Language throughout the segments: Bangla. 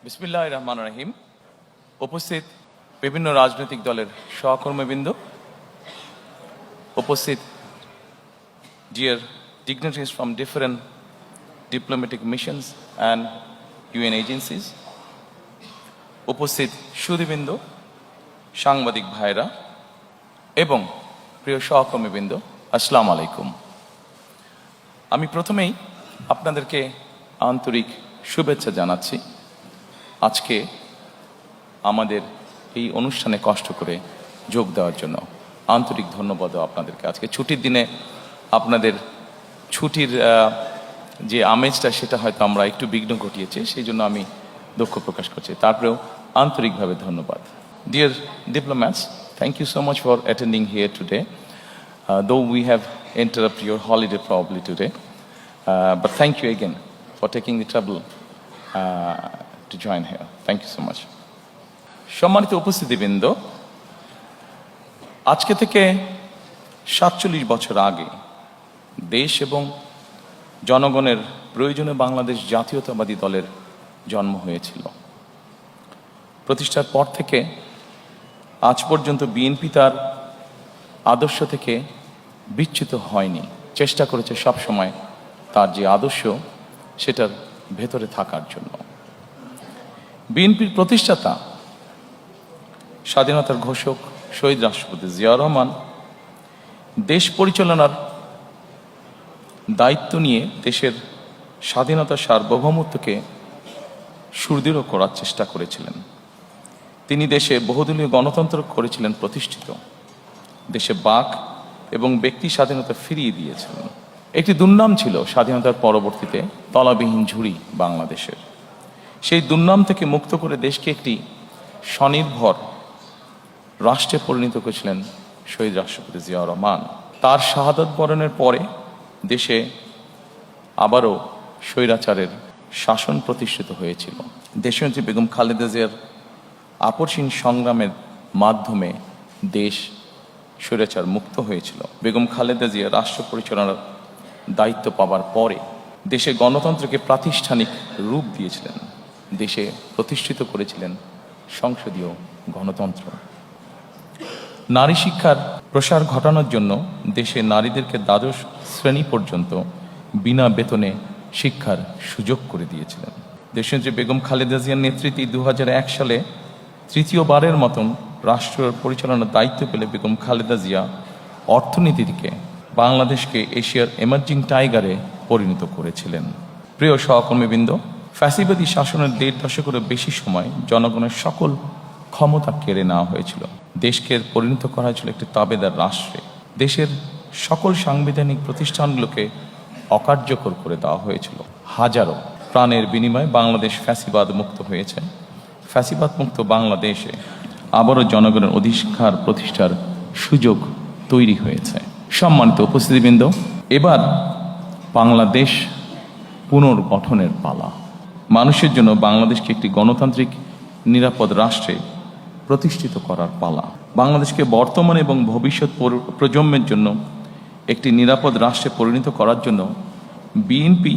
বিসমিল্লাহির রহমানির রহিম। উপস্থিত বিভিন্ন রাজনৈতিক দলের সহকর্মীবৃন্দ, উপস্থিত dear dignitaries from different diplomatic missions and UN agencies, উপস্থিত সুধীবৃন্দ, সাংবাদিক ভাইরা এবং প্রিয় সহকর্মীবৃন্দ, আসসালামু আলাইকুম। আমি প্রথমেই আপনাদেরকে আন্তরিক শুভেচ্ছা জানাচ্ছি। আজকে আমাদের এই অনুষ্ঠানে কষ্ট করে যোগ দেওয়ার জন্য আন্তরিক ধন্যবাদ আপনাদেরকে। আজকে ছুটির দিনে আপনাদের ছুটির যে আমেজটা সেটা হয়তো আমরা একটু বিঘ্ন ঘটিয়েছি, সেই জন্য আমি দুঃখ প্রকাশ করছি। তারপরেও আন্তরিকভাবে ধন্যবাদ। Dear diplomats, thank you so much for attending here today. Though we have interrupted your holiday probably today, but thank you again for taking the trouble to join here. Thank you so much. সম্মানিত উপস্থিতিবৃন্দ, আজকে থেকে 47 বছর আগে দেশ এবং জনগণের প্রয়োজনে বাংলাদেশ জাতীয়তাবাদী দলের জন্ম হয়েছিল। প্রতিষ্ঠার পর থেকে আজ পর্যন্ত বিএনপি তার আদর্শ থেকে বিচ্যুত হয়নি, চেষ্টা করেছে সবসময় তার যে আদর্শ সেটার ভেতরে থাকার জন্য। বিএনপির প্রতিষ্ঠাতা স্বাধীনতার ঘোষক শহীদ রাষ্ট্রপতি জিয়াউর রহমান দেশ পরিচালনার দায়িত্ব নিয়ে দেশের স্বাধীনতা সার্বভৌমত্বকে সুদৃঢ় করার চেষ্টা করেছিলেন। তিনি দেশে বহুদলীয় গণতন্ত্র করেছিলেন প্রতিষ্ঠিত, দেশে বাক এবং ব্যক্তি স্বাধীনতা ফিরিয়ে দিয়েছিলেন। একটি দুর্নাম ছিল স্বাধীনতার পরবর্তীতে তলাবিহীন ঝুড়ি বাংলাদেশের। সেই দুর্নাম থেকে মুক্ত করে দেশকে একটি স্বনির্ভর রাষ্ট্রে পরিণত করেছিলেন শহীদ রাষ্ট্রপতি জিয়াউর রহমান। তার শাহাদত বরণের পরে দেশে আবারও স্বৈরাচারের শাসন প্রতিষ্ঠিত হয়েছিল। দেশনেত্রী বেগম খালেদা জিয়ার আপসহীন সংগ্রামের মাধ্যমে দেশ স্বৈরাচার মুক্ত হয়েছিল। বেগম খালেদা জিয়া রাষ্ট্র পরিচালনার দায়িত্ব পাওয়ার পরে দেশে গণতন্ত্রকে প্রাতিষ্ঠানিক রূপ দিয়েছিলেন, দেশে প্রতিষ্ঠিত করেছিলেন সংসদীয় গণতন্ত্র। নারী শিক্ষার প্রসার ঘটানোর জন্য দেশে নারীদেরকে দ্বাদশ শ্রেণী পর্যন্ত বিনা বেতনে শিক্ষার সুযোগ করে দিয়েছিলেন। দেশনেত্রী বেগম খালেদা জিয়ার নেতৃত্বে 2001 সালে তৃতীয়বারের মতন রাষ্ট্র পরিচালনার দায়িত্ব পেলে বেগম খালেদা জিয়া অর্থনীতিকে বাংলাদেশকে এশিয়ার এমার্জিং টাইগারে পরিণত করেছিলেন। প্রিয় সহকর্মীবৃন্দ, ফ্যাসিবাদী শাসনের 1.5 দশকেরও বেশি সময় জনগণের সকল ক্ষমতা কেড়ে নেওয়া হয়েছিল। দেশকে পরিণত করা হয়েছিল একটি তাবেদার রাষ্ট্রে। দেশের সকল সাংবিধানিক প্রতিষ্ঠানগুলোকে অকার্যকর করে দেওয়া হয়েছিল। হাজারো প্রাণের বিনিময়ে বাংলাদেশ ফ্যাসিবাদ মুক্ত হয়েছে। ফ্যাসিবাদ মুক্ত বাংলাদেশে আবারও জনগণের অধিকার প্রতিষ্ঠার সুযোগ তৈরি হয়েছে। সম্মানিত উপস্থিতিবৃন্দ, এবার বাংলাদেশ পুনর্গঠনের পালা। মানুষের জন্য বাংলাদেশকে একটি গণতান্ত্রিক নিরাপদ রাষ্ট্রে প্রতিষ্ঠিত করার পালা। বাংলাদেশকে বর্তমান এবং ভবিষ্যৎ প্রজন্মের জন্য একটি নিরাপদ রাষ্ট্রে পরিণত করার জন্য বিএনপি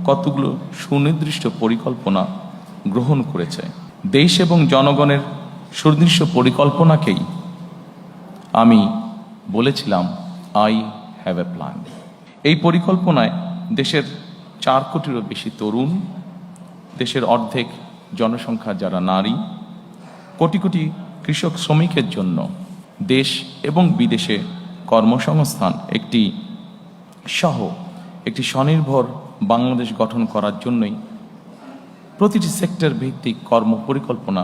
কতগুলো সুনির্দিষ্ট পরিকল্পনা গ্রহণ করেছে। দেশ এবং জনগণের সুনির্দিষ্ট পরিকল্পনাকেই আমি বলেছিলাম আই হ্যাভ এ প্ল্যান। এই পরিকল্পনায় দেশের 4 কোটিরও বেশি তরুণ, দেশের অর্ধেক জনসংখ্যা যারা নারী, কোটি কোটি কৃষক শ্রমিকের জন্য দেশ এবং বিদেশে কর্মসংস্থান একটি স্বনির্ভর বাংলাদেশ গঠন করার জন্যই প্রতিটি সেক্টর ভিত্তিক কর্ম পরিকল্পনা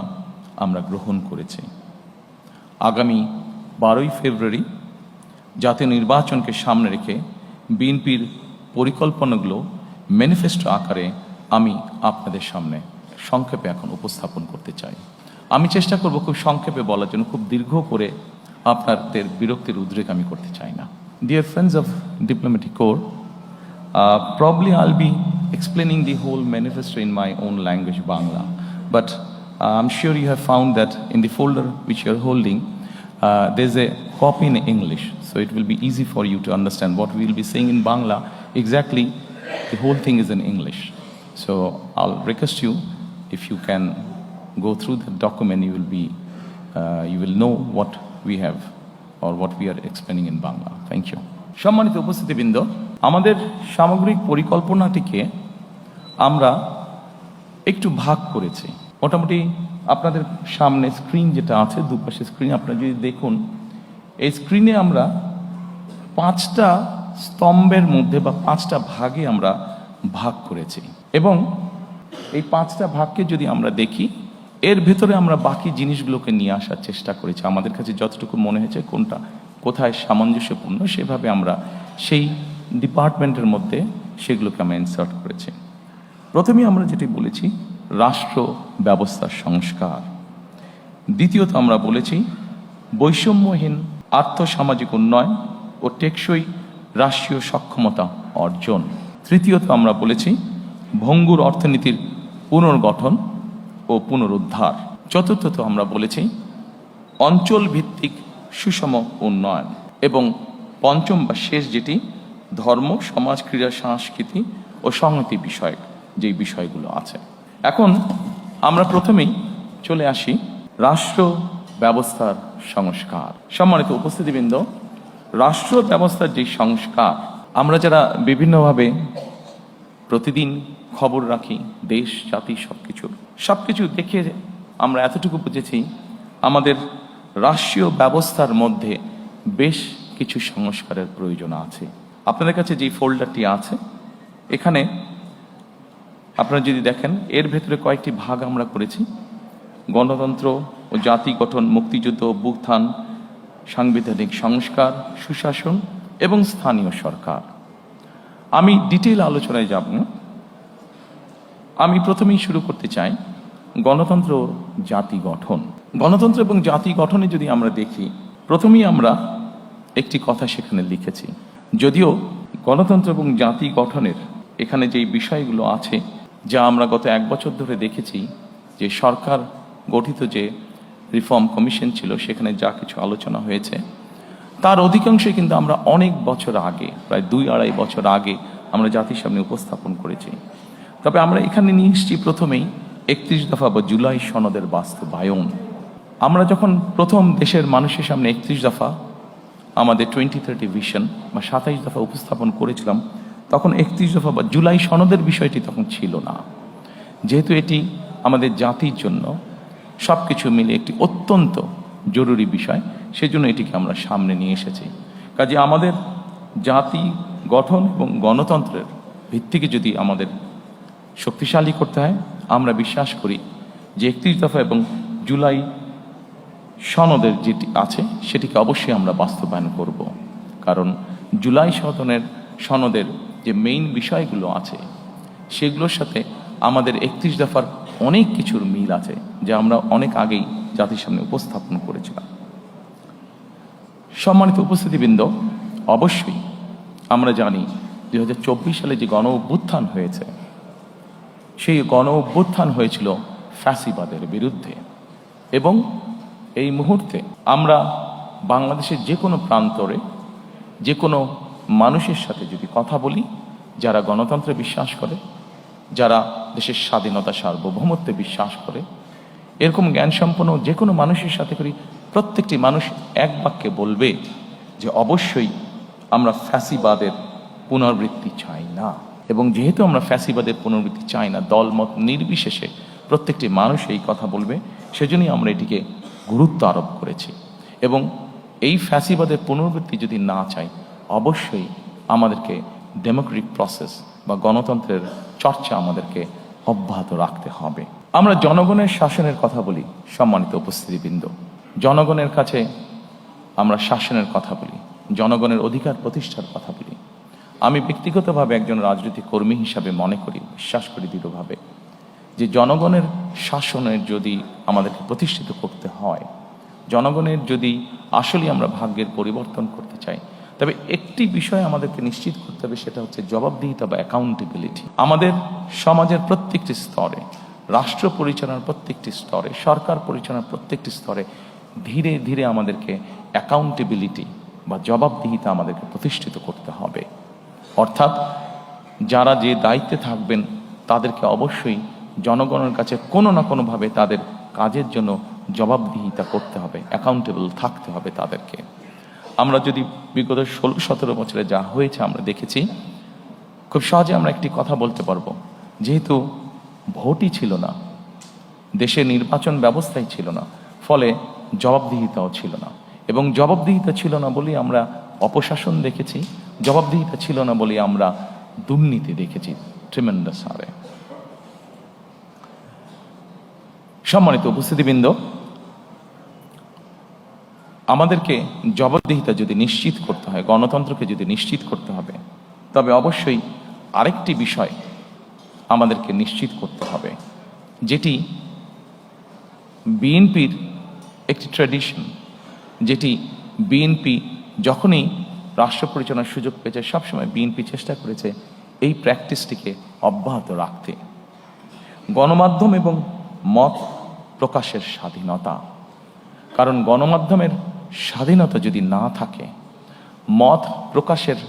আমরা গ্রহণ করেছি। আগামী 12ই ফেব্রুয়ারি জাতীয় নির্বাচনকে সামনে রেখে বিএনপির পরিকল্পনাগুলো ম্যানিফেস্টো আকারে আমি আপনাদের সামনে সংক্ষেপে এখন উপস্থাপন করতে চাই। আমি চেষ্টা করব খুব সংক্ষেপে বলার জন্য, খুব দীর্ঘ করে আপনাদের বিরক্তির উদ্রেক আমি করতে চাই না। Dear friends of Diplomatic Corps, probably I'll be explaining the whole manifesto in my own language, Bangla, but I'm sure you have found that in the folder which you're holding, there's a copy in English, so it will be easy for you to understand what we will be saying in Bangla. Exactly, the whole thing is in English. So I'll request you if you can go through the document, you will know what we have or what we are explaining in Bangla. Thank you. সম্মানিত উপস্থিতিবৃন্দ, আমাদের সামগ্রিক পরিকল্পনাটিকে আমরা একটু ভাগ করেছি। মোটামুটি আপনাদের সামনে স্ক্রিন যেটা আছে, দুপাশে স্ক্রিন আপনারা যদি দেখুন, এই স্ক্রিনে আমরা 5টা স্তম্ভের মধ্যে বা 5টা ভাগে আমরা ভাগ করেছি এবং এই 5টা ভাগকে যদি আমরা দেখি, এর ভেতরে আমরা বাকি জিনিসগুলোকে নিয়ে আসার চেষ্টা করেছি। আমাদের কাছে যতটুকু মনে হয়েছে কোনটা কোথায় সামঞ্জস্যপূর্ণ, সেভাবে আমরা সেই ডিপার্টমেন্টের মধ্যে সেগুলোকে আমরা ইনসার্ট করেছি। প্রথমেই আমরা যেটি বলেছি রাষ্ট্র ব্যবস্থার সংস্কার, দ্বিতীয়ত আমরা বলেছি বৈষম্যহীন আর্থসামাজিক উন্নয়ন ও টেকসই রাষ্ট্রীয় সক্ষমতা অর্জন, তৃতীয়ত আমরা বলেছি ভঙ্গুর অর্থনীতির পুনর্গঠন ও পুনরুদ্ধার, চতুর্থত আমরা বলেছি অঞ্চল ভিত্তিক সুষম উন্নয়ন এবং পঞ্চম বা শেষ যেটি ধর্ম, সমাজ, ক্রীড়া, সংস্কৃতি ও সংহতি বিষয়ক যেই বিষয়গুলো আছে। এখন আমরা প্রথমেই চলে আসি রাষ্ট্র ব্যবস্থার সংস্কার। সম্মানিত উপস্থিতিবৃন্দ, রাষ্ট্র ব্যবস্থার যে সংস্কার, আমরা যারা বিভিন্নভাবে প্রতিদিন খবর রাখি দেশ জাতি সবকিছু দেখে আমরা এতটুকু বুঝেছি আমাদের রাষ্ট্রীয় ব্যবস্থার মধ্যে বেশ কিছু সংস্কারের প্রয়োজন আছে। আপনাদের কাছে যে ফোল্ডারটি আছে, এখানে আপনারা যদি দেখেন, এর ভেতরে কয়েকটি ভাগ আমরা করেছি। গণতন্ত্র ও জাতি গঠন, মুক্তিযুদ্ধ, অভ্যুত্থান, সাংবিধানিক সংস্কার, সুশাসন এবং স্থানীয় সরকার। আমি ডিটেইল আলোচনায় যাব না, আমি প্রথমেই শুরু করতে চাই গণতন্ত্র ও জাতি গঠন। গণতন্ত্র এবং জাতি গঠনে যদি আমরা দেখি, প্রথমেই আমরা একটি কথা সেখানে লিখেছি। যদিও গণতন্ত্র এবং জাতি গঠনের এখানে যেই বিষয়গুলো আছে, যা আমরা গত 1 বছর ধরে দেখেছি, যে সরকার গঠিত যে রিফর্ম কমিশন ছিল, সেখানে যা কিছু আলোচনা হয়েছে তার অধিকাংশই কিন্তু আমরা অনেক বছর আগে, প্রায় 2-2.5 বছর আগে আমরা জাতির সামনে উপস্থাপন করেছি। তবে আমরা এখানে নিয়ে এসেছি প্রথমেই 31 দফা বা জুলাই সনদের বাস্তবায়ন। আমরা যখন প্রথম দেশের মানুষের সামনে 31 দফা আমাদের 2030 ভিশন বা 27 দফা উপস্থাপন করেছিলাম, তখন 31 দফা বা জুলাই সনদের বিষয়টি তখন ছিল না। যেহেতু এটি আমাদের জাতির জন্য সব কিছু মিলে একটি অত্যন্ত জরুরি বিষয়, সেজন্য এটিকে আমরা সামনে নিয়ে এসেছি। কাজে আমাদের জাতি গঠন এবং গণতন্ত্রের ভিত্তিকে যদি আমাদের শক্তিশালী করতে হয়, আমরা বিশ্বাস করি যে 31 দফা এবং জুলাই সনদের যেটি আছে সেটিকে অবশ্যই আমরা বাস্তবায়ন করব। কারণ জুলাই সনদের যে মেইন বিষয়গুলো আছে, সেগুলোর সাথে আমাদের 31 দফার অনেক কিছুর মিল আছে, যা আমরা অনেক আগেই জাতির সামনে উপস্থাপন করেছিলাম। সম্মানিত উপস্থিতিবৃন্দ, অবশ্যই আমরা জানি 2024 সালে যে গণ অভ্যুত্থান হয়েছে, সেই গণ অভ্যুত্থান হয়েছিল ফ্যাসিবাদের বিরুদ্ধে। এবং এই মুহূর্তে আমরা বাংলাদেশের যে কোনো প্রান্তরে যে কোনো মানুষের সাথে যদি কথা বলি, যারা গণতন্ত্রে বিশ্বাস করে, যারা দেশের স্বাধীনতা সার্বভৌমত্বে বিশ্বাস করে, এরকম জ্ঞানসম্পন্ন যে কোনো মানুষের সাথে করি, প্রত্যেকটি মানুষ এক বাক্যে বলবে যে অবশ্যই আমরা ফ্যাসিবাদের পুনরাবৃত্তি চাই না। এবং যেহেতু আমরা ফ্যাসিবাদের পুনরাবৃত্তি চাই না, দলমত নির্বিশেষে প্রত্যেকটি মানুষ এই কথা বলবে, সেজন্যই আমরা এটিকে গুরুত্ব আরোপ করেছি। এবং এই ফ্যাসিবাদের পুনরাবৃত্তি যদি না চাই, অবশ্যই আমাদেরকে ডেমোক্রেটিক প্রসেস বা গণতন্ত্রের চর্চা আমাদেরকে অব্যাহত রাখতে হবে। আমরা জনগণের শাসনের কথা বলি। সম্মানিত উপস্থিতিবৃন্দ, জনগণের কাছে আমরা শাসনের কথা বলি, জনগণের অধিকার প্রতিষ্ঠার কথা বলি। আমি ব্যক্তিগতভাবে একজন রাজনৈতিক কর্মী হিসাবে মনে করি, বিশ্বাস করি দৃঢ়ভাবে, যে জনগণের শাসনের যদি আমাদেরকে প্রতিষ্ঠিত করতে হয়, জনগণের যদি আসলে আমরা ভাগ্যের পরিবর্তন করতে চাই, তবে একটি বিষয় আমাদেরকে নিশ্চিত করতে হবে, সেটা হচ্ছে জবাবদিহিতা বা অ্যাকাউন্টেবিলিটি। আমাদের সমাজের প্রত্যেকটি স্তরে, রাষ্ট্র পরিচালনার প্রত্যেকটি স্তরে, সরকার পরিচালনার প্রত্যেকটি স্তরে ধীরে ধীরে আমাদেরকে অ্যাকাউন্টেবিলিটি বা জবাবদিহিতা আমাদেরকে প্রতিষ্ঠিত করতে হবে। অর্থাৎ যারা যে দায়িত্বে থাকবেন তাদেরকে অবশ্যই জনগণের কাছে কোনো না কোনোভাবে তাদের কাজের জন্য জবাবদিহিতা করতে হবে, অ্যাকাউন্টেবল থাকতে হবে তাদেরকে। আমরা যদি বিগত 16-17 বছরে যা হয়েছে আমরা দেখেছি, খুব সহজে আমরা একটি কথা বলতে পারবো, যেহেতু ভোটই ছিল না, দেশে নির্বাচন ব্যবস্থাই ছিল না, ফলে জবাবদিহিতাও ছিল না। এবং জবাবদিহিতা ছিল না বলেই আমরা অপশাসন দেখেছি, জবাবদিহিতা ছিল না বলেই আমরা দুর্নীতি দেখেছি ট্রিমেন্ডাস হারে। সম্মানিত উপস্থিতিবৃন্দ, আমাদেরকে জবাবদিহিতা যদি নিশ্চিত করতে হয়, গণতন্ত্রকে যদি নিশ্চিত করতে হবে, তবে অবশ্যই আরেকটি বিষয় আমাদেরকে নিশ্চিত করতে হবে, যেটি বিএনপির একটি ট্র্যাডিশন, যেটি বিএনপি যখনই রাষ্ট্র পরিচালনার সুযোগ পেয়েছে সবসময় বিএনপি চেষ্টা করেছে এই প্র্যাকটিসটিকে অব্যাহত রাখতে। গণমাধ্যম এবং মত প্রকাশের স্বাধীনতা, কারণ গণমাধ্যমের স্বাধীনতা যদি না থাকে, মত প্রকাশের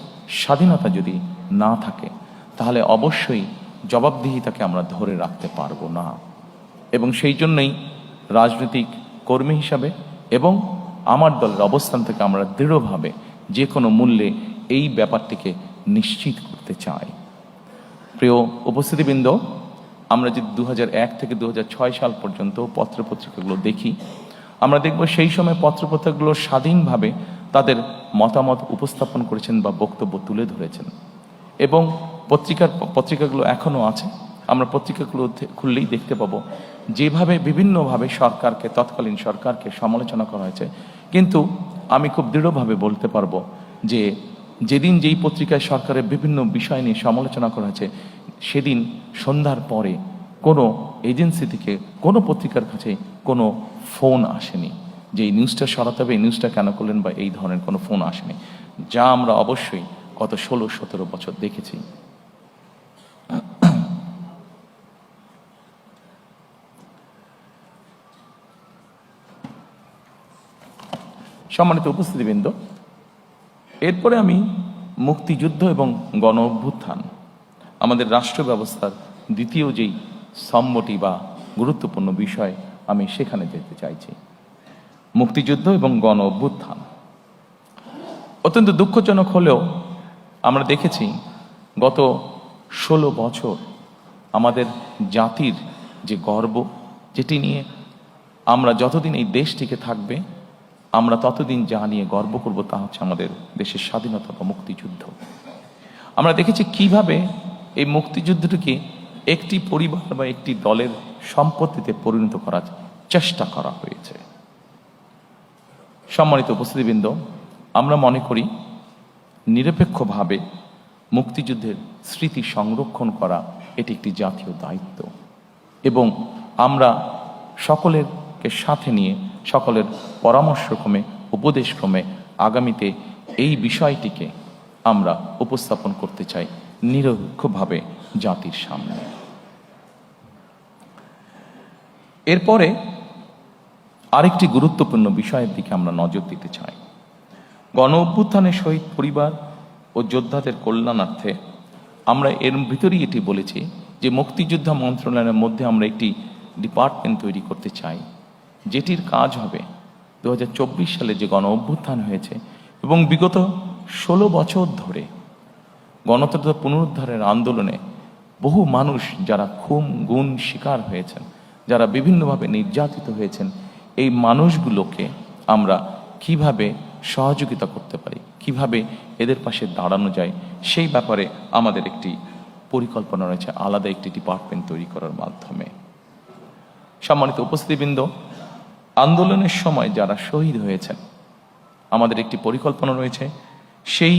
স্বাধীনতা যদি না থাকে, তাহলে অবশ্যই জবাবদিহিতাকে আমরা ধরে রাখতে পারবো না। এবং সেই জন্যই রাজনৈতিক কর্মী হিসাবে এবং আমার দলের অবস্থান থেকে আমরা দৃঢ়ভাবে যে কোনো মূল্যে এই ব্যাপারটিকে নিশ্চিত করতে চাই। প্রিয় উপস্থিতিবৃন্দ, আমরা যদি 2001 থেকে 2006 সাল পর্যন্ত পত্রপত্রিকাগুলো দেখি, আমরা দেখব সেই সময় পত্রপত্রিকাগুলো স্বাধীনভাবে তাদের মতামত উপস্থাপন করেছেন বা বক্তব্য তুলে ধরেছেন। এবং পত্রিকাগুলো এখনও আছে, আমরা পত্রিকাগুলো খুললেই দেখতে পাবো যেভাবে বিভিন্নভাবে সরকারকে, তৎকালীন সরকারকে সমালোচনা করা হয়েছে। কিন্তু আমি খুব দৃঢ়ভাবে বলতে পারবো যে যেদিন যেই পত্রিকায় সরকারের বিভিন্ন বিষয় নিয়ে সমালোচনা করা হয়েছে, সেদিন সন্ধ্যার পরে কোনো এজেন্সি থেকে কোনো পত্রিকার কাছে কোনো ফোন আসেনি যে এই নিউজটা সরাতে হবে, এই নিউজটা কেন করলেন, বা এই ধরনের কোনো ফোন আসেনি, যা আমরা অবশ্যই গত 16-17 বছর দেখেছি। সম্মানিত উপস্থিতিবৃন্দ, এরপরে আমি মুক্তিযুদ্ধ এবং গণ অভ্যুত্থান, আমাদের রাষ্ট্র ব্যবস্থার দ্বিতীয় যেই স্তম্ভটি বা গুরুত্বপূর্ণ বিষয়, আমি সেখানে যেতে চাইছি। মুক্তিযুদ্ধ এবং গণ অভ্যুত্থান অত্যন্ত দুঃখজনক হলেও আমরা দেখেছি গত 16 বছর আমাদের জাতির যে গর্ব, যেটি নিয়ে আমরা যতদিন এই দেশটিকে থাকবে আমরা ততদিন যা নিয়ে গর্ব করব তা হচ্ছে আমাদের দেশের স্বাধীনতা বা মুক্তিযুদ্ধ। আমরা দেখেছি কিভাবে এই মুক্তিযুদ্ধটিকে একটি পরিবার বা একটি দলের সম্পত্তিতে পরিণত করার চেষ্টা করা হয়েছে। সম্মানিত উপস্থিতিবৃন্দ, আমরা মনে করি নিরপেক্ষভাবে মুক্তিযুদ্ধের স্মৃতি সংরক্ষণ করা এটি একটি জাতীয় দায়িত্ব, এবং আমরা সকলেরকে সাথে নিয়ে, সকলের পরামর্শক্রমে, উপদেশক্রমে আগামীতে এই বিষয়টিকে আমরা উপস্থাপন করতে চাই নিরপেক্ষভাবে জাতির সামনে। এরপরে আরেকটি গুরুত্বপূর্ণ বিষয়ের দিকে আমরা নজর দিতে চাই। গণ অভ্যুত্থানের শহীদ পরিবার ও যোদ্ধাদের কল্যাণার্থে আমরা এর ভিতরেই এটি বলেছি যে মুক্তিযোদ্ধা মন্ত্রণালয়ের মধ্যে আমরা একটি ডিপার্টমেন্ট তৈরি করতে চাই, যেটির কাজ হবে 2024 সালে যে গণ অভ্যুত্থান হয়েছে এবং বিগত 16 বছর ধরে গণতন্ত্র পুনরুদ্ধারের আন্দোলনে বহু মানুষ যারা খুন গুণ শিকার হয়েছেন, যারা বিভিন্নভাবে নির্যাতিত হয়েছেন, এই মানুষগুলোকে আমরা কিভাবে সহযোগিতা করতে পারি, কিভাবে এদের পাশে দাঁড়ানো যায়, সেই ব্যাপারে আমাদের একটি পরিকল্পনা রয়েছে আলাদা একটি ডিপার্টমেন্ট তৈরি করার মাধ্যমে। সম্মানিত উপস্থিতিবৃন্দ, আন্দোলনের সময় যারা শহীদ হয়েছেন আমাদের একটি পরিকল্পনা রয়েছে, সেই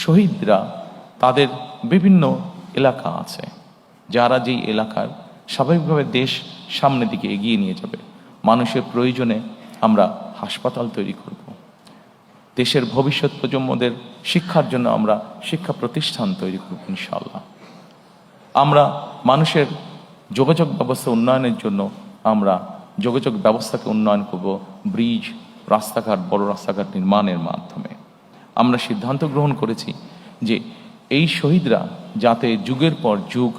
শহীদরা তাদের বিভিন্ন এলাকা আছে, যারা যেই এলাকার স্বাভাবিকভাবে দেশ সামনের দিকে এগিয়ে নিয়ে যাবে। মানুষের প্রয়োজনে আমরা হাসপাতাল তৈরি করব, দেশের ভবিষ্যৎ প্রজন্মদের শিক্ষার জন্য আমরা শিক্ষা প্রতিষ্ঠান তৈরি করব ইনশাআল্লাহ। আমরা মানুষের যোগাযোগ ব্যবস্থা উন্নয়নের জন্য আমরা যোগাযোগ ব্যবস্থাকে উন্নয়ন করব ব্রিজ, রাস্তাঘাট, বড় রাস্তাঘাট নির্মাণের মাধ্যমে। আমরা সিদ্ধান্ত গ্রহণ করেছি যে এই শহীদরা যাতে যুগের পর যুগ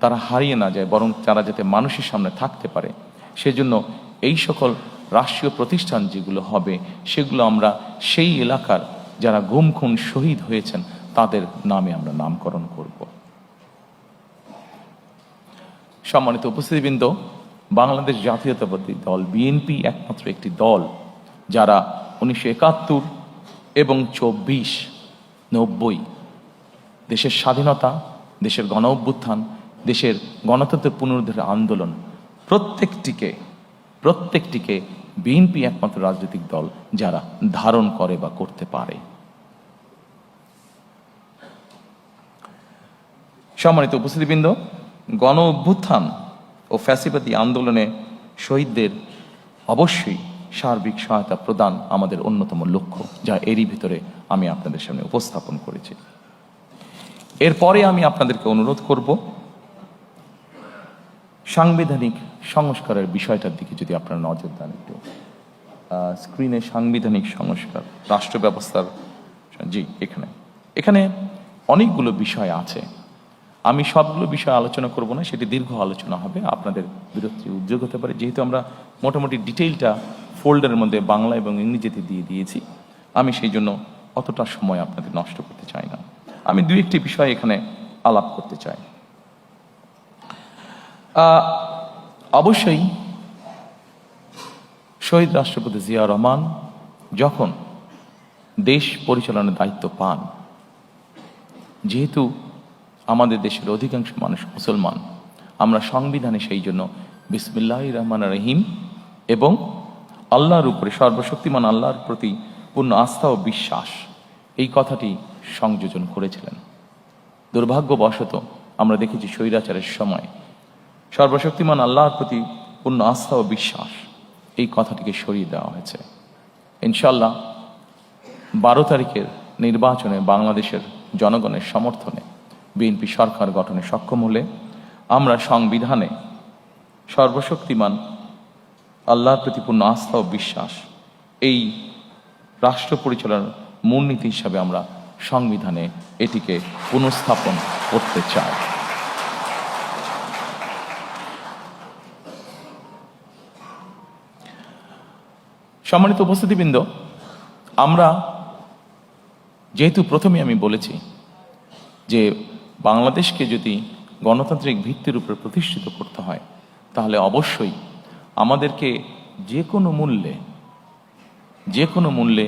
তারা হারিয়ে না যায়, বরং তারা যাতে মানুষের সামনে থাকতে পারে, সেজন্য এই সকল রাষ্ট্রীয় প্রতিষ্ঠান যেগুলো হবে সেগুলো আমরা সেই এলাকার যারা গুম খুন শহীদ হয়েছেন তাদের নামে আমরা নামকরণ করব। সম্মানিত উপস্থিতিবৃন্দ, বাংলাদেশ জাতীয়তাবাদী দল বিএনপি একমাত্র একটি দল যারা 1971 এবং 24-90 দেশের স্বাধীনতা, দেশের গণ অভ্যুত্থান, দেশের গণতন্ত্রের পুনরুদ্ধারের আন্দোলন প্রত্যেকটিকে বিএনপি একমাত্র রাজনৈতিক দল যারা ধারণ করে বা করতে পারে। সম্মানিত উপস্থিতিবৃন্দ, গণ অভ্যুত্থান ও ফ্যাসিবাদী আন্দোলনে শহীদদের অবশ্যই সার্বিক সহায়তা প্রদান আমাদের অন্যতম লক্ষ্য, যা এরই ভিতরে আমি আপনাদের সামনে উপস্থাপন করেছি। এরপরে আমি আপনাদেরকে অনুরোধ করব সাংবিধানিক সংস্কারের বিষয়টার দিকে যদি আপনারা নজর দেন। একটু স্ক্রিনে সাংবিধানিক সংস্কার, রাষ্ট্র ব্যবস্থার, জি এখানে অনেকগুলো বিষয় আছে। আমি সবগুলো বিষয় আলোচনা করব না, সেটি দীর্ঘ আলোচনা হবে, আপনাদের বিরক্তির উদ্যোগ হতে পারে। যেহেতু আমরা মোটামুটি ডিটেইলটা ফোল্ডারের মধ্যে বাংলা এবং ইংরেজিতে দিয়ে দিয়েছি, আমি সেই জন্য অতটা সময় আপনাদের নষ্ট করতে চাই না। আমি দুই একটি বিষয় এখানে আলাপ করতে চাই। অবশ্যই শহীদ রাষ্ট্রপতি জিয়া রহমান যখন দেশ পরিচালনার দায়িত্ব পান, যেহেতু আমাদের দেশের অধিকাংশ মানুষ মুসলমান, আমরা সংবিধানে সেই জন্য বিসমিল্লাহির রহমানির রহিম এবং আল্লাহর উপরে, সর্বশক্তিমান আল্লাহর প্রতি পূর্ণ আস্থা ও বিশ্বাস, এই কথাটি সংযোজন করেছিলেন। দুর্ভাগ্যবশত আমরা দেখেছি স্বৈরাচারের সময় সর্বশক্তিমান আল্লাহর প্রতি পূর্ণ আস্থা ও বিশ্বাস, এই কথাটিকে সরিয়ে দেওয়া হয়েছে। ইনশাল্লাহ 12 তারিখের নির্বাচনে বাংলাদেশের জনগণের সমর্থনে বিএনপি সরকার গঠনে সক্ষম হলে আমরা সংবিধানে সর্বশক্তিমান আল্লাহর প্রতি পূর্ণ আস্থা ও বিশ্বাস, এই রাষ্ট্র পরিচালনার মূলনীতি হিসাবে আমরা সংবিধানে এটিকে পুনঃস্থাপন করতে চাই। সম্মানিত উপস্থিতিবৃন্দ, আমরা যেহেতু প্রথমে আমি বলেছি যে বাংলাদেশকে যদি গণতান্ত্রিক ভিত্তির উপর প্রতিষ্ঠিত করতে হয়, তাহলে অবশ্যই আমাদেরকে যে কোনো মূল্যে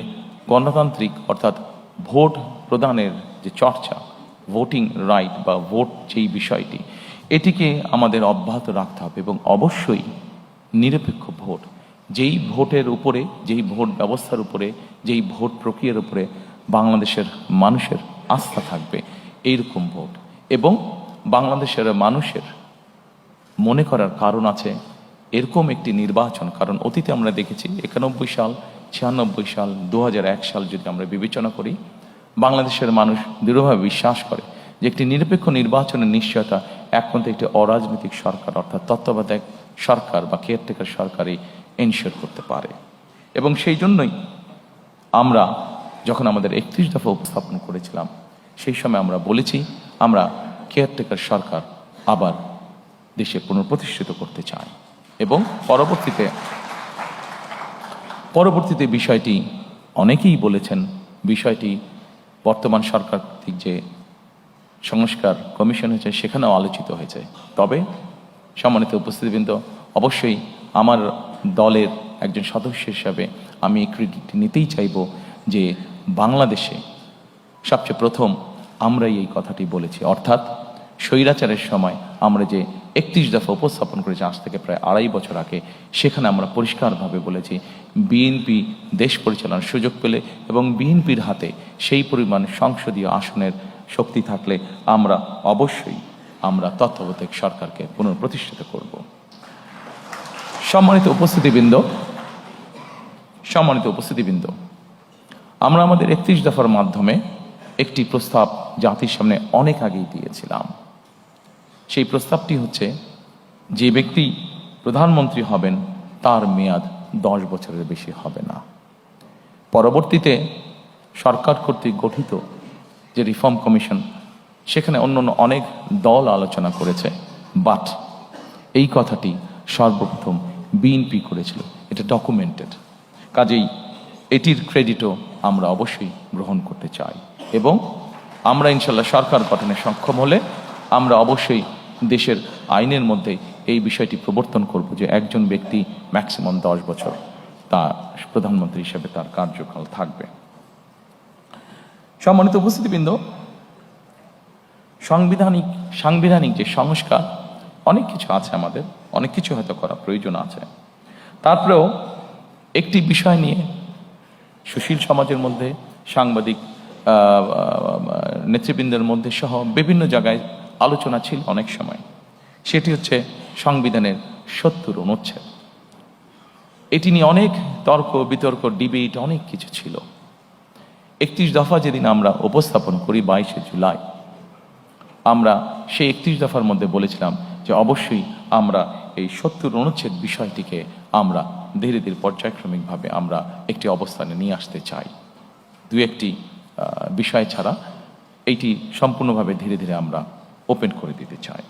গণতান্ত্রিক অর্থাৎ ভোট প্রদানের যে চর্চা, ভোটিং রাইট বা ভোট যেই বিষয়টি, এটিকে আমাদের অব্যাহত রাখতে হবে এবং অবশ্যই নিরপেক্ষ ভোট, যেই ভোটের উপরে, যেই ভোট ব্যবস্থার উপরে, যেই ভোট প্রক্রিয়ার উপরে বাংলাদেশের মানুষের আস্থা থাকবে, এইরকম ভোট। এবং বাংলাদেশের মানুষের মনে করার কারণ আছে এরকম একটি নির্বাচন, কারণ অতীতে আমরা দেখেছি 91 সাল, 96 সাল, 2001 সাল যদি আমরা বিবেচনা করি, বাংলাদেশের মানুষ দৃঢ়ভাবে বিশ্বাস করে যে একটি নিরপেক্ষ নির্বাচনের নিশ্চয়তা একমাত্র একটি অরাজনৈতিক সরকার অর্থাৎ তত্ত্বাবধায়ক সরকার বা কেয়ারটেকার সরকারই এনশিওর করতে পারে। এবং সেই জন্যই আমরা যখন আমাদের 31 দফা উপস্থাপন করেছিলাম, সেই সময় আমরা বলেছি আমরা কেয়ারটেকার সরকার আবার দেশে পুনঃপ্রতিষ্ঠিত করতে চাই। এবং পরবর্তীতে বিষয়টি অনেকেই বলেছেন, বিষয়টি বর্তমান সরকার কর্তৃক যে সংস্কার কমিশন হয়েছে সেখানেও আলোচিত হয়েছে। তবে সম্মানিত উপস্থিতিবৃন্দ, অবশ্যই আমার দলের একজন সদস্য হিসাবে আমি এই ক্রেডিটটি নিতেই চাইব যে বাংলাদেশে সবচেয়ে প্রথম আমরাই এই কথাটি বলেছি, অর্থাৎ স্বৈরাচারের সময় আমরা যে 31 দফা উপস্থাপন করেছি আজ থেকে প্রায় 2.5 বছর আগে, সেখানে আমরা পরিষ্কারভাবে বলেছি বিএনপি দেশ পরিচালনার সুযোগ পেলে এবং বিএনপির হাতে সেই পরিমাণ সংসদীয় আসনের শক্তি থাকলে আমরা অবশ্যই তত্ত্বাবধায়ক সরকারকে পুনঃপ্রতিষ্ঠিত করব। সম্মানিত উপস্থিতিবৃন্দ, আমরা আমাদের 31 দফার মাধ্যমে একটি প্রস্তাব জাতির সামনে অনেক আগেই দিয়েছিলাম। সেই প্রস্তাবটি হচ্ছে যে ব্যক্তি প্রধানমন্ত্রী হবেন তার মেয়াদ 10 বছরের বেশি হবে না। পরবর্তীতে সরকার কর্তৃক গঠিত যে রিফর্ম কমিশন, সেখানে অন্য অনেক দল আলোচনা করেছে বাট এই কথাটি সর্বপ্রথম বিএনপি করেছিল, এটা ডকুমেন্টেড। কাজেই এটির ক্রেডিটও আমরা অবশ্যই গ্রহণ করতে চাই এবং আমরা ইনশাল্লাহ সরকার গঠনে সক্ষম হলে আমরা অবশ্যই দেশের আইনের মধ্যে এই বিষয়টি প্রবর্তন করব যে একজন ব্যক্তি ম্যাক্সিমাম 10 বছর তার প্রধানমন্ত্রী হিসেবে তার কার্যকাল থাকবে। সম্মানিত উপস্থিতিবৃন্দ, সাংবিধানিক যে সংস্কার অনেক কিছু আছে, আমাদের অনেক কিছু হয়তো করা প্রয়োজন আছে। তারপরেও একটি বিষয় নিয়ে সুশীল সমাজের মধ্যে, সাংবাদিক নেতৃবৃন্দের মধ্যে সহ বিভিন্ন জায়গায় আলোচনা ছিল অনেক সময়, সেটি হচ্ছে সংবিধানের 70 অনুচ্ছেদ। এটি নিয়ে অনেক তর্ক বিতর্ক, ডিবেট, অনেক কিছু ছিল। 31 দফা যেদিন আমরা উপস্থাপন করি 22শে জুলাই, আমরা সেই 31 দফার মধ্যে বলেছিলাম যে অবশ্যই আমরা এই 70 অনুচ্ছেদ বিষয়টিকে আমরা ধীরে ধীরে পর্যায়ক্রমিকভাবে আমরা একটি অবস্থানে নিয়ে আসতে চাই। দু একটি বিষয় ছাড়া এইটি সম্পূর্ণভাবে ধীরে ধীরে আমরা ওপেন করে দিতে চাই।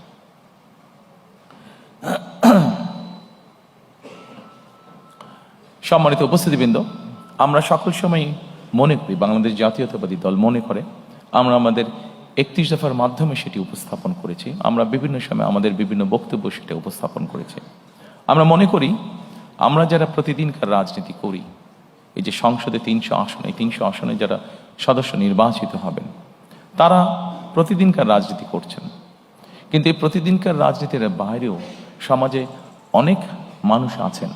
সম্মানিত উপস্থিতিবৃন্দ, আমরা সকল সময় মনে করি, বাংলাদেশ জাতীয়তাবাদী দল মনে করে, আমরা আমাদের 31 দফার মাধ্যমে সেটি উপস্থাপন করেছি। আমরা বিভিন্ন সময় আমাদের বিভিন্ন বক্তব্য সেটা উপস্থাপন করেছি। আমরা মনে করি আমরা যারা প্রতিদিনকার রাজনীতি করি, এই যে সংসদে 300 আসন, এই 300 আসনে যারা সদস্য নির্বাচিত হবেন তারা প্রতিদিনকার রাজনীতি করছেন, কিন্তু এই প্রতিদিনকার রাজনীতির বাইরেও সমাজে অনেক মানুষ আছেন।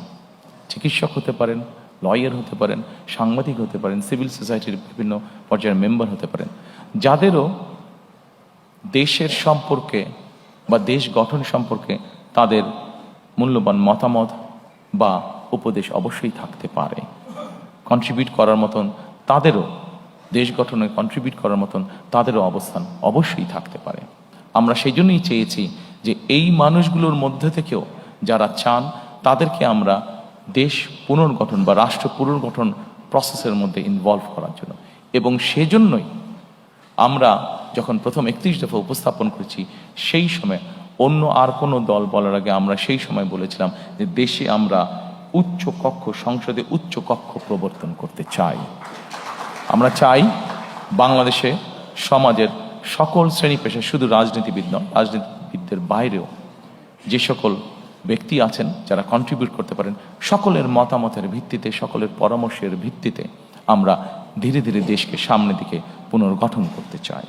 চিকিৎসক হতে পারেন, লয়ার হতে পারেন, সাংবাদিক হতে পারেন, সিভিল সোসাইটির বিভিন্ন পর্যায়ের মেম্বার হতে পারেন, যাদেরও দেশের সম্পর্কে বা দেশ গঠন সম্পর্কে তাদের মূল্যবান মতামত বা উপদেশ অবশ্যই থাকতে পারে। কন্ট্রিবিউট করার মতন তাদেরও, দেশ গঠনে কন্ট্রিবিউট করার মতন তাদেরও অবস্থান অবশ্যই থাকতে পারে। আমরা সেই জন্যই চেয়েছি যে এই মানুষগুলোর মধ্যে থেকেও যারা চান তাদেরকে আমরা দেশ পুনর্গঠন বা রাষ্ট্র পুনর্গঠন প্রসেসের মধ্যে ইনভলভ করার জন্য, এবং সেজন্যই আমরা যখন প্রথম 31 দফা উপস্থাপন করেছি সেই সময় অন্য আর কোনো দল বলার আগে আমরা সেই সময় বলেছিলাম যে দেশে আমরা উচ্চ কক্ষ, সংসদে উচ্চ কক্ষ প্রবর্তন করতে চাই। আমরা চাই বাংলাদেশে সমাজের সকল শ্রেণী পেশা, শুধু রাজনীতিবিদ নয়, রাজনীতিবিদদের বাইরেও যে সকল ব্যক্তি আছেন যারা কন্ট্রিবিউট করতে পারেন, সকলের মতামতের ভিত্তিতে, সকলের পরামর্শের ভিত্তিতে আমরা ধীরে ধীরে দেশকে সামনের দিকে পুনর্গঠন করতে চাই।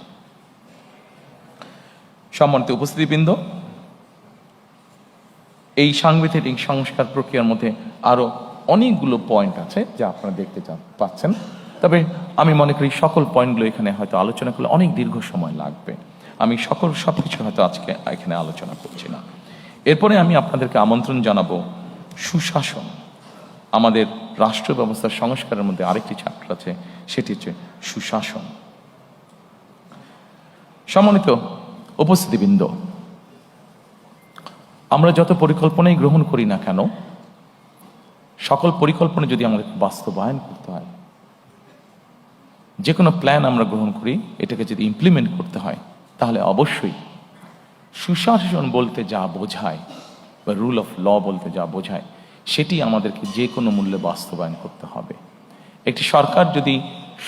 সম্মানিত উপস্থিতিবৃন্দ, এই সাংবিধানিক সংস্কার প্রক্রিয়ার মধ্যে আরো অনেকগুলো পয়েন্ট আছে যা আপনারা দেখতে পাচ্ছেন, তবে আমি মনে করি সকল পয়েন্টগুলো এখানে হয়তো আলোচনা করলে অনেক দীর্ঘ সময় লাগবে। আমি সবকিছু হয়তো আজকে এখানে আলোচনা করছি না। এরপরে আমি আপনাদেরকে আমন্ত্রণ জানাবো সুশাসন। আমাদের রাষ্ট্র ব্যবস্থার সংস্কারের মধ্যে আরেকটি চ্যাপ্টার আছে, সেটি হচ্ছে সুশাসন। সম্মানিত উপস্থিতিবৃন্দ, আমরা যত পরিকল্পনাই গ্রহণ করি না কেন, সকল পরিকল্পনা যদি আমাদের বাস্তবায়ন করতে হয়, যে কোনো প্ল্যান আমরা গ্রহণ করি, এটাকে যদি ইমপ্লিমেন্ট করতে হয়, তাহলে অবশ্যই সুশাসন বলতে যা বোঝায় বা রুল অফ ল বলতে যা বোঝায় সেটি আমাদেরকে যে কোনো মূল্যে বাস্তবায়ন করতে হবে। একটি সরকার যদি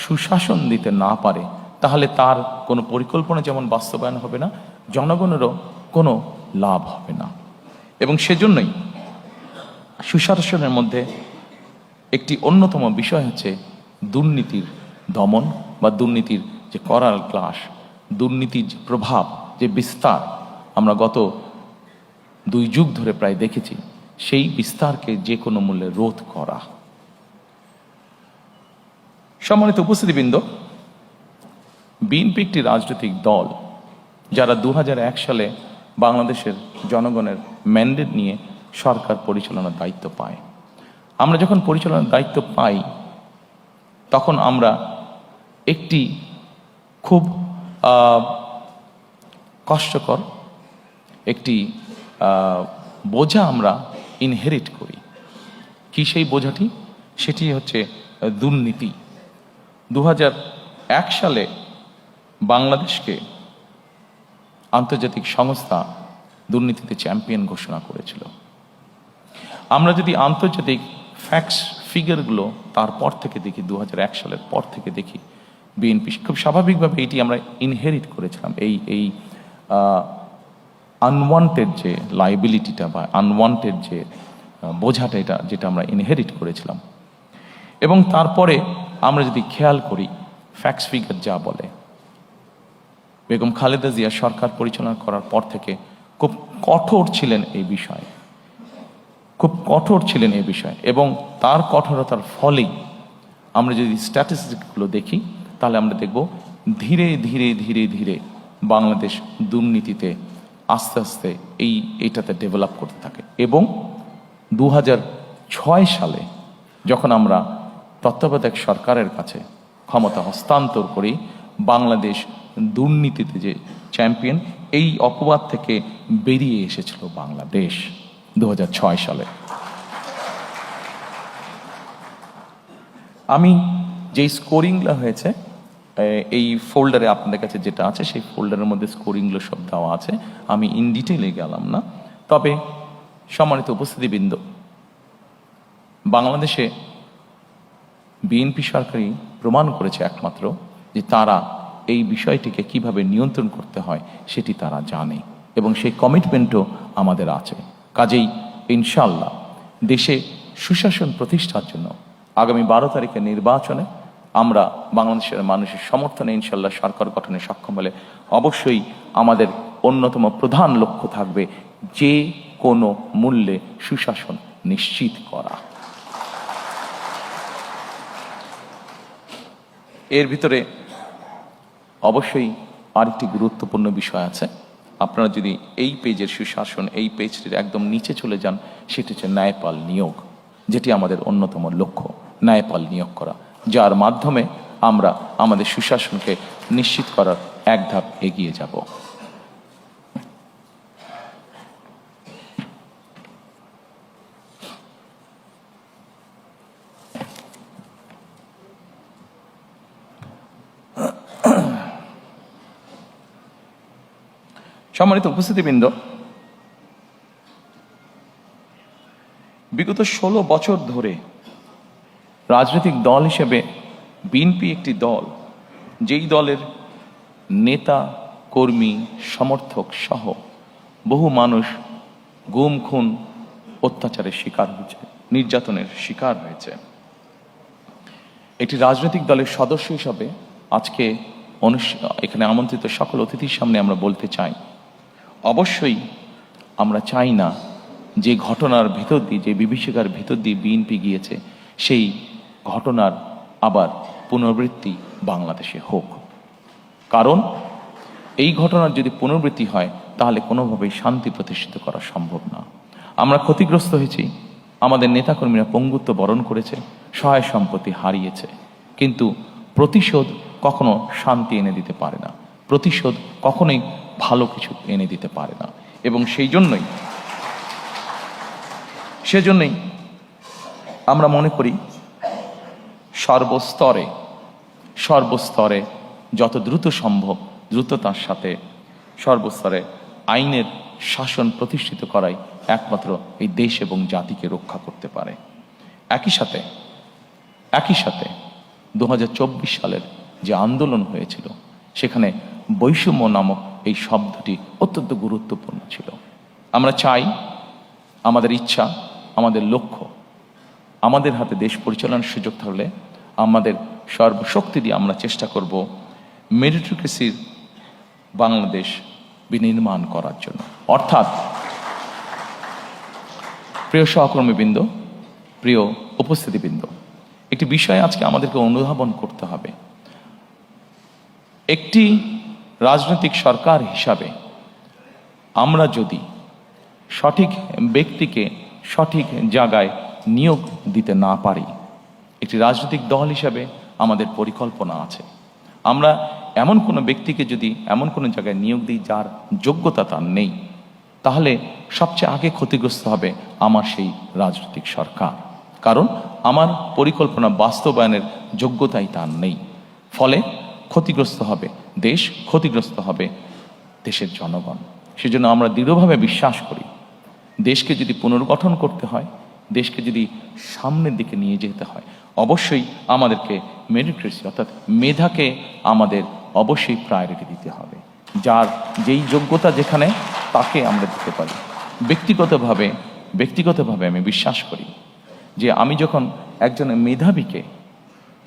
সুশাসন দিতে না পারে তাহলে তার কোনো পরিকল্পনা যেমন বাস্তবায়ন হবে না, জনগণেরও কোনো লাভ হবে না। এবং সেজন্যই সুশাসনের মধ্যে একটি অন্যতম বিষয় হচ্ছে দুর্নীতির দমন বা দুর্নীতির যে করার ক্লাস, দুর্নীতির যে প্রভাব, যে বিস্তার আমরা গত 2 যুগ ধরে প্রায় দেখেছি, সেই বিস্তারকে যে কোনো মূল্যে রোধ করা। সম্মানিত উপস্থিতিবৃন্দ, বিএনপি একটি রাজনৈতিক দল যারা 2001 সালে বাংলাদেশের জনগণের ম্যান্ডেট নিয়ে সরকার পরিচালনার দায়িত্ব পায়। আমরা যখন পরিচালনার দায়িত্ব পাই তখন আমরা একটি খুব কষ্টকর একটি বোঝা আমরা ইনহেরিট করি। কি সেই বোঝাটি? সেটি হচ্ছে দুর্নীতি। 2001 সালে বাংলাদেশকে আন্তর্জাতিক সংস্থা দুর্নীতিতে চ্যাম্পিয়ন ঘোষণা করেছিল। আমরা যদি আন্তর্জাতিক ফ্যাক্টস ফিগারগুলো তারপর থেকে দেখি, 2001 সালের পর থেকে দেখি, বিএনপি খুব স্বাভাবিকভাবে এটি আমরা ইনহেরিট করেছিলাম, এই আনওয়ান্টেড যে লাইবিলিটিটা বা আনওয়ান্টেড যে বোঝাটা, এটা যেটা আমরা ইনহেরিট করেছিলাম। এবং তারপরে আমরা যদি খেয়াল করি ফ্যাক্টস ফিগার যা বলে, বেগম খালেদা জিয়া সরকার পরিচালনা করার পর থেকে খুব কঠোর ছিলেন এই বিষয়ে, খুব কঠোর ছিলেন এই বিষয়ে। এবং তার কঠোরতার ফলেই আমরা যদি স্ট্যাটিস্টিকগুলো দেখি তাহলে আমরা দেখব ধীরে ধীরে ধীরে ধীরে বাংলাদেশ দুর্নীতিতে আস্তে আস্তে এইটাতে ডেভেলপ করতে থাকে। এবং 2006 সালে যখন আমরা তত্ত্বাবধায়ক সরকারের কাছে ক্ষমতা হস্তান্তর করি, বাংলাদেশ দুর্নীতিতে যে চ্যাম্পিয়ন, এই অপবাদ থেকে বেরিয়ে এসেছিল বাংলাদেশ 2006 সালে। আমি যেই স্কোরিংগুলো হয়েছে এই ফোল্ডারে আপনাদের কাছে যেটা আছে, সেই ফোল্ডারের মধ্যে স্কোরিংগুলো সব দেওয়া আছে, আমি ইন ডিটেইলে গেলাম না। তবে সম্মানিত উপস্থিতিবৃন্দ, বাংলাদেশে বিএনপি সরকারই প্রমাণ করেছে একমাত্র যে তারা এই বিষয়টিকে কিভাবে নিয়ন্ত্রণ করতে হয় সেটি তারা জানে, এবং সেই কমিটমেন্টও আমাদের আছে। কাজেই ইনশাআল্লাহ দেশে সুশাসন প্রতিষ্ঠার জন্য আগামী 12 তারিখের নির্বাচনে আমরা বাংলাদেশের মানুষের সমর্থনে ইনশাআল্লাহ সরকার গঠনে সক্ষম হলে অবশ্যই আমাদের অন্যতম প্রধান লক্ষ্য থাকবে যে কোনো মূল্যে সুশাসন নিশ্চিত করা। এর ভিতরে অবশ্যই আরেকটি গুরুত্বপূর্ণ বিষয় আছে। আপনারা যদি এই পেজের সুশাসন, এই পেজটির একদম নিচে চলে যান, সেটি হচ্ছে ন্যায়পাল নিয়োগ, যেটি আমাদের অন্যতম লক্ষ্য, ন্যায়পাল নিয়োগ করা, যার মাধ্যমে আমরা আমাদের সুশাসনকে নিশ্চিত করার এক ধাপ এগিয়ে যাব। সম্মানিত উপস্থিতিবৃন্দ, বিগত 16 বছর ধরে রাজনৈতিক দল হিসেবে বিএনপি একটি দল, যেই দলের নেতা, কর্মী, সমর্থক সহ বহু মানুষ গুম, খুন, অত্যাচারের শিকার হয়েছে, নির্যাতনের শিকার হয়েছে। একটি রাজনৈতিক দলের সদস্য হিসাবে আজকে এখানে আমন্ত্রিত সকল অতিথির সামনে আমরা বলতে চাই, অবশ্যই আমরা চাই না যে ঘটনার ভিতর দিয়ে, যে বিভীষিকার ভিতর দিয়ে বিএনপি গিয়েছে, সেই ঘটনার আবার পুনরাবৃত্তি বাংলাদেশে হোক। কারণ এই ঘটনার যদি পুনরাবৃত্তি হয় তাহলে কোনোভাবেই শান্তি প্রতিষ্ঠিত করা সম্ভব না। আমরা ক্ষতিগ্রস্ত হয়েছি, আমাদের নেতাকর্মীরা পঙ্গুত্ব বরণ করেছে, সহায় সম্পত্তি হারিয়েছে, কিন্তু প্রতিশোধ কখনো শান্তি এনে দিতে পারে না, প্রতিশোধ কখনোই ভালো কিছু এনে দিতে পারে না। এবং সেজন্যই আমরা মনে করি সর্বস্তরে যত দ্রুত সম্ভব দ্রুততার সাথে সর্বস্তরে আইনের শাসন প্রতিষ্ঠিত করাই একমাত্র এই দেশ এবং জাতিকে রক্ষা করতে পারে। একই সাথে 2024 সালের যে আন্দোলন হয়েছিল, সেখানে বৈষম্য নামক এই শব্দটি অত্যন্ত গুরুত্বপূর্ণ ছিল। আমরা চাই, আমাদের ইচ্ছা, আমাদের লক্ষ্য, আমাদের হাতে দেশ পরিচালনার সুযোগ থাকলে আমাদের সর্বশক্তি দিয়ে আমরা চেষ্টা করব মেরিটোক্রেসির বাংলাদেশ বিনির্মাণ করার জন্য। অর্থাৎ প্রিয় সহকর্মীবৃন্দ, প্রিয় উপস্থিতিবৃন্দ, একটি বিষয় আজকে আমাদেরকে অনুধাবন করতে হবে। একটি রাজনৈতিক সরকার হিসাবে আমরা যদি সঠিক ব্যক্তিকে সঠিক জায়গায় নিয়োগ দিতে না পারি, একটি রাজনৈতিক দল হিসাবে আমাদের পরিকল্পনা আছে, আমরা এমন কোনো ব্যক্তিকে যদি এমন কোনো জায়গায় নিয়োগ দিই যার যোগ্যতা তার নেই, তাহলে সবচেয়ে আগে ক্ষতিগ্রস্ত হবে আমার সেই রাজনৈতিক সরকার। কারণ আমার পরিকল্পনা বাস্তবায়নের যোগ্যতাই তার নেই। ফলে ক্ষতিগ্রস্ত হবে দেশ, ক্ষতিগ্রস্ত হবে দেশের জনগণ। সেজন্য আমরা দৃঢ়ভাবে বিশ্বাস করি, দেশকে যদি পুনর্গঠন করতে হয়, দেশকে যদি সামনের দিকে নিয়ে যেতে হয়, অবশ্যই আমাদেরকে মেরিটক্রেসি অর্থাৎ মেধাকে আমাদের অবশ্যই প্রায়োরিটি দিতে হবে। যার যেই যোগ্যতা যেখানে, তাকে আমরা দিতে পারি। ব্যক্তিগতভাবে আমি বিশ্বাস করি যে আমি যখন একজন মেধাবীকে,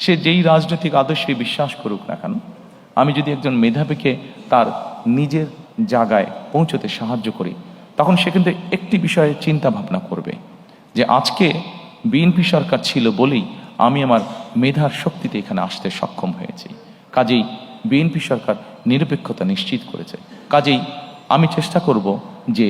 সে যেই রাজনৈতিক আদর্শে বিশ্বাস করুক না কেন, আমি যদি একজন মেধাবীকে তার নিজের জায়গায় পৌঁছতে সাহায্য করি, তখন সে কিন্তু একটি বিষয়ে চিন্তা ভাবনা করবে যে আজকে বিএনপি সরকার ছিল বলেই আমি আমার মেধার শক্তিতে এখানে আসতে সক্ষম হয়েছি। কাজেই বিএনপি সরকার নিরপেক্ষতা নিশ্চিত করেছে। কাজেই আমি চেষ্টা করব যে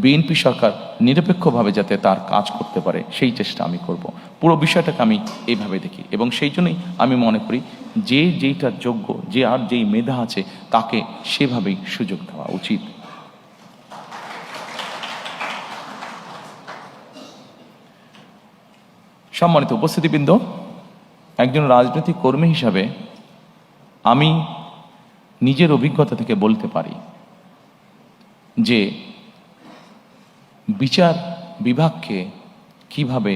বিএনপি সরকার নিরপেক্ষভাবে যাতে তার কাজ করতে পারে, সেই চেষ্টা আমি করব। পুরো বিষয়টাকে আমি এইভাবে দেখি এবং সেই জন্যই আমি মনে করি যে যেইটা যোগ্য, যে আর যেই মেধা আছে, তাকে সেভাবেই সুযোগ দেওয়া উচিত। সম্মানিত উপস্থিতিবৃন্দ, একজন রাজনৈতিক কর্মী হিসাবে আমি নিজের অভিজ্ঞতা থেকে বলতে পারি যে বিচার বিভাগকে কিভাবে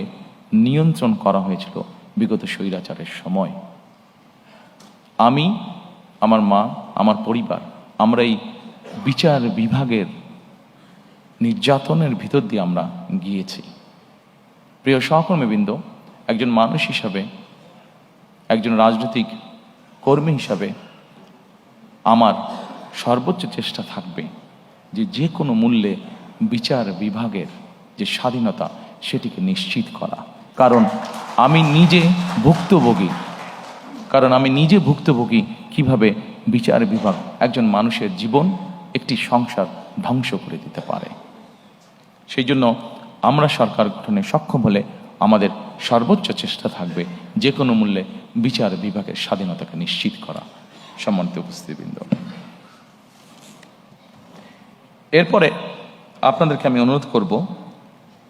নিয়ন্ত্রণ করা হয়েছিল বিগত স্বৈরাচারের সময়। আমি, আমার মা, আমার পরিবার, আমরা এই বিচার বিভাগের নির্যাতনের ভিতর দিয়ে আমরা গিয়েছি। প্রিয় সহকর্মীবৃন্দ, একজন মানুষ হিসাবে, একজন রাজনৈতিক কর্মী হিসাবে আমার সর্বোচ্চ চেষ্টা থাকবে যে যে কোনো মূল্যে বিচার বিভাগের যে স্বাধীনতা সেটিকে নিশ্চিত করা। কারণ আমি নিজে ভুক্তভোগী কিভাবে বিচার বিভাগ একজন মানুষের জীবন, একটি সংসার ধ্বংস করে দিতে পারে। সেই জন্য আমরা সরকার গঠনে সক্ষম হলে আমাদের সর্বোচ্চ চেষ্টা থাকবে যে কোনো মূল্যে বিচার বিভাগের স্বাধীনতাকে নিশ্চিত করা। সম্মানিত উপস্থিতিবৃন্দ, এরপরে আপনাদেরকে আমি অনুরোধ করব,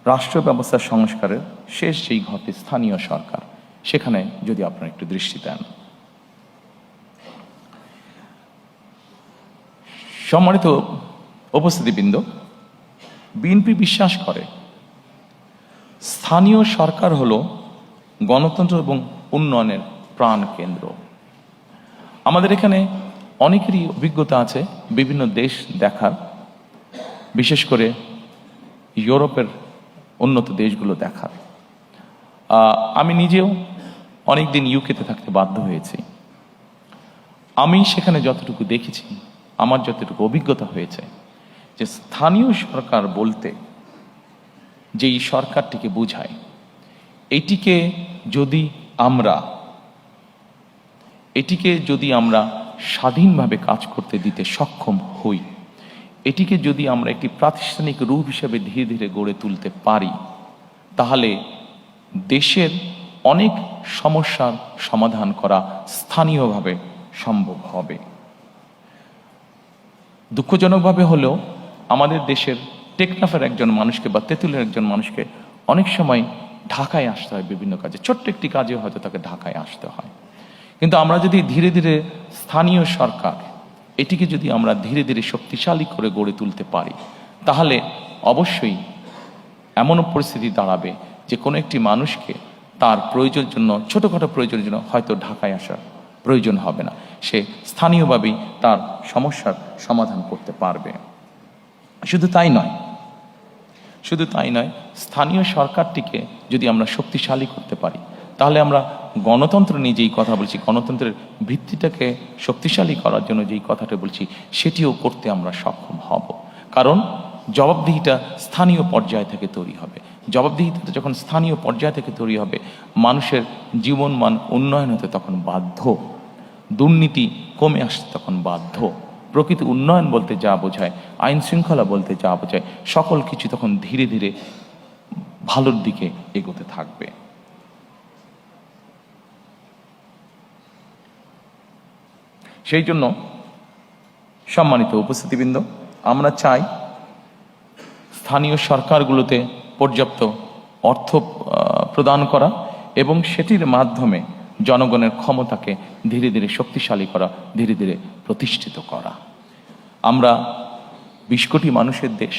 রাষ্ট্র ব্যবস্থার সংস্কারের শেষ যেই ঘটে স্থানীয় সরকার, সেখানে যদি আপনারা একটু দৃষ্টি দেন। সম্মানিত উপস্থিতিবৃন্দ, বিএনপি বিশ্বাস করে স্থানীয় সরকার হলো গণতন্ত্র এবং উন্নয়নের প্রাণ কেন্দ্র। আমাদের এখানে অনেকেরই অভিজ্ঞতা আছে বিভিন্ন দেশ দেখার, বিশেষ করে ইউরোপের উন্নত দেশগুলো দেখার। আমি নিজেও অনেকদিন ইউকেতে থাকতে বাধ্য হয়েছি। আমি সেখানে যতটুকু দেখেছি, আমার যতটুকু অভিজ্ঞতা হয়েছে, যে স্থানীয় সরকার বলতে যেই সরকারটিকে বোঝায়, এটিকে যদি আমরা স্বাধীনভাবে কাজ করতে দিতে সক্ষম হই, এটিকে যদি আমরা একটি প্রাতিষ্ঠানিক রূপ হিসেবে ধীরে ধীরে গড়ে তুলতে পারি, তাহলে দেশের অনেক সমস্যার সমাধান করা স্থানীয়ভাবে সম্ভব হবে। দুঃখজনকভাবে হলেও আমাদের দেশের টেকনাফের একজন মানুষকে বা তেঁতুলের একজন মানুষকে অনেক সময় ঢাকায় আসতে হয় বিভিন্ন কাজে, ছোট্ট একটি কাজে হয়তো তাকে ঢাকায় আসতে হয়। কিন্তু আমরা যদি ধীরে ধীরে স্থানীয় সরকার এটিকে যদি আমরা ধীরে ধীরে শক্তিশালী করে গড়ে তুলতে পারি, তাহলে অবশ্যই এমনও পরিস্থিতি দাঁড়াবে যে কোনো একটি মানুষকে তার প্রয়োজনের জন্য, ছোটোখাটো প্রয়োজনের জন্য হয়তো ঢাকায় আসার প্রয়োজন হবে না, সে স্থানীয়ভাবেই তার সমস্যার সমাধান করতে পারবে। শুধু তাই নয়, স্থানীয় সরকারটিকে যদি আমরা শক্তিশালী করতে পারি, তাহলে আমরা গণতন্ত্র নিয়ে যেই কথা বলছি, গণতন্ত্রের ভিত্তিটাকে শক্তিশালী করার জন্য যেই কথাটা বলছি, সেটিও করতে আমরা সক্ষম হব। কারণ জবাবদিহিটা স্থানীয় পর্যায় থেকে তৈরি হবে। জবাবদিহিতা যখন স্থানীয় পর্যায় থেকে তৈরি হবে, মানুষের জীবনমান উন্নয়ন হতে তখন বাধ্য, দুর্নীতি কমে আসতে তখন বাধ্য, প্রকৃত উন্নয়ন বলতে যা বোঝায়, আইন শৃঙ্খলা বলতে যা বোঝায়, সকল কিছু তখন ধীরে ধীরে ভালোর দিকে এগোতে থাকবে। সেই জন্য সম্মানিত উপস্থিতিবৃন্দ, আমরা চাই স্থানীয় সরকারগুলোতে পর্যাপ্ত অর্থ প্রদান করা এবং সেটির মাধ্যমে জনগণের ক্ষমতাকে ধীরে ধীরে শক্তিশালী করা, ধীরে ধীরে প্রতিষ্ঠিত করা। আমরা 20 কোটি মানুষের দেশ।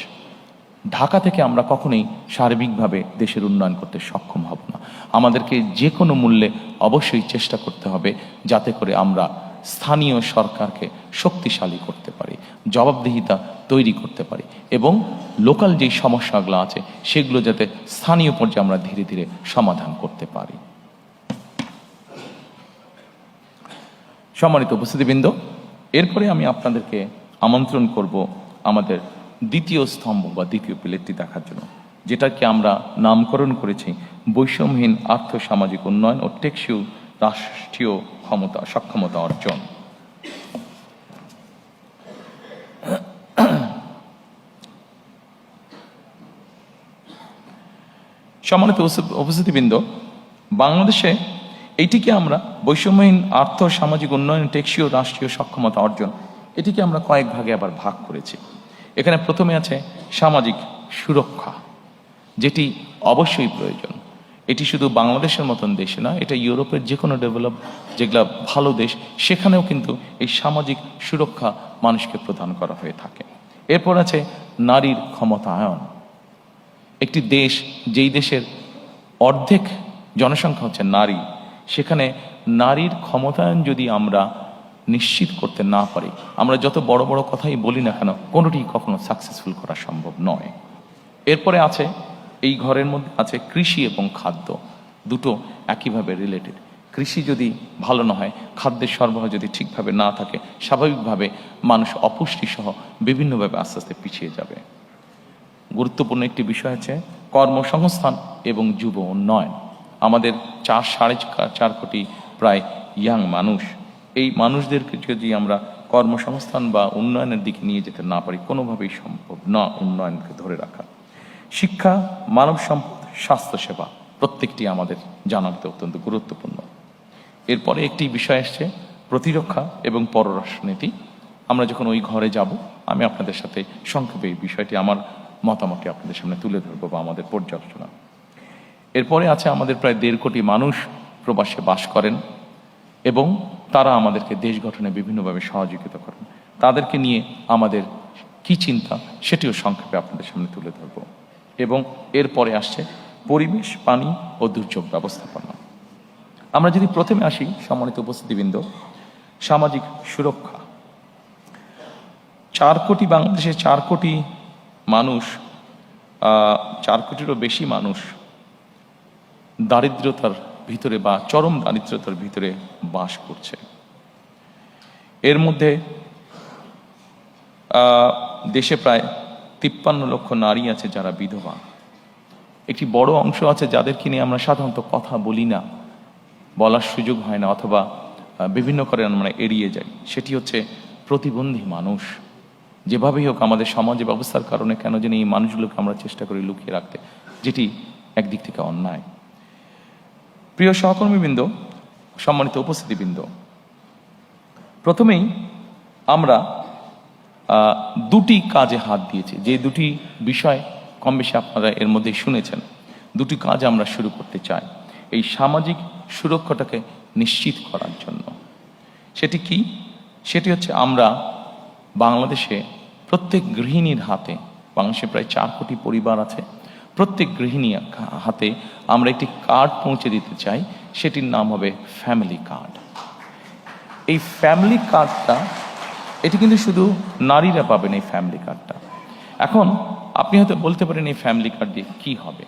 ঢাকা থেকে আমরা কখনোই সার্বিকভাবে দেশের উন্নয়ন করতে সক্ষম হব না। আমাদেরকে যে কোনো মূল্যে অবশ্যই চেষ্টা করতে হবে যাতে করে আমরা স্থানীয় সরকারকে শক্তিশালী করতে পারি, জবাবদিহিতা তৈরি করতে পারি এবং লোকাল যেই সমস্যাগুলো আছে সেগুলো যাতে স্থানীয় পর্যায়ে আমরা ধীরে ধীরে সমাধান করতে পারি। সম্মানিত উপস্থিতিবৃন্দ, এরপরে আমি আপনাদেরকে আমন্ত্রণ করব আমাদের দ্বিতীয় স্তম্ভ বা দ্বিতীয় পিলারটি দেখার জন্য, যেটাকে আমরা নামকরণ করেছি বৈষম্যহীন আর্থ-সামাজিক উন্নয়ন ও টেকসই রাষ্ট্রীয় সক্ষমতা অর্জন। সম্মানিত উপস্থিতিবৃন্দ, বাংলাদেশে এইটিকে আমরা বৈষম্যহীন আর্থ-সামাজিক উন্নয়ন টেকসই রাষ্ট্রীয় সক্ষমতা অর্জন, এটিকে আমরা কয়েক ভাগে আবার ভাগ করেছি। এখানে প্রথমে আছে সামাজিক সুরক্ষা, যেটি অবশ্যই প্রয়োজন। এটি শুধু বাংলাদেশের মতন দেশে না, এটা ইউরোপের যে কোনো ডেভেলপ যেগুলো ভালো দেশ সেখানেও কিন্তু এই সামাজিক সুরক্ষা মানুষকে প্রদান করা হয়ে থাকে। এরপর আছে নারীর ক্ষমতায়ন। একটি দেশ যেই দেশের অর্ধেক জনসংখ্যা হচ্ছে নারী, সেখানে নারীর ক্ষমতায়ন যদি আমরা নিশ্চিত করতে না পারি, আমরা যত বড় বড় কথাই বলি না কেন, কোনোটি কখনো সাকসেসফুল করা সম্ভব নয়। এরপরে আছে, এই ঘরের মধ্যে আছে কৃষি এবং খাদ্য, দুটো একইভাবে রিলেটেড। কৃষি যদি ভালো না হয়, খাদ্যের সরবরাহ যদি ঠিকভাবে না থাকে, স্বাভাবিকভাবে মানুষ অপুষ্টি সহ বিভিন্নভাবে আস্তে আস্তে পিছিয়ে যাবে। গুরুত্বপূর্ণ একটি বিষয় আছে কর্মসংস্থান এবং যুব উন্নয়ন। আমাদের 4-4.5 কোটি প্রায় ইয়াং মানুষ, এই মানুষদেরকে যদি আমরা কর্মসংস্থান বা উন্নয়নের দিকে নিয়ে যেতে না পারি, কোনোভাবেই সম্ভব না উন্নয়নকে ধরে রাখা। শিক্ষা, মানব সম্পদ, স্বাস্থ্যসেবা প্রত্যেকটি আমাদের জানাতে অত্যন্ত গুরুত্বপূর্ণ। এরপরে একটি বিষয় আসছে প্রতিরক্ষা এবং পররাষ্ট্রনীতি। আমরা যখন ওই ঘরে যাব, আমি আপনাদের সাথে সংক্ষেপে এই বিষয়টি আমার মতামতটি আপনাদের সামনে তুলে ধরবো বা আমাদের পর্যালোচনা। এরপরে আছে আমাদের প্রায় 1.5 কোটি মানুষ প্রবাসে বাস করেন এবং তারা আমাদেরকে দেশ গঠনে বিভিন্নভাবে সহযোগিতা করেন। তাদেরকে নিয়ে আমাদের কি চিন্তা সেটিও সংক্ষেপে আপনাদের সামনে তুলে ধরবো। এবং এরপরে আসছে পরিবেশ, পানি ও দুর্যোগ ব্যবস্থাপনা। আমরা যদি প্রথমে আসি, সম্মানিত উপস্থিতিবৃন্দ, সামাজিক সুরক্ষা। 4 কোটি, বাংলাদেশে 4 কোটি মানুষ, 4 কোটিরও বেশি মানুষ দারিদ্রতার ভিতরে বা চরম দারিদ্রতার ভিতরে বাস করছে। এর মধ্যে দেশে প্রায় 53 লক্ষ নারী আছে যারা বিধবা। একটি বড় অংশ আছে যাদেরকে নিয়ে আমরা সাধারণত কথা বলি না, বলার সুযোগ হয় না, অথবা বিভিন্ন কারণে আমরা এড়িয়ে যাই। সেটি হচ্ছে প্রতিবন্ধী মানুষ। যেভাবেই হোক আমাদের সমাজ ব্যবস্থার কারণে কেন জানি এই মানুষগুলোকে আমরা চেষ্টা করি লুকিয়ে রাখতে, যেটি একদিক থেকে অন্যায়। প্রিয় সহকর্মীবৃন্দ, সম্মানিত উপস্থিতিবৃন্দ, প্রথমেই আমরা দুটি কাজে হাত দিয়েছি, যে দুটি বিষয় কম বেশি আপনারা এর মধ্যে শুনেছেন। দুটি কাজ আমরা শুরু করতে চাই এই সামাজিক সুরক্ষাটাকে নিশ্চিত করার জন্য। সেটি কি? সেটি হচ্ছে আমরা বাংলাদেশে প্রত্যেক গৃহিণীর হাতে, বাংলাদেশে প্রায় 4 কোটি পরিবার আছে, প্রত্যেক গৃহিণীর হাতে আমরা একটি কার্ড পৌঁছে দিতে চাই। সেটির নাম হবে ফ্যামিলি কার্ড। এই ফ্যামিলি কার্ডটা, এটি কিন্তু শুধু নারীরা পাবেন এই ফ্যামিলি কার্ডটা। এখন আপনি হয়তো বলতে পারেন এই ফ্যামিলি কার্ড দিয়ে কি হবে?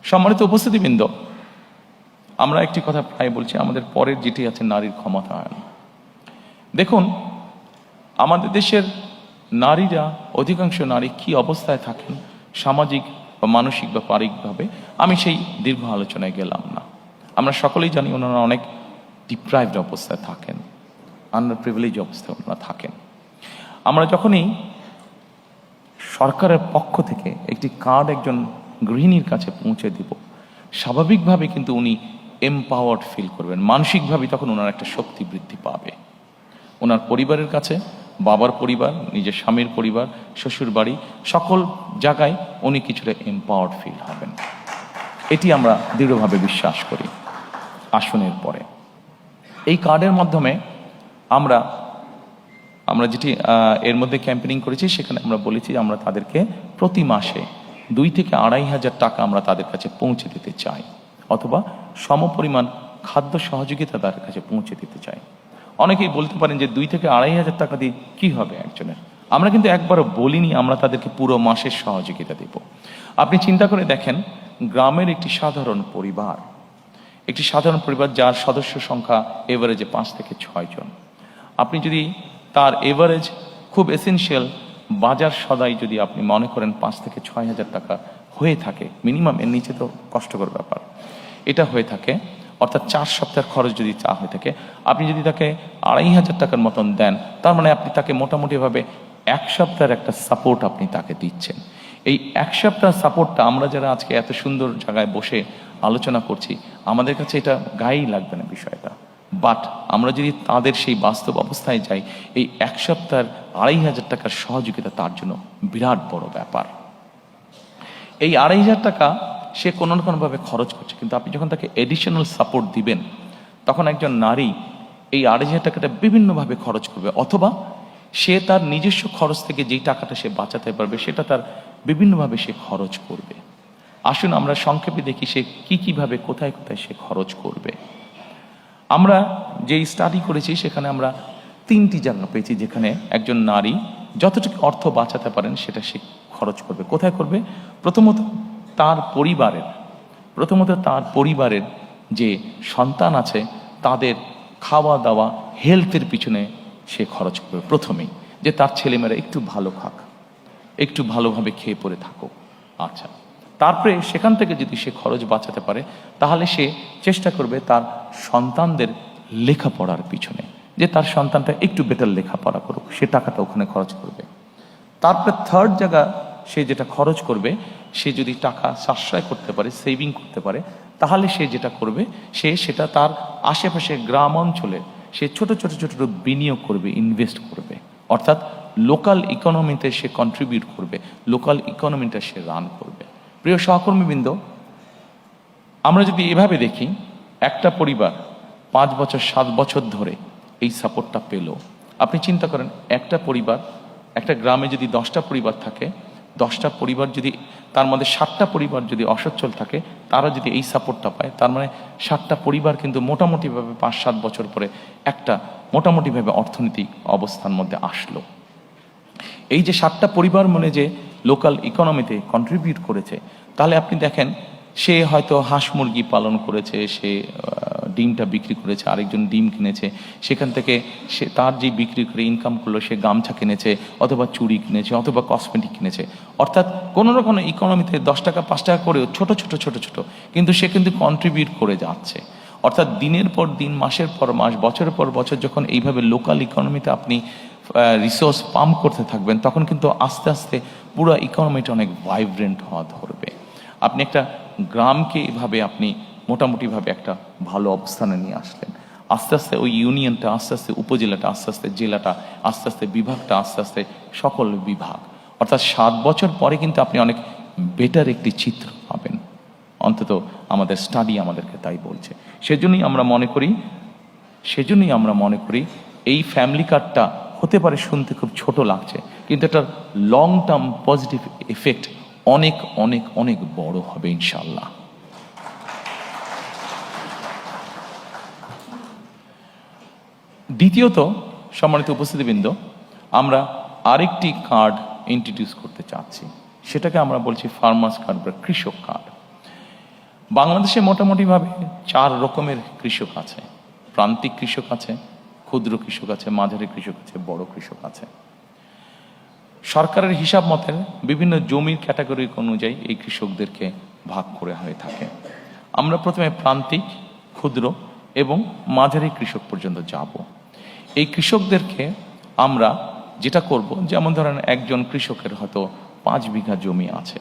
সম্মানিত উপস্থিতিবৃন্দ, আমরা একটি কথা প্রায় বলছি, আমাদের পরের যেটি আছে নারীর ক্ষমতায়ন। দেখুন, আমাদের দেশের নারীরা, অধিকাংশ নারী কি অবস্থায় থাকেন সামাজিক বা মানসিক বা পারিবারিকভাবে, আমি সেই দীর্ঘ আলোচনায় গেলাম না। আমরা সকলেই জানি ওনারা অনেক ডিপ্রাইভড অবস্থায় থাকেন, আন্ডার প্রিভিলেজ অবস্থায় ওনারা থাকেন। আমরা যখনই সরকারের পক্ষ থেকে একটি কার্ড একজন গৃহিণীর কাছে পৌঁছে দিব, স্বাভাবিকভাবে কিন্তু উনি এম্পাওয়ার্ড ফিল করবেন, মানসিকভাবে তখন ওনার একটা শক্তি বৃদ্ধি পাবে। ওনার পরিবারের কাছে, বাবার পরিবার, নিজের স্বামীর পরিবার, শ্বশুর বাড়ি, সকল জায়গায় উনি কিছুটা এম্পাওয়ার্ড ফিল হবেন। এটি আমরা দৃঢ়ভাবে বিশ্বাস করি। আসনের পরে এই কার্ডের মাধ্যমে আমরা আমরা যেটি এর মধ্যে ক্যাম্পেনিং করেছি, সেখানে আমরা বলেছি আমরা তাদেরকে প্রতি মাসে 2 থেকে 2,500 টাকা আমরা তাদের কাছে পৌঁছে দিতে চাই, অথবা সমপরিমাণ খাদ্য সহযোগিতা তাদের কাছে পৌঁছে দিতে চাই। অনেকেই বলতে পারেন যে 2 থেকে 2,500 টাকা দিয়ে কি হবে একজনের। আমরা কিন্তু একবারও বলিনি আমরা তাদেরকে পুরো মাসের সহযোগিতা দেব। আপনি চিন্তা করে দেখেন, গ্রামের একটি সাধারণ পরিবার যার সদস্য সংখ্যা এভারেজে 5 থেকে 6 জন, আপনি যদি তার এভারেজ খুব এসেনশিয়াল বাজার সদাই যদি আপনি মনে করেন 5 থেকে 6,000 টাকা হয়ে থাকে মিনিমাম, এর নিচে তো কষ্টকর ব্যাপার, এটা হয়ে থাকে, অর্থাৎ 4 সপ্তাহের খরচ যদি চা হয়ে থাকে, আপনি যদি তাকে 2,500 টাকার মতন দেন, তার মানে আপনি তাকে মোটামুটিভাবে 1 সপ্তাহের একটা সাপোর্ট আপনি তাকে দিচ্ছেন। এই 1 সপ্তাহ সাপোর্টটা আমরা যারা আজকে এত সুন্দর জায়গায় বসে আলোচনা করছি, আমাদের কাছে এটা গায়েই লাগবে না বিষয়টা, বাট আমরা যদি তাদের সেই বাস্তব অবস্থায় যাই, এই 1 সপ্তাহের 2,500 টাকার সহযোগিতা তার জন্য বিরাট বড় ব্যাপার। এই 2,500 টাকা সে কোনো না কোনোভাবে খরচ করছে, কিন্তু আপনি যখন তাকে এডিশনাল সাপোর্ট দিবেন, তখন একজন নারী এই 2,500 টাকাটা বিভিন্নভাবে খরচ করবে, অথবা সে তার নিজস্ব খরচ থেকে যেই টাকাটা সে বাঁচাতে পারবে সেটা তার বিভিন্নভাবে সে খরচ করবে। আসুন আমরা সংক্ষেপে দেখি সে কিভাবে কোথায় কোথায় সে খরচ করবে। আমরা যেই স্টাডি করেছি সেখানে আমরা 3টি জায়গা পেয়েছি যেখানে একজন নারী যতটুকু অর্থ বাঁচাতে পারেন সেটা সে খরচ করবে। কোথায় করবে? প্রথমত তার পরিবারের যে সন্তান আছে তাদের খাওয়া দাওয়া হেলথের পিছনে সে খরচ করবে প্রথমেই, যে তার ছেলেমেয়েরা একটু ভালো খাক, একটু ভালোভাবে খেয়ে পরে থাকুক। আচ্ছা, তারপরে সেখান থেকে যদি সে খরচ বাঁচাতে পারে, তাহলে সে চেষ্টা করবে তার সন্তানদের লেখাপড়ার পিছনে, যে তার সন্তানটা একটু বেটার লেখাপড়া করুক, সে টাকাটা ওখানে খরচ করবে। তারপরে থার্ড জায়গা সে যেটা খরচ করবে, সে যদি টাকা সাশ্রয় করতে পারে, সেভিং করতে পারে, তাহলে সে যেটা করবে, সেটা তার আশেপাশে গ্রাম অঞ্চলে সে ছোট বিনিয়োগ করবে, ইনভেস্ট করবে, অর্থাৎ লোকাল ইকোনমিতে সে কন্ট্রিবিউট করবে, লোকাল ইকোনমিটা সে রান করবে। প্রিয় সহকর্মীবৃন্দ, আমরা যদি এভাবে দেখি, একটা পরিবার 5 বছর 7 বছর ধরে এই সাপোর্টটা পেল। আপনি চিন্তা করেন, একটা গ্রামে যদি 10টা পরিবার থাকে, 10টা পরিবার যদি তার মধ্যে 7টা পরিবার যদি অসচ্ছল থাকে, তারা যদি এই সাপোর্টটা পায়, তার মানে 7টা পরিবার কিন্তু মোটামুটিভাবে 5-7 বছর পরে একটা মোটামুটিভাবে অর্থনৈতিক অবস্থার মধ্যে আসলো। এই যে 7টা পরিবার মানে যে লোকাল ইকোনমিতে কন্ট্রিবিউট করেছে, তাহলে আপনি দেখেন সে হয়তো হাঁস মুরগি পালন করেছে, সে ডিমটা বিক্রি করেছে, আরেকজন ডিম কিনেছে, সেখান থেকে সে তার যে বিক্রি করে ইনকাম করলো, সে গামছা কিনেছে, অথবা চুড়ি কিনেছে, অথবা কসমেটিক কিনেছে, অর্থাৎ কোনো না কোনো ইকোনমিতে 10 টাকা 5 টাকা করেও ছোট কিন্তু সে কিন্তু কন্ট্রিবিউট করে যাচ্ছে। অর্থাৎ দিনের পর দিন, মাসের পর মাস, বছরের পর বছর যখন এইভাবে লোকাল ইকোনমিতে আপনি রিসোর্স পাম্প করতে থাকবেন, তখন কিন্তু আস্তে আস্তে পুরো ইকোনমিটা অনেক ভাইব্রেন্ট হওয়া ধরবে। আপনি একটা গ্রামকে এভাবে আপনি মোটামুটিভাবে একটা ভালো অবস্থানে নিয়ে আসলেন, আস্তে আস্তে ওই ইউনিয়নটা, আস্তে আস্তে উপজেলাটা, আস্তে আস্তে জেলাটা, আস্তে আস্তে বিভাগটা, আস্তে আস্তে সকল বিভাগ, অর্থাৎ 7 বছর পরে কিন্তু আপনি অনেক বেটার একটি চিত্র পাবেন। অন্তত আমাদের স্টাডি আমাদেরকে তাই বলছে। সেজন্যই আমরা মনে করি এই ফ্যামিলি কার্ডটা হতে পারে শুনতে খুব ছোট লাগছে, কিন্তু এটার লং টার্ম পজিটিভ এফেক্ট অনেক অনেক অনেক বড় হবে ইনশাল্লাহ। দ্বিতীয়ত, সম্মানিত উপস্থিতিবৃন্দ, আমরা আরেকটি কার্ড ইন্ট্রোডিউস করতে চাচ্ছি, সেটাকে আমরা বলছি ফার্মার্স কার্ড বা কৃষক কার্ড। বাংলাদেশে মোটামুটিভাবে 4 রকমের কৃষক আছে। প্রান্তিক কৃষক আছে, ক্ষুদ্র কৃষক আছে, মাঝারি কৃষক আছে, বড় কৃষক আছে। সরকারের হিসাব মতে বিভিন্ন জমির ক্যাটাগরি অনুযায়ী এই কৃষকদেরকে ভাগ করে হয়ে থাকে। আমরা প্রথমে প্রান্তিক, ক্ষুদ্র এবং মাঝারি কৃষক পর্যন্ত যাব। এই কৃষকদেরকে আমরা যেটা করব, যেমন ধরেন একজন কৃষকের হয়তো 5 বিঘা জমি আছে।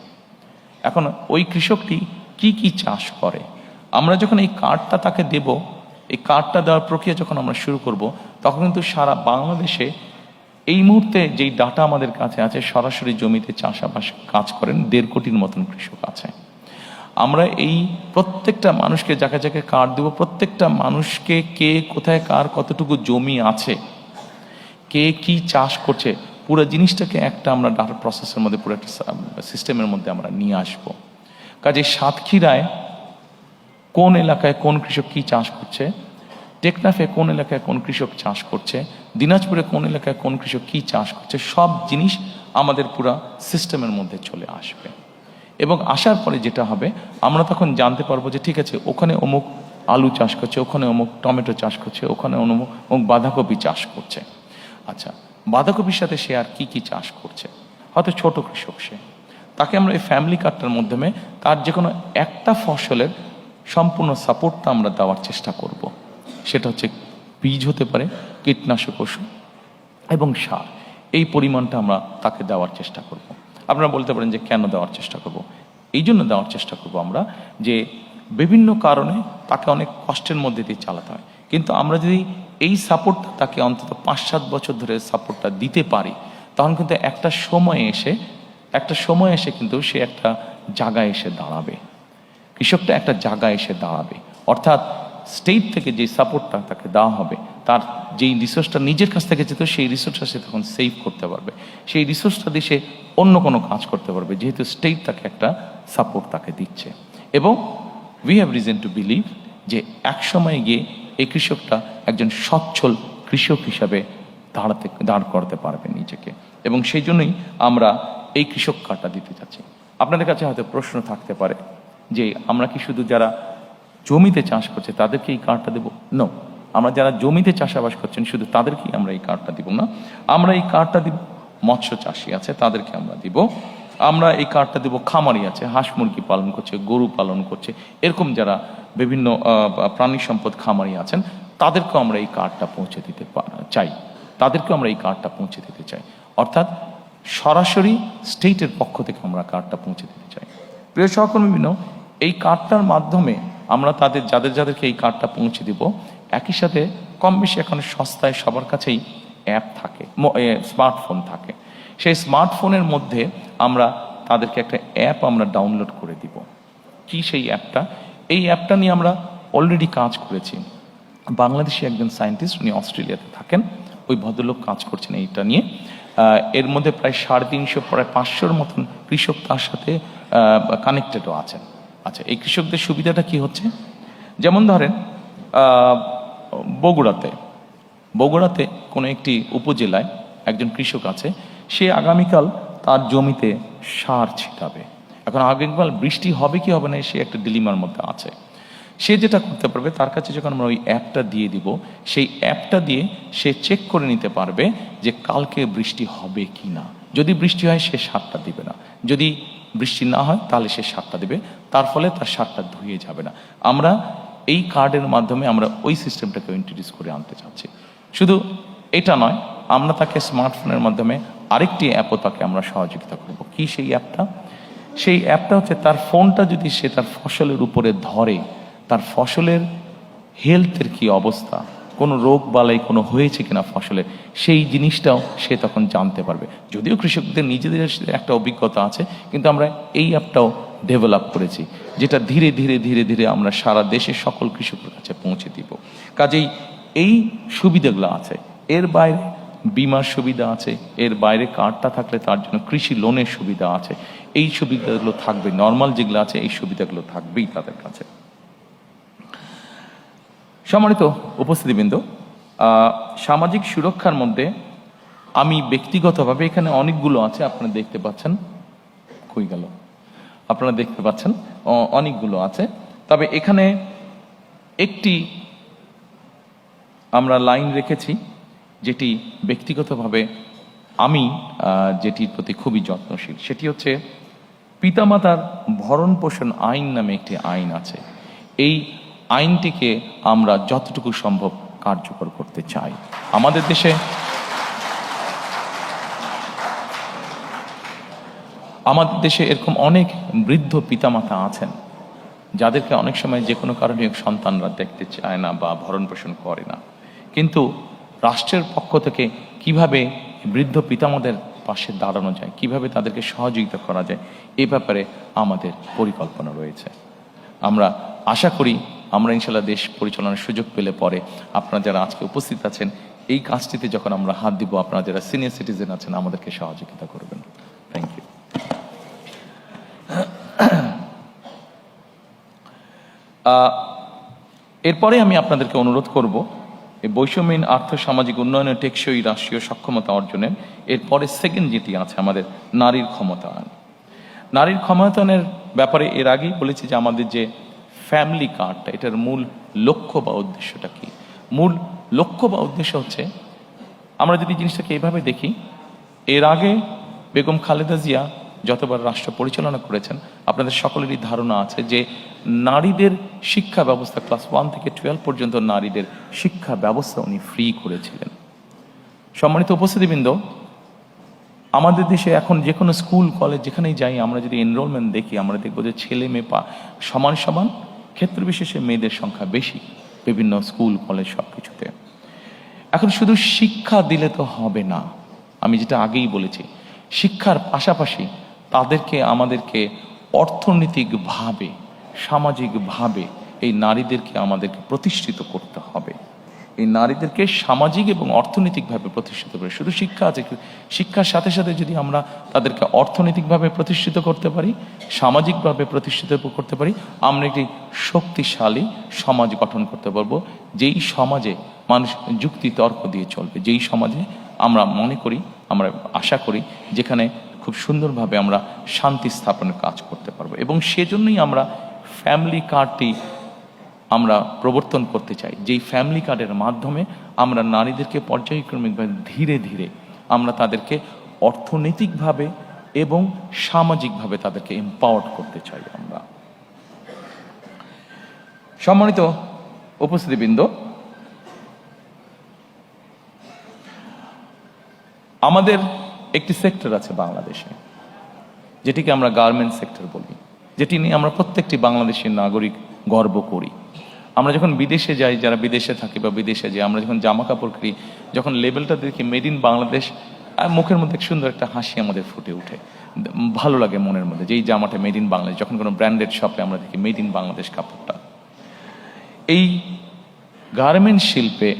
এখন ওই কৃষকটি কি চাষ করে, আমরা যখন এই কার্ডটা তাকে দেব, এই কার্ডটা দেওয়ার প্রক্রিয়া যখন আমরা শুরু করব, তখন কিন্তু সারা বাংলাদেশে এই মুহূর্তে যেই ডাটা আমাদের কাছে আছে, সরাসরি জমিতে চাষাবাস কাজ করেন 1.5 কোটির মতন কৃষক আছে। আমরা এই প্রত্যেকটা মানুষকে যাকে যাকে কার্ড দেব, প্রত্যেকটা মানুষকে কে কোথায় কার কতটুকু জমি আছে, কে কি চাষ করছে, পুরো জিনিসটাকে একটা আমরা ডাটা প্রসেসের মধ্যে, পুরো একটা সিস্টেমের মধ্যে আমরা নিয়ে আসবো। কাজে সাতক্ষীরায় কোন এলাকায় কোন কৃষক কি চাষ করছে, টেকনাফে কোন এলাকায় কোন কৃষক চাষ করছে, দিনাজপুরে কোন এলাকায় কোন কৃষক কি চাষ করছে, সব জিনিস আমাদের পুরো সিস্টেমের মধ্যে চলে আসবে। এবং আসার পরে যেটা হবে, আমরা তখন জানতে পারবো যে ঠিক আছে, ওখানে অমুক আলু চাষ করছে, ওখানে অমুক টমেটো চাষ করছে, ওখানে অমুক বাঁধাকপি চাষ করছে। আচ্ছা, বাঁধাকপির সাথে সে আর কি কি চাষ করছে, হয়তো ছোট কৃষক সে, তাকে আমরা এই ফ্যামিলি কার্ডটার মাধ্যমে তার যে কোনো একটা ফসলের সম্পূর্ণ সাপোর্টটা আমরা দেওয়ার চেষ্টা করব। সেটা হচ্ছে বীজ হতে পারে, কীটনাশক ওষুধ এবং সার, এই পরিমাণটা আমরা তাকে দেওয়ার চেষ্টা করব। আপনারা বলতে পারেন যে কেন দেওয়ার চেষ্টা করব? এই জন্য দেওয়ার চেষ্টা করব আমরা যে বিভিন্ন কারণে তাকে অনেক কষ্টের মধ্যে দিয়ে চালাতে হয়, কিন্তু আমরা যদি এই সাপোর্টটা তাকে অন্তত 5-7 বছর ধরে সাপোর্টটা দিতে পারি, তখন কিন্তু একটা সময় এসে কিন্তু সে একটা জায়গায় এসে দাঁড়াবে, কৃষকটা একটা জায়গায় এসে দাঁড়াবে। অর্থাৎ স্টেট থেকে যে সাপোর্টটা তাকে দেওয়া হবে, তার যেই রিসোর্সটা নিজের কাছ থেকে যেত, সেই রিসোর্সটা সে তখন সেভ করতে পারবে, সেই রিসোর্সটা দিয়ে সে অন্য কোনো কাজ করতে পারবে, যেহেতু স্টেট তাকে একটা সাপোর্ট তাকে দিচ্ছে। এবং we have reason to believe যে এক সময় গিয়ে এই কৃষকটা একজন সচ্ছল কৃষক হিসাবে দাঁড় করতে পারবে নিজেকে। এবং সেই জন্যই আমরা এই কৃষক কার্ডটা দিতে চাচ্ছি। আপনাদের কাছে হয়তো প্রশ্ন থাকতে পারে যে আমরা কি শুধু যারা জমিতে চাষ করছে তাদেরকে এই কার্ডটা দেবো? নো, আমরা যারা জমিতে চাষাবাস করছেন শুধু তাদেরকেই আমরা এই কার্ডটা দিব না। আমরা এই কার্ডটা দিব মৎস্য চাষি আছে তাদেরকে আমরা দিব, আমরা এই কার্ডটা দিব খামারি আছে, হাঁস মুরগি পালন করছে, গরু পালন করছে, এরকম যারা বিভিন্ন প্রাণী সম্পদ খামারি আছেন, তাদেরকেও আমরা এই কার্ডটা পৌঁছে দিতে চাই, তাদেরকেও আমরা এই কার্ডটা পৌঁছে দিতে চাই। অর্থাৎ সরাসরি স্টেটের পক্ষ থেকে আমরা কার্ডটা পৌঁছে দিতে চাই। প্রিয় সহকর্মীবৃন্দ, এই কার্ডটার মাধ্যমে আমরা যাদেরকে এই কার্ডটা পৌঁছে দিব, একই সাথে কম বেশি এখন সস্তায় সবার কাছেই অ্যাপ থাকে, স্মার্টফোন থাকে। সেই স্মার্টফোনের মধ্যে আমরা তাদেরকে একটা অ্যাপ আমরা ডাউনলোড করে দিব। কি সেই অ্যাপটা? এই অ্যাপটা নিয়ে আমরা অলরেডি কাজ করেছি। বাংলাদেশি একজন সায়েন্টিস্ট, উনি অস্ট্রেলিয়াতে থাকেন, ওই ভদ্রলোক কাজ করছেন এইটা নিয়ে। এর মধ্যে প্রায় 350 প্রায় 500-র মতন কৃষক তার সাথে কানেক্টেডও আছেন। আচ্ছা, এই কৃষকদের সুবিধাটা কি হচ্ছে? যেমন ধরেন বগুড়াতে কোনো একটি উপজেলায় একজন কৃষক আছে, সে আগামীকাল তার জমিতে সার ছিটাবে। এখন আগামীকাল বৃষ্টি হবে কি হবে না, সে একটা ডিলিমার মধ্যে আছে। সে যেটা করতে পারবে, তার কাছে যখন আমরা ওই অ্যাপটা দিয়ে দিব, সেই অ্যাপটা দিয়ে সে চেক করে নিতে পারবে যে কালকে বৃষ্টি হবে কি না। যদি বৃষ্টি হয় সে সারটা দিবে না, যদি বৃষ্টি না হয় তাহলে সে সারটা দেবে, তার ফলে তার সারটা ধুয়ে যাবে না। আমরা এই কার্ডের মাধ্যমে আমরা ওই সিস্টেমটাকে ইন্ট্রোডিউস করে আনতে চাচ্ছি। শুধু এটা নয়, আমরা তাকে স্মার্টফোনের মাধ্যমে আরেকটি অ্যাপও তাকে আমরা সহযোগিতা করব। কি সেই অ্যাপটা? সেই অ্যাপটা হচ্ছে তার ফোনটা যদি সে তার ফসলের উপরে ধরে, তার ফসলের হেলথের কি অবস্থা, কোনো রোগ বালাই কোনো হয়েছে কিনা ফসলের, সেই জিনিসটাও সে তখন জানতে পারবে। যদিও কৃষকদের নিজেদের একটা অভিজ্ঞতা আছে, কিন্তু আমরা এই অ্যাপটাও ডেভেলপ করেছি, যেটা ধীরে ধীরে ধীরে ধীরে আমরা সারা দেশের সকল কৃষকের কাছে পৌঁছে দিব। কাজেই এই সুবিধাগুলো আছে, এর বাইরে বিমার সুবিধা আছে, এর বাইরে কার্ডটা থাকলে তার জন্য কৃষি লোনের সুবিধা আছে। এই সুবিধাগুলো থাকবে, নর্মাল যেগুলো আছে এই সুবিধাগুলো থাকবেই তাদের কাছে। সম্মানিত উপস্থিতিবৃন্দ, সামাজিক সুরক্ষার মধ্যে আমি ব্যক্তিগতভাবে, এখানে অনেকগুলো আছে, আপনারা দেখতে পাচ্ছেন, কই গেল, আপনারা দেখতে পাচ্ছেন অনেকগুলো আছে, তবে এখানে একটি আমরা লাইন রেখেছি যেটি ব্যক্তিগতভাবে আমি যেটির প্রতি খুবই যত্নশীল। সেটি হচ্ছে পিতামাতার ভরণ পোষণ আইন নামে একটি আইন আছে। এই আইনটিকে আমরা যতটুকু সম্ভব কার্যকর করতে চাই। আমাদের দেশে এরকম অনেক বৃদ্ধ পিতামাতা আছেন যাদেরকে অনেক সময় যে কোনো কারণে সন্তানরা দেখতে চায় না বা ভরণ পোষণ করে না, কিন্তু রাষ্ট্রের পক্ষ থেকে কিভাবে বৃদ্ধ পিতামাতাদের পাশে দাঁড়ানো যায়, কিভাবে তাদেরকে সহযোগিতা করা যায়, এ ব্যাপারে আমাদের পরিকল্পনা রয়েছে। আমরা আশা করি আমরা ইনশাল্লাহ দেশ পরিচালনার সুযোগ পেলে পরে আপনারা যারা আজকে উপস্থিত আছেন এই কাজটিতে যখন আমরা হাত দিব, আপনারা যারা সিনিয়র সিটিজেন আছেন আমাদেরকে সহযোগিতা করবেন। Thank you. এরপরে আমি আপনাদেরকে অনুরোধ করব, এই বৈষম্যহীন আর্থ সামাজিক উন্নয়নের টেকসই রাষ্ট্রীয় সক্ষমতা অর্জনের এরপরে সেকেন্ড যেটি আছে আমাদের নারীর ক্ষমতায়ন। নারীর ক্ষমতায়নের ব্যাপারে এর আগেই বলেছি যে আমাদের যে ফ্যামিলি কার্ডটা, এটার মূল লক্ষ্য বা উদ্দেশ্যটা কি? মূল লক্ষ্য বা উদ্দেশ্য হচ্ছে, আমরা যদি জিনিসটাকে এইভাবে দেখি, এর আগে বেগম খালেদা জিয়া যতবার রাষ্ট্র পরিচালনা করেছেন, আপনাদের সকলেরই ধারণা আছে যে নারীদের শিক্ষা ব্যবস্থা ক্লাস 1 থেকে 12 পর্যন্ত নারীদের শিক্ষা ব্যবস্থা উনি ফ্রি করেছিলেন। সম্মানিত উপস্থিতিবৃন্দ, আমাদের দেশে এখন যে কোনো স্কুল কলেজ যেখানেই যাই, আমরা যদি এনরোলমেন্ট দেখি, আমরা দেখবো যে ছেলে মেয়ে সমান সমান, ক্ষেত্র বিশেষে মেয়েদের সংখ্যা বেশি বিভিন্ন স্কুল কলেজ সব কিছুতে। এখন শুধু শিক্ষা দিলে তো হবে না, আমি যেটা আগেই বলেছি, শিক্ষার পাশাপাশি আমাদেরকে অর্থনৈতিকভাবে, সামাজিকভাবে এই নারীদেরকে আমাদেরকে প্রতিষ্ঠিত করতে হবে। এই নারীদেরকে সামাজিক এবং অর্থনৈতিকভাবে প্রতিষ্ঠিত করে, শুধু শিক্ষা আছে, শিক্ষার সাথে সাথে যদি আমরা তাদেরকে অর্থনৈতিকভাবে প্রতিষ্ঠিত করতে পারি, সামাজিকভাবে প্রতিষ্ঠিত করতে পারি, আমরা একটি শক্তিশালী সমাজ গঠন করতে পারবো, যেই সমাজে মানুষ যুক্তি তর্ক দিয়ে চলবে, যেই সমাজে আমরা মনে করি, আমরা আশা করি, যেখানে খুব সুন্দরভাবে আমরা শান্তি স্থাপনের কাজ করতে পারবো। এবং সেজন্যই আমরা ফ্যামিলি কার্ডটি আমরা প্রবর্তন করতে চাই, যেই ফ্যামিলি কার্ডের মাধ্যমে আমরা নারীদেরকে পর্যায়ক্রমিকভাবে ধীরে ধীরে আমরা তাদেরকে অর্থনৈতিকভাবে এবং সামাজিকভাবে তাদেরকে এম্পাওয়ার্ড করতে চাই আমরা। সম্মানিত উপস্থিতিবৃন্দ, আমাদের একটি সেক্টর আছে বাংলাদেশে, যেটিকে আমরা গার্মেন্টস সেক্টর বলি, যেটি নিয়ে আমরা প্রত্যেকটি বাংলাদেশের নাগরিক গর্ব করি। আমরা যখন বিদেশে যাই, যারা বিদেশে থাকি বা বিদেশে যাই, আমরা যখন জামা কাপড় কিনি, যখন লেবেলটা দেখি মেড ইন বাংলাদেশ, মুখের মধ্যে সুন্দর একটা হাসি আমাদের ফুটে ওঠে, ভালো লাগে মনের মধ্যে যে এই জামাটা মেড ইন বাংলাদেশ। যখন কোনো ব্র্যান্ডেড শপে আমরা দেখি মেড ইন বাংলাদেশ কাপড়টা, এই গার্মেন্টস শিল্পে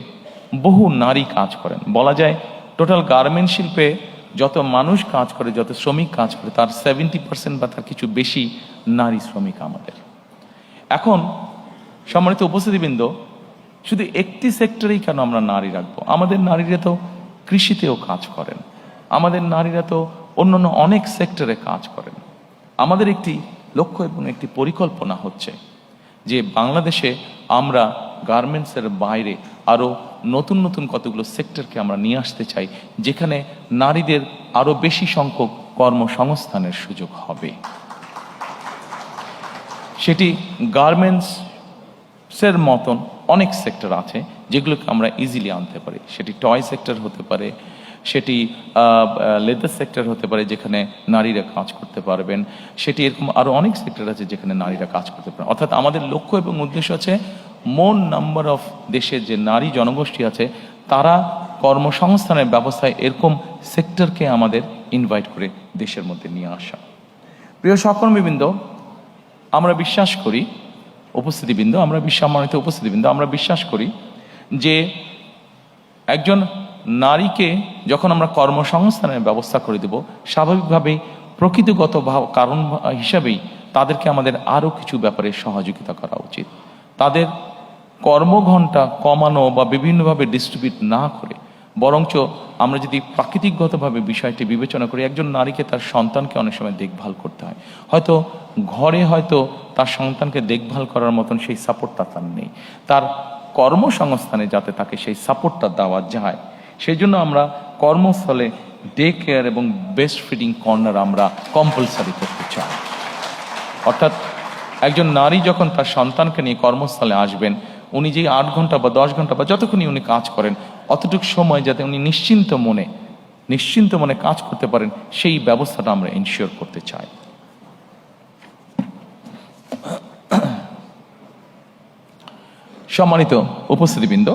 বহু নারী কাজ করেন। বলা যায় টোটাল গার্মেন্টস শিল্পে যত মানুষ কাজ করে, যত শ্রমিক কাজ করে, তার 70% বা তার কিছু বেশি নারী শ্রমিক আমাদের। এখন সম্মানিত উপস্থিতিবৃন্দ, শুধু একটি সেক্টরেই কেন আমরা নারী রাখবো? আমাদের নারীরা তো কৃষিতেও কাজ করেন, আমাদের নারীরা তো অন্যান্য অনেক সেক্টরে কাজ করেন। আমাদের একটি লক্ষ্য এবং একটি পরিকল্পনা হচ্ছে যে বাংলাদেশে আমরা গার্মেন্টসের বাইরে আরও নতুন নতুন কতগুলো সেক্টরকে আমরা নিয়ে আসতে চাই, যেখানে নারীদের আরও বেশি সংখ্যক কর্মসংস্থানের সুযোগ হবে। সেটি গার্মেন্টসের মতন অনেক সেক্টর আছে যেগুলোকে আমরা ইজিলি আনতে পারি। সেটি টয় সেক্টর হতে পারে, সেটি লেদার সেক্টর হতে পারে যেখানে নারীরা কাজ করতে পারবেন, সেটি এরকম আরও অনেক সেক্টর আছে যেখানে নারীরা কাজ করতে পারেন। অর্থাৎ আমাদের লক্ষ্য এবং উদ্দেশ্য আছে মোর নাম্বার অফ দেশের যে নারী জনগোষ্ঠী আছে তারা কর্মসংস্থানের ব্যবস্থায় এরকম সেক্টরকে আমাদের ইনভাইট করে দেশের মধ্যে নিয়ে আসা। প্রিয় সহকর্মীবৃন্দ, আমরা বিশ্বাস করি, উপস্থিতিবৃন্দ, সম্মানিত উপস্থিতিবৃন্দ, আমরা বিশ্বাস করি যে একজন নারীকে যখন আমরা কর্মসংস্থানের ব্যবস্থা করে দেব, স্বাভাবিকভাবেই প্রকৃতিগত কারণ হিসাবেই তাদেরকে আমাদের আরও কিছু ব্যাপারে সহযোগিতা করা উচিত। তাদের কর্মঘণ্টা কমানো বা বিভিন্নভাবে ডিস্ট্রিবিউট না করে, বরঞ্চ আমরা যদি প্রাকৃতিকগতভাবে বিষয়টি বিবেচনা করি, একজন নারীকে তার সন্তানকে অনেক সময় দেখভাল করতে হয়, হয়তো ঘরে হয়তো তার সন্তানকে দেখভাল করার মতন সেই সাপোর্টটা তার নেই, তার কর্মসংস্থানে যাতে তাকে সেই সাপোর্টটা দেওয়া যায়, সেই জন্য আমরা কর্মস্থলে ডে কেয়ার এবং বেস্ট ফিডিং কর্নার আমরা কম্পালসারি করতে চাই। অর্থাৎ একজন নারী যখন তার সন্তানকে নিয়ে কর্মস্থলে আসবেন, উনি যে 8 ঘন্টা বা 10 ঘন্টা বা যতক্ষণই উনি কাজ করেন, অতটুকু সময় যাতে উনি নিশ্চিন্ত মনে কাজ করতে পারেন, সেই ব্যবস্থাটা আমরা এনশিওর করতে চাই। সম্মানিত উপস্থিতিবৃন্দ,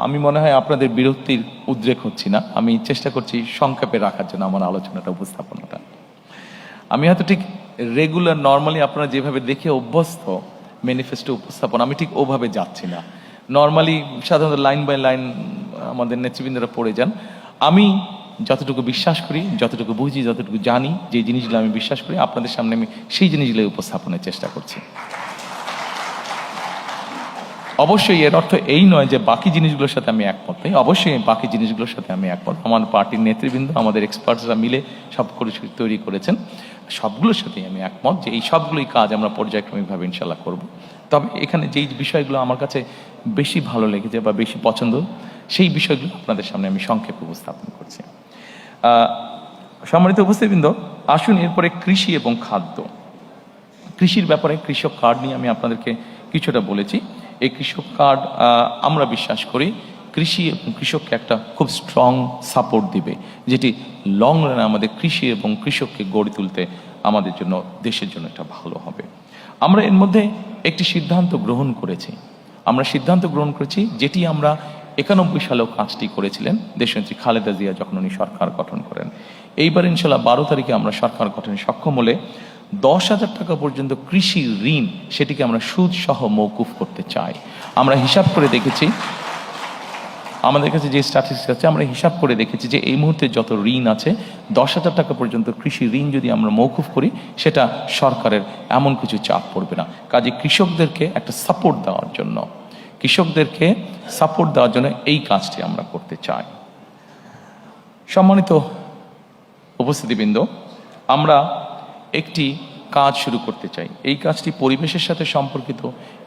আমি মনে হয় আপনাদের বিরক্তির উদ্রেক হচ্ছি না, আমি চেষ্টা করছি সংক্ষেপে রাখার জন্য আমার আলোচনাটা, উপস্থাপনাটা। আমি হয়তো ঠিক রেগুলার নর্মালি আপনারা যেভাবে দেখে অভ্যস্ত ম্যানিফেস্টো উপস্থাপন, আমি ঠিক ওভাবে যাচ্ছি না। নর্মালি সাধারণত লাইন বাই লাইন আমাদের নেতৃবৃন্দরা পড়ে যান। আমি যতটুকু বিশ্বাস করি, যতটুকু বুঝি, যতটুকু জানি, যে জিনিসগুলো আমি বিশ্বাস করি, আপনাদের সামনে আমি সেই জিনিসগুলো উপস্থাপনের চেষ্টা করছি। অবশ্যই এর অর্থ এই নয় যে বাকি জিনিসগুলোর সাথে আমি একমত নই। অবশ্যই বাকি জিনিসগুলোর সাথে আমি একমত। আমার পার্টির নেতৃবৃন্দ, আমাদের এক্সপার্টসরা মিলে সব কিছু তৈরি করেছেন, সবগুলোর সাথেই আমি একমত যে এই সবগুলোই কাজ আমরা পর্যায়ক্রমিকভাবে ইনশাল্লাহ করব। তবে এখানে যেই বিষয়গুলো আমার কাছে বেশি ভালো লেগেছে বা বেশি পছন্দ, সেই বিষয়গুলো আপনাদের সামনে আমি সংক্ষেপে উপস্থাপন করছি। সম্মানিত উপস্থিতবৃন্দ, আসুন এরপরে কৃষি এবং খাদ্য। কৃষির ব্যাপারে কৃষক কার্ড নিয়ে আমি আপনাদেরকে কিছুটা বলেছি। এই কৃষক কার্ড আমরা বিশ্বাস করি কৃষি এবং কৃষককে একটা খুব স্ট্রং সাপোর্ট দিবে, যেটি লং রানে আমাদের কৃষি এবং কৃষককে গড়ে তুলতে আমাদের জন্য, দেশের জন্য এটা ভালো হবে। আমরা এর মধ্যে একটি সিদ্ধান্ত গ্রহণ করেছি। যেটি আমরা 91 সালেও কাজটি করেছিলেন দেশনেত্রী খালেদা জিয়া যখন উনি সরকার গঠন করেন। এইবার ইনশাল্লাহ 12 তারিখে আমরা সরকার গঠনে সক্ষম হলে 10,000 টাকা পর্যন্ত কৃষি ঋণ, সেটিকে আমরা সুদ সহ মওকুফ করতে চাই। আমরা হিসাব করে দেখেছি, আমাদের কাছে যে স্ট্যাটিস্টিক্স আছে, আমরা হিসাব করে দেখেছি যে এই মুহূর্তে যত ঋণ আছে, 10,000 টাকা পর্যন্ত কৃষি ঋণ যদি আমরা মওকুফ করি, সেটা সরকারের এমন কিছু চাপ পড়বে না। কাজে কৃষকদেরকে একটা সাপোর্ট দেওয়ার জন্য, এই কাজটি আমরা করতে চাই। সম্মানিত উপস্থিতিবৃন্দ, আমরা একটি কাজ শুরু করতে চাই। এই কাজটি পরিবেশের সাথে সম্পর্কিত,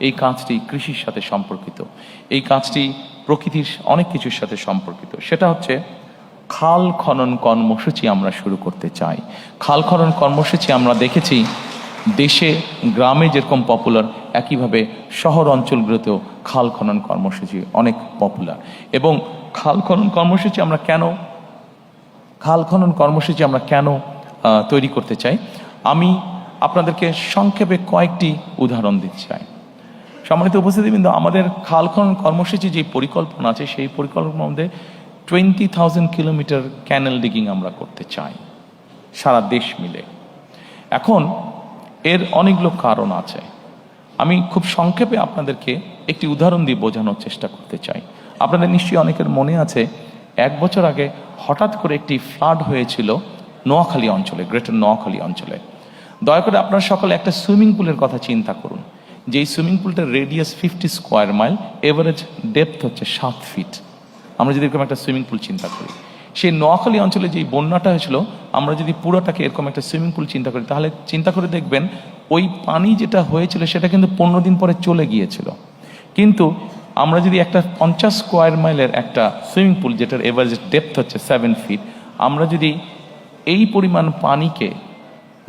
এই কাজটি কৃষির সাথে সম্পর্কিত, এই কাজটি প্রকৃতির অনেক কিছুর সাথে সম্পর্কিত। সেটা হচ্ছে খাল খনন কর্মসূচি আমরা শুরু করতে চাই। খাল খনন কর্মসূচি আমরা দেখেছি দেশে, গ্রামে যেরকম পপুলার, একইভাবে শহর অঞ্চলগুলোতেও খাল খনন কর্মসূচি অনেক পপুলার। এবং খাল খনন কর্মসূচি আমরা কেন তৈরি করতে চাই, আমি আপনাদেরকে সংক্ষেপে কয়েকটি উদাহরণ দিতে চাই। সম্মানিত উপস্থিতিবৃন্দ, আমাদের খাল খনন কর্মসূচি যে পরিকল্পনা আছে, সেই পরিকল্পনার মধ্যে 20,000 কিলোমিটার ক্যানেল ডিগিং আমরা করতে চাই সারা দেশ মিলে। এখন এর অনেকগুলো কারণ আছে। আমি খুব সংক্ষেপে আপনাদেরকে একটি উদাহরণ দিয়ে বোঝানোর চেষ্টা করতে চাই। আপনাদের নিশ্চয়ই অনেকের মনে আছে, 1 বছর আগে হঠাৎ করে একটি ফ্লাড হয়েছিল নোয়াখালী অঞ্চলে, গ্রেটার নোয়াখালী অঞ্চলে। দয়া করে আপনারা সকলে একটা সুইমিং পুলের কথা চিন্তা করুন, যে এই সুইমিং পুলটার radius 50 square mile, average depth হচ্ছে 7 ফিট। আমরা যদি এরকম একটা সুইমিং পুল চিন্তা করি, সেই নোয়াখালী অঞ্চলে যেই বন্যাটা হয়েছিল, আমরা যদি পুরোটাকে এরকম একটা সুইমিং পুল চিন্তা করি, তাহলে চিন্তা করে দেখবেন ওই পানি যেটা হয়েছিল সেটা কিন্তু 15 দিন পরে চলে গিয়েছিল। কিন্তু আমরা যদি একটা 50 স্কোয়ার মাইলের একটা সুইমিং পুল, যেটার এভারেজ ডেপথ হচ্ছে 7 ফিট, আমরা যদি এই পরিমাণ পানিকে,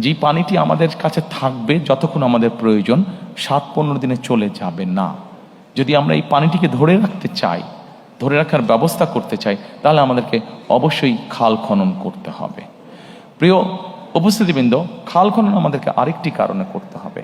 যেই পানিটি আমাদের কাছে থাকবে যতক্ষণ আমাদের প্রয়োজন, 7-15 দিনে চলে যাবে না। যদি আমরা এই পানিটিকে ধরে রাখার ব্যবস্থা করতে চাই, তাহলে আমাদেরকে অবশ্যই খাল খনন করতে হবে। প্রিয় উপস্থিতিবৃন্দ, খাল খনন আমাদেরকে আরেকটি কারণে করতে হবে।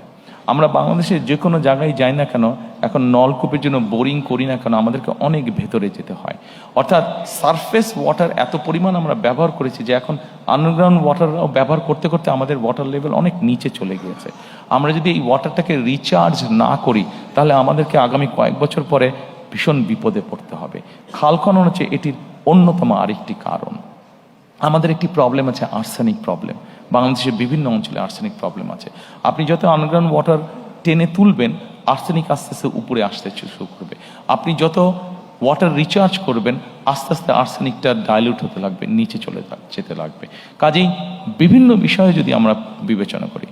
আমরা বাংলাদেশের যে কোনো জায়গায় যাই না কেন, এখন নলকূপের জন্য বোরিং করি না কেন, আমাদেরকে অনেক ভেতরে যেতে হয়। অর্থাৎ সারফেস ওয়াটার এত পরিমাণ আমরা ব্যবহার করেছি যে এখন আন্ডারগ্রাউন্ড ওয়াটারও ব্যবহার করতে করতে আমাদের ওয়াটার লেভেল অনেক নিচে চলে গিয়েছে। আমরা যদি এই ওয়াটারটাকে রিচার্জ না করি, তাহলে আমাদেরকে আগামী কয়েক বছর পরে ভীষণ বিপদে পড়তে হবে। খাল খনন হচ্ছে এটির অন্যতম আরেকটি কারণ। আমাদের একটি প্রবলেম আছে, আর্সেনিক প্রবলেম। বাংলাদেশের বিভিন্ন অঞ্চলে আর্সেনিক প্রবলেম আছে। আপনি যত আন্ডারগ্রাউন্ড ওয়াটার টেনে তুলবেন, আর্সেনিক আস্তে আস্তে উপরে আসতে শুরু করবে। আপনি যত ওয়াটার রিচার্জ করবেন, আস্তে আস্তে আর্সেনিকটা ডাইলিউট হতে লাগবে, নিচে যেতে লাগবে। কাজেই বিভিন্ন বিষয়ে যদি আমরা বিবেচনা করি,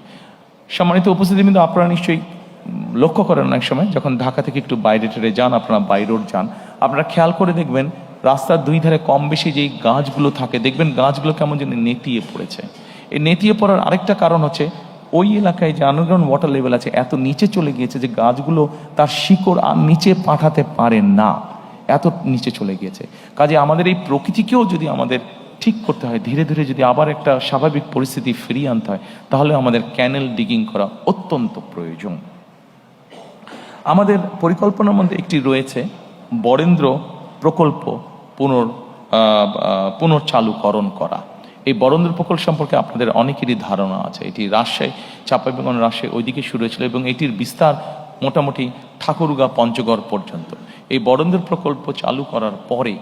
সম্মানিত উপস্থিতিবৃন্দ, আপনারা নিশ্চয়ই লক্ষ্য করেন অনেক সময় যখন ঢাকা থেকে একটু বাইরে টেরে যান, আপনারা বাই রোড যান, আপনারা খেয়াল করে দেখবেন রাস্তার দুই ধারে কম বেশি যেই গাছগুলো থাকে, দেখবেন গাছগুলো কেমন যেন নেতিয়ে পড়েছে। এই নেতিয়ে পড়ার আরেকটা কারণ হচ্ছে ওই এলাকায় যে আন্ডারগ্রাউন্ড ওয়াটার লেভেল আছে এত নিচে চলে গিয়েছে যে গাছগুলো তার শিকড় আর নিচে পাঠাতে পারে না, এত নিচে চলে গিয়েছে। কাজে আমাদের এই প্রকৃতিকেও যদি আমাদের ঠিক করতে হয়, ধীরে ধীরে যদি আবার একটা স্বাভাবিক পরিস্থিতি ফিরিয়ে আনতে হয়, তাহলে আমাদের ক্যানেল ডিগিং করা অত্যন্ত প্রয়োজন। আমাদের পরিকল্পনার মধ্যে একটি রয়েছে বরেন্দ্র প্রকল্প পুনর্চালুকরণ করা। এই বরেন্দ্র প্রকল্প সম্পর্কে আপনাদের অনেকেরই ধারণা আছে। এটি রাজশাহী, চাঁপাইনবাবগঞ্জ, রাজশাহী ওইদিকে শুরু হয়েছিল এবং এটির বিস্তার মোটামুটি ঠাকুরগাঁ, পঞ্চগড় পর্যন্ত। এই বরেন্দ্র প্রকল্প চালু করার পরে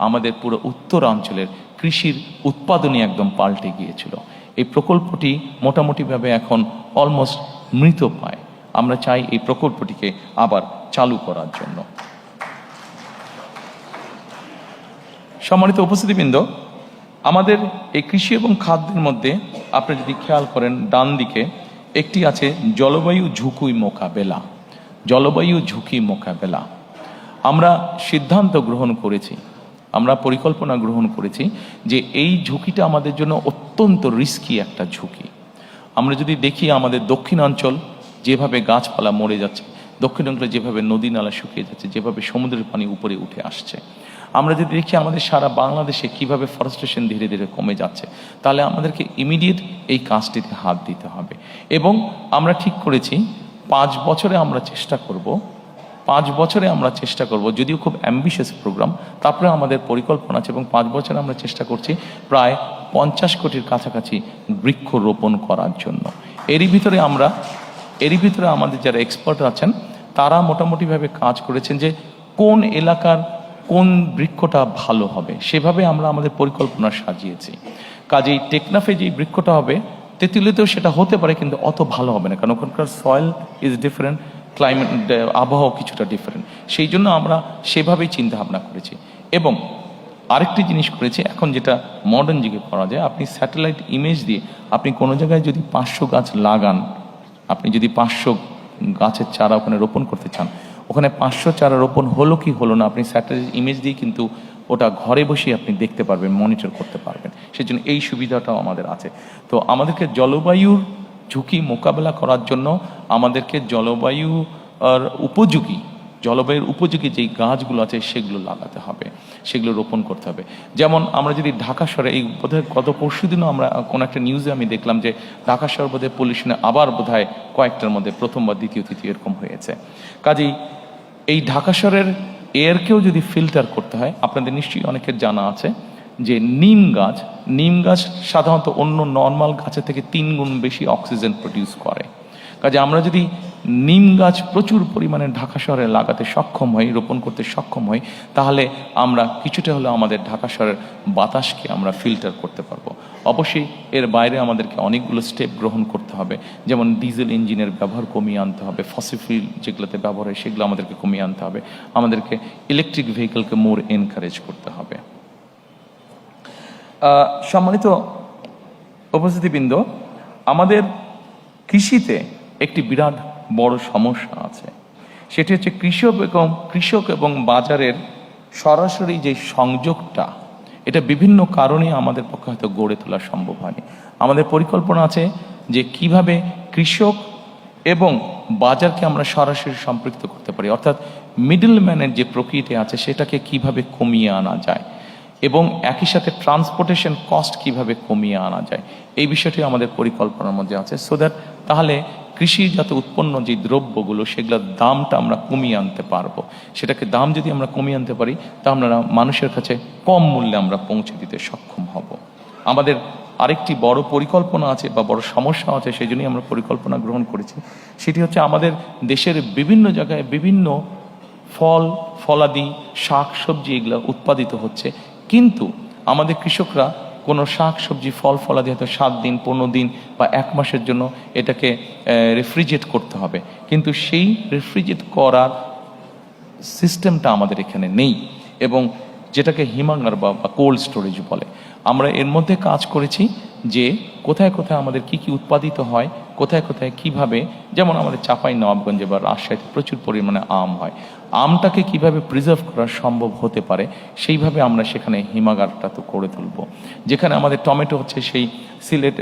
আমাদের পুরো উত্তরাঞ্চলের কৃষির উৎপাদনই একদম পাল্টে গিয়েছিল। এই প্রকল্পটি মোটামুটিভাবে এখন অলমোস্ট মৃত পায়। আমরা চাই এই প্রকল্পটিকে আবার চালু করার জন্য। সম্মানিত উপস্থিতিবৃন্দ, আমাদের এই কৃষি এবং খাদ্যের মধ্যে আপনি যদি খেয়াল করেন, ডান দিকে একটি আছে জলবায়ু ঝুঁকি মোকাবেলা। জলবায়ু ঝুঁকি মোকাবেলা আমরা সিদ্ধান্ত গ্রহণ করেছি, আমরা পরিকল্পনা গ্রহণ করেছি যে এই ঝুঁকিটা আমাদের জন্য অত্যন্ত রিস্কি একটা ঝুঁকি। আমরা যদি দেখি আমাদের দক্ষিণাঞ্চল যেভাবে গাছপালা মরে যাচ্ছে, দক্ষিণাঞ্চলে যেভাবে নদী নালা শুকিয়ে যাচ্ছে, যেভাবে সমুদ্রের পানি উপরে উঠে আসছে, আমরা যদি দেখি আমাদের সারা বাংলাদেশে কিভাবে ফরেস্টেশন ধীরে ধীরে কমে যাচ্ছে, তাহলে আমাদেরকে ইমিডিয়েট এই কাজটিতে হাত দিতে হবে। এবং আমরা ঠিক করেছি 5 বছরে আমরা চেষ্টা করব, 5 বছরে আমরা চেষ্টা করব, যদিও খুব অ্যাম্বিশিয়াস প্রোগ্রাম, তারপরে আমাদের পরিকল্পনা আছে এবং 5 বছরে আমরা চেষ্টা করছি প্রায় 50 কোটির কাছাকাছি বৃক্ষ রোপণ করার জন্য। এরই ভিতরে আমাদের যারা এক্সপার্ট আছেন তারা মোটামুটিভাবে কাজ করেছেন যে কোন এলাকার কোন বৃক্ষটা ভালো হবে, সেভাবে আমরা আমাদের পরিকল্পনা সাজিয়েছি। কাজেই টেকনাফে যেই বৃক্ষটা হবে, তেঁতুলিয়াতেও সেটা হতে পারে, কিন্তু অত ভালো হবে না, কারণ ওখানকার সয়েল ইজ ডিফারেন্ট, ক্লাইমেট আবহাওয়া কিছুটা ডিফারেন্ট। সেই জন্য আমরা সেভাবেই চিন্তা ভাবনা করেছি। এবং আরেকটি জিনিস করেছি, এখন যেটা মডার্ন যুগে করা যায়, আপনি স্যাটেলাইট ইমেজ দিয়ে আপনি কোনো জায়গায় যদি 500 গাছ লাগান, আপনি যদি 500 গাছের চারা ওখানে রোপণ করতে চান, ওখানে 500 চারা রোপণ হলো কি হলো না, আপনি স্যাটেলাইট ইমেজ দিয়ে কিন্তু ওটা ঘরে বসে আপনি দেখতে পারবেন, মনিটর করতে পারবেন। সেজন্য এই সুবিধাটাও আমাদের আছে। তো আমাদেরকে জলবায়ুর ঝুঁকি মোকাবেলা করার জন্য আমাদেরকে জলবায়ুর উপযোগী যেই গাছগুলো আছে সেগুলো লাগাতে হবে, সেগুলো রোপণ করতে হবে। যেমন আমরা যদি ঢাকা শহরে, এই বোধহয় গত পরশুদিনও আমরা কোনো একটা নিউজে আমি দেখলাম যে ঢাকা শহর বোধহয় পলিউশনে আবার বোধহয় কয়েকটার মধ্যে প্রথম বা দ্বিতীয় তৃতীয় এরকম হয়েছে। কাজেই এই ঢাকা শহরের এয়ারকেও যদি ফিল্টার করতে হয়, আপনাদের নিশ্চয়ই অনেকের জানা আছে যে নিম গাছ সাধারণত অন্য নর্মাল গাছের থেকে 3 গুণ বেশি অক্সিজেন প্রডিউস করে। কাজে আমরা যদি নিম গাছ প্রচুর পরিমাণে ঢাকা শহরে লাগাতে সক্ষম হই, রোপণ করতে সক্ষম হই, তাহলে আমরা কিছুটা হলেও আমাদের ঢাকা শহরের বাতাসকে আমরা ফিল্টার করতে পারবো। অবশ্যই এর বাইরে আমাদেরকে অনেকগুলো স্টেপ গ্রহণ করতে হবে, যেমন ডিজেল ইঞ্জিনের ব্যবহার কমিয়ে আনতে হবে, ফসিল ফুয়েল যেগুলোতে ব্যবহার হয় সেগুলো আমাদেরকে কমিয়ে আনতে হবে, আমাদেরকে ইলেকট্রিক ভেহিকেলকে মোর এনকারেজ করতে হবে। সম্মানিত উপস্থিতিবৃন্দ, আমাদের কৃষিতে একটি বিরাট বড় সমস্যা আছে, সেটি হচ্ছে কৃষক এবং বাজারের সরাসরি যে সংযোগটা, এটা বিভিন্ন কারণে আমাদের পক্ষে হয়তো গড়ে তোলা সম্ভব হয়নি। আমাদের পরিকল্পনা আছে যে কিভাবে কৃষক এবং বাজারকে আমরা সরাসরি সম্পৃক্ত করতে পারি, অর্থাৎ মিডল ম্যানের যে প্রকৃতি আছে সেটাকে কিভাবে কমিয়ে আনা যায় এবং একই সাথে ট্রান্সপোর্টেশন কস্ট কিভাবে কমিয়ে আনা যায়, এই বিষয়টি আমাদের পরিকল্পনার মধ্যে আছে। সো দ্যাট তাহলে কৃষিজাত উৎপন্ন যে দ্রব্যগুলো সেগুলোর দামটা আমরা কমিয়ে আনতে পারবো। সেটাকে দাম যদি আমরা কমিয়ে আনতে পারি, তা আমরা মানুষের কাছে কম মূল্যে আমরা পৌঁছে দিতে সক্ষম হব। আমাদের আরেকটি বড় পরিকল্পনা আছে বা বড় সমস্যা আছে, সেই জন্যই আমরা পরিকল্পনা গ্রহণ করেছি। সেটি হচ্ছে আমাদের দেশের বিভিন্ন জায়গায় বিভিন্ন ফলাদি, শাক সবজি এগুলো উৎপাদিত হচ্ছে, কিন্তু আমাদের কৃষকরা কোনো শাক সবজি ফলাদি হয়তো 7 দিন 15 দিন বা 1 মাসের জন্য এটাকে রেফ্রিজারেট করতে হবে, কিন্তু সেই রেফ্রিজারেট করার সিস্টেমটা আমাদের এখানে নেই, এবং যেটাকে হিমাগার বা কোল্ড স্টোরেজ বলে। আমরা এর মধ্যে কাজ করেছি যে কোথায় কোথায় আমাদের কি কি উৎপাদিত হয়, কোথায় কোথায় কিভাবে, যেমন আমাদের চাঁপাইনবাবগঞ্জে বা রাজশাহীতে প্রচুর পরিমাণে আম হয়, আমটাকে কিভাবে প্রিজার্ভ করা সম্ভব হতে পারে সেইভাবে আমরা সেখানে হিমাগারটা তো করে তুলব। যেখানে আমাদের টমেটো হচ্ছে, সেই সিলেট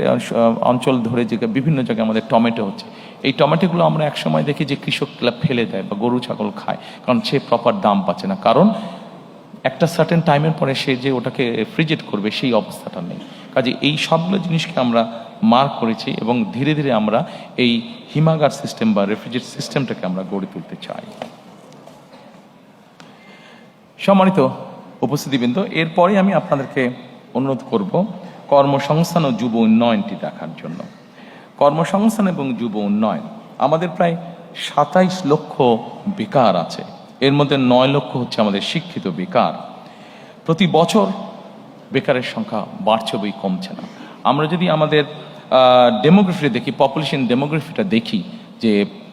অঞ্চল ধরে যে বিভিন্ন জায়গায় আমাদের টমেটো হচ্ছে, এই টমেটোগুলো আমরা একসময় দেখি যে কৃষকরা ফেলে দেয় বা গরু ছাগল খায়, কারণ সে প্রপার দাম পাচ্ছে না, কারণ একটা সার্টেন টাইমের পরে সে যে ওটাকে রেফ্রিজারেট করবে সেই অবস্থাটা নেই। কাজে এই সবগুলো জিনিসকে আমরা মার্ক করেছি এবং ধীরে ধীরে আমরা এই হিমাগার সিস্টেম বা রেফ্রিজারেট সিস্টেমটাকে আমরা গড়ে তুলতে চাই। সম্মানিত উপস্থিতিবৃন্দ, এরপরে আমি আপনাদেরকে অনুরোধ করব কর্মসংস্থান ও যুব উন্নয়নটি দেখার জন্য। কর্মসংস্থান এবং যুব উন্নয়ন, আমাদের প্রায় 27 লক্ষ বেকার আছে, এর মধ্যে 9 লক্ষ হচ্ছে আমাদের শিক্ষিত বেকার। প্রতি বছর বেকারের সংখ্যা বাড়ছে বই কমছে না। আমরা যদি আমাদের ডেমোগ্রাফি দেখি, পপুলেশন ডেমোগ্রাফিটা দেখি যে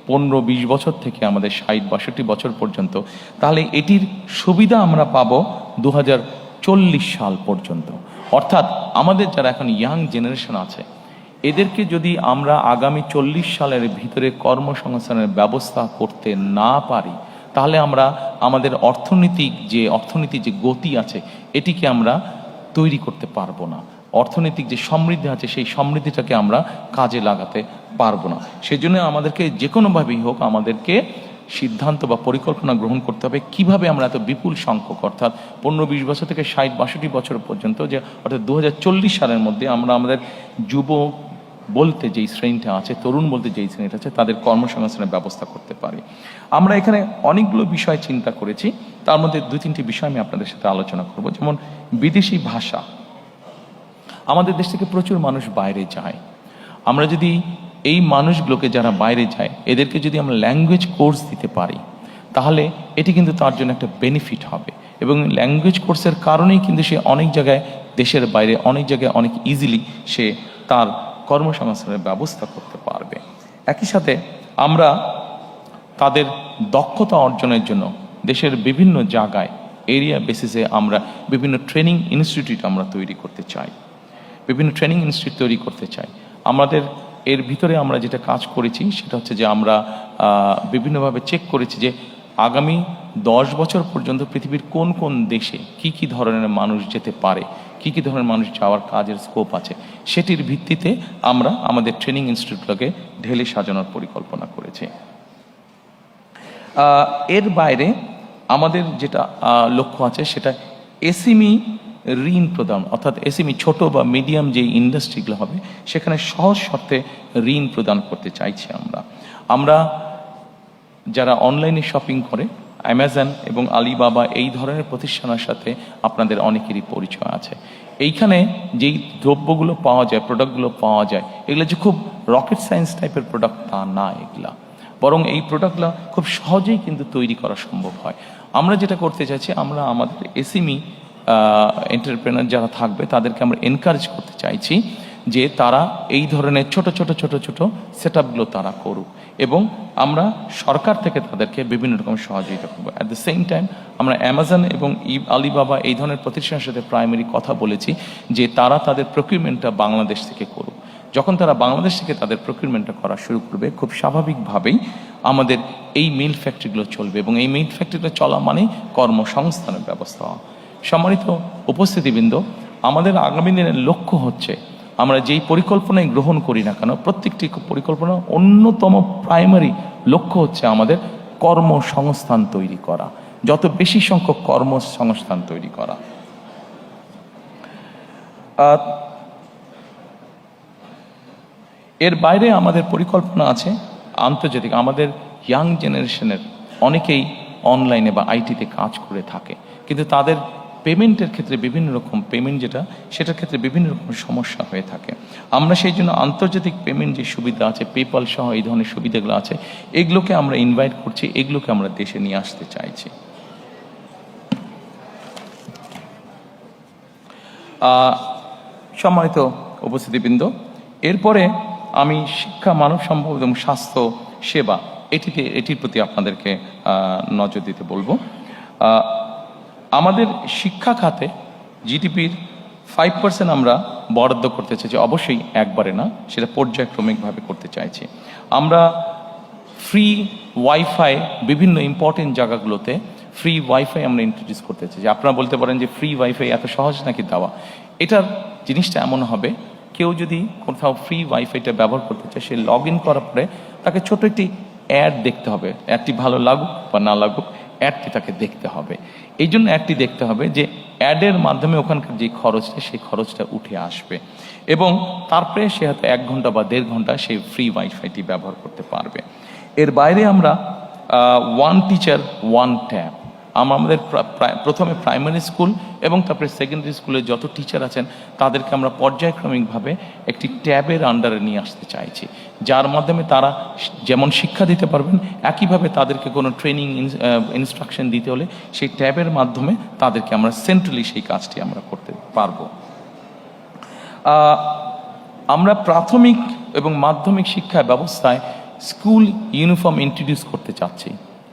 15-20 বছর থেকে আমাদের 60-62 বছর পর্যন্ত, তাহলে এটির সুবিধা আমরা পাবো 2040 সাল পর্যন্ত। অর্থাৎ আমাদের যারা এখন ইয়াং জেনারেশন আছে, এদেরকে যদি আমরা আগামী 40 সালের ভিতরে কর্মসংস্থানের ব্যবস্থা করতে না পারি, তাহলে আমরা আমাদের অর্থনীতির যে গতি আছে এটিকে আমরা তৈরি করতে পারবো না। অর্থনৈতিক যে সমৃদ্ধি আছে সেই সমৃদ্ধিটাকে আমরা কাজে লাগাতে পারবো না। সেই জন্য আমাদেরকে যে কোনোভাবেই হোক আমাদেরকে সিদ্ধান্ত বা পরিকল্পনা গ্রহণ করতে হবে কিভাবে আমরা এত বিপুল সংখ্যক, অর্থাৎ 15-20 বছর থেকে 60-62 বছর পর্যন্ত, যে অর্থাৎ 2040 সালের মধ্যে আমরা আমাদের যুব বলতে যেই শ্রেণীটা আছে, তরুণ বলতে যেই শ্রেণীটা আছে, তাদের কর্মসংস্থানের ব্যবস্থা করতে পারি। আমরা এখানে অনেকগুলো বিষয় চিন্তা করেছি, তার মধ্যে 2-3টি বিষয় আমি আপনাদের সাথে আলোচনা করব। যেমন বিদেশি ভাষা। আমাদের দেশ থেকে প্রচুর মানুষ বাইরে যায়। আমরা যদি এই মানুষগুলোকে যারা বাইরে যায় এদেরকে যদি আমরা ল্যাঙ্গুয়েজ কোর্স দিতে পারি, তাহলে এটি কিন্তু তার জন্য একটা বেনিফিট হবে। এবং ল্যাঙ্গুয়েজ কোর্সের কারণেই কিন্তু সে অনেক জায়গায়, দেশের বাইরে অনেক জায়গায় অনেক ইজিলি সে তার কর্মসংস্থানের ব্যবস্থা করতে পারবে। একই সাথে আমরা তাদের দক্ষতা অর্জনের জন্য দেশের বিভিন্ন জায়গায় এরিয়া বেসিসে আমরা বিভিন্ন ট্রেনিং ইনস্টিটিউট আমরা তৈরি করতে চাই, আমাদের এর ভিতরে আমরা যেটা কাজ করেছি সেটা হচ্ছে যে আমরা বিভিন্নভাবে চেক করেছি যে আগামী 10 বছর পর্যন্ত পৃথিবীর কোন কোন দেশে কি ধরনের মানুষ যেতে পারে, কি ধরনের মানুষ যাওয়ার কাজের স্কোপ আছে, সেটির ভিত্তিতে আমরা আমাদের ট্রেনিং ইনস্টিটিউটগুলোকে ঢেলে সাজানোর পরিকল্পনা করেছি। এর বাইরে আমাদের যেটা লক্ষ্য আছে সেটা এসএমই ঋণ প্রদান, অর্থাৎ এসএমই ছোট বা মিডিয়াম যে ইন্ডাস্ট্রিগুলো হবে সেখানে সহজ শর্তে ঋণ প্রদান করতে চাইছি। আমরা যারা অনলাইনে শপিং করে, অ্যামাজন এবং আলিবাবা এই ধরনের প্রতিষ্ঠানের সাথে আপনাদের অনেকেরই পরিচয় আছে। এইখানে যেই দ্রব্যগুলো পাওয়া যায়, প্রোডাক্টগুলো পাওয়া যায়, এগুলো যে খুব রকেট সায়েন্স টাইপের প্রোডাক্ট তা না, এগুলা বরং এই প্রোডাক্টগুলো খুব সহজেই কিন্তু তৈরি করা সম্ভব হয়। আমরা যেটা করতে চাইছি, আমরা আমাদের এসএমই এন্টারপ্রেনার যারা থাকবে তাদেরকে আমরা এনকারেজ করতে চাইছি যে তারা এই ধরনের ছোট সেট আপগুলো তারা করুক, এবং আমরা সরকার থেকে তাদেরকে বিভিন্ন রকম সহযোগিতা করবো। অ্যাট দ্য সেম টাইম আমরা অ্যামাজন এবং আলিবাবা এই ধরনের প্রতিষ্ঠানের সাথে প্রাইমারি কথা বলেছি যে তারা তাদের প্রকিউরমেন্টটা বাংলাদেশ থেকে করুক। যখন তারা বাংলাদেশ থেকে তাদের প্রকিউরমেন্টটা করা শুরু করবে, খুব স্বাভাবিকভাবেই আমাদের এই মিল ফ্যাক্টরিগুলো চলবে, এবং এই মিল ফ্যাক্টরিগুলো চলা মানেই কর্মসংস্থানের ব্যবস্থা হওয়া। সম্মানিত উপস্থিতিবৃন্দ, আমাদের আগামী দিনের লক্ষ্য হচ্ছে আমরা যেই পরিকল্পনায় গ্রহণ করি না কেন, প্রত্যেকটি পরিকল্পনা অন্যতম প্রাইমারি লক্ষ্য হচ্ছে আমাদের কর্মসংস্থান তৈরি করা, যত বেশি সংখ্যক কর্মসংস্থান তৈরি করা। এর বাইরে আমাদের পরিকল্পনা আছে আন্তর্জাতিক। আমাদের ইয়াং জেনারেশনের অনেকেই অনলাইনে বা আইটিতে কাজ করে থাকে, কিন্তু তাদের পেমেন্টের ক্ষেত্রে বিভিন্ন রকম সেটার ক্ষেত্রে বিভিন্ন রকম সমস্যা হয়ে থাকে। আমরা সেই জন্য আন্তর্জাতিক পেমেন্ট যে সুবিধা আছে, পেপাল সহ এই ধরনের সুবিধাগুলো আছে, এগুলোকে আমরা ইনভাইট করছি, এগুলোকে আমরা দেশে নিয়ে আসতে চাইছি। সম্মানিত উপস্থিতিবৃন্দ, এরপরে আমি শিক্ষা, মানব সম্পদ এবং স্বাস্থ্য সেবা এটির প্রতি আপনাদেরকে নজর দিতে বলবো। আমাদের শিক্ষা খাতে জিডিপির 5% আমরা বরাদ্দ করতে চাইছি, অবশ্যই একবারে না, সেটা পর্যায়ক্রমিকভাবে করতে চাইছি। আমরা ফ্রি ওয়াইফাই বিভিন্ন ইম্পর্টেন্ট জায়গাগুলোতে ফ্রি ওয়াইফাই আমরা ইন্ট্রোডিউস করতে চাইছি। আপনারা বলতে পারেন যে ফ্রি ওয়াইফাই এত সহজ নাকি দেওয়া? এটার জিনিসটা এমন হবে, কেউ যদি কোথাও ফ্রি ওয়াইফাইটা ব্যবহার করতে চায়, সে লগ ইন করার পরে তাকে ছোট একটি অ্যাড দেখতে হবে। অ্যাডটি ভালো লাগুক বা না লাগুক, অ্যাডটি তাকে দেখতে হবে। এই জন্য অ্যাডটি দেখতে হবে যে অ্যাডের মাধ্যমে ওখানকার যে খরচটা, সেই খরচটা উঠে আসবে, এবং তারপরে সে হয়তো 1 ঘন্টা বা 1.5 ঘন্টা সেই ফ্রি ওয়াইফাইটি ব্যবহার করতে পারবে। এর বাইরে আমরা ওয়ান টিচার ওয়ান ট্যাব, আমাদের প্রথমে প্রাইমারি স্কুল এবং তারপরে সেকেন্ডারি স্কুলে যত টিচার আছেন তাদেরকে আমরা পর্যায়ক্রমিকভাবে একটি ট্যাবের আন্ডারে নিয়ে আসতে চাইছি, যার মাধ্যমে তারা যেমন শিক্ষা দিতে পারবেন, একইভাবে তাদেরকে কোনো ট্রেনিং ইনস্ট্রাকশন দিতে হলে সেই ট্যাবের মাধ্যমে তাদেরকে আমরা সেন্ট্রালি সেই কাজটি আমরা করতে পারবো। আমরা প্রাথমিক এবং মাধ্যমিক শিক্ষা ব্যবস্থায় স্কুল ইউনিফর্ম ইন্ট্রোডিউস করতে চাচ্ছি।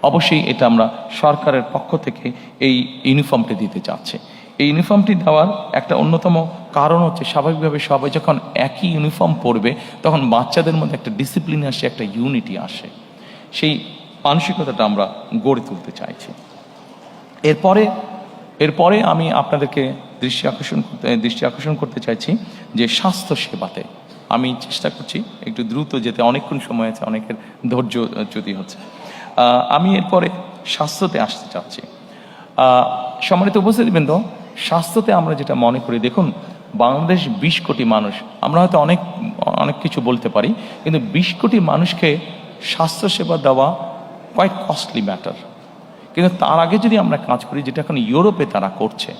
অবশ্যই এটা আমরা সরকারের পক্ষ থেকে এই ইউনিফর্মটি দিতে চাচ্ছি। এই ইউনিফর্মটি দেওয়ার একটা অন্যতম কারণ হচ্ছে, স্বাভাবিকভাবে সবাই যখন একই ইউনিফর্ম পরবে তখন বাচ্চাদের মধ্যে একটা ডিসিপ্লিন আসে, একটা ইউনিটি আসে। সেই মানসিকতাটা আমরা গড়ে তুলতে চাইছি। এরপরে আমি আপনাদেরকে দৃষ্টি আকর্ষণ করতে চাইছি যে স্বাস্থ্য সেবাতে আমি চেষ্টা করছি একটু দ্রুত যেতে, অনেকক্ষণ সময় আছে, অনেকের ধৈর্য চ্যুতি হচ্ছে। আমি এরপরে স্বাস্থ্যতে আসতে চাচ্ছি। সম্মানিত উপস্থিতিবৃন্দ, স্বাস্থ্যতে আমরা যেটা মনে করি, দেখুন বাংলাদেশ 20 কোটি মানুষ, আমরা হয়তো অনেক কিছু বলতে পারি, কিন্তু 20 কোটি মানুষকে স্বাস্থ্যসেবা দেওয়া কোয়াইট কস্টলি ম্যাটার। কিন্তু তার আগে যদি আমরা কাজ করি, যেটা এখন ইউরোপে তারা করছে,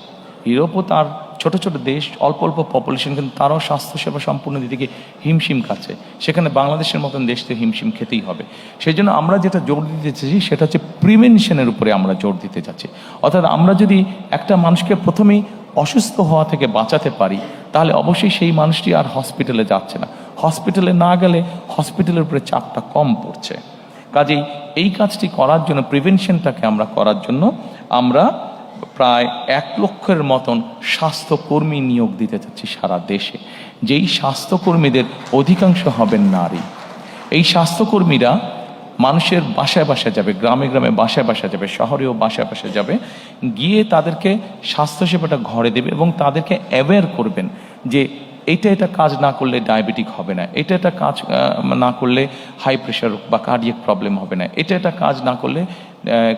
ইউরোপও তার ছোট ছোট দেশ, অল্প অল্প পপুলেশন, কিন্তু তারাও স্বাস্থ্যসেবা সম্পূর্ণ দিকে হিমশিম খাচ্ছে। সেখানে বাংলাদেশের মতন দেশ তো হিমশিম খেতেই হবে। সেই জন্য আমরা যেটা জোর দিতে চাইছি সেটা হচ্ছে প্রিভেনশনের উপরে আমরা জোর দিতে চাচ্ছি। অর্থাৎ আমরা যদি একটা মানুষকে প্রথমেই অসুস্থ হওয়া থেকে বাঁচাতে পারি, তাহলে অবশ্যই সেই মানুষটি আর হসপিটালে যাচ্ছে না। হসপিটালে না গেলে হসপিটালের উপরে চাপটা কম পড়ছে। কাজেই এই কাজটি করার জন্য, প্রিভেনশনটাকে আমরা করার জন্য আমরা প্রায় 1 লক্ষের মতন স্বাস্থ্যকর্মী নিয়োগ দিতে চাচ্ছি সারা দেশে। যেই স্বাস্থ্যকর্মীদের অধিকাংশ হবেন নারী। এই স্বাস্থ্যকর্মীরা মানুষের বাসায় বাসায় যাবে, গ্রামে গ্রামে বাসায় বাসায় যাবে, শহরেও বাসায় বাসায় যাবে, গিয়ে তাদেরকে স্বাস্থ্যসেবাটা ঘরে দেবে এবং তাদেরকে অ্যাওয়্যার করবেন যে এটা কাজ না করলে ডায়াবেটিক হবে না, এটা কাজ না করলে হাই প্রেশার বা কার্ডিয়াক প্রবলেম হবে না, এটা কাজ না করলে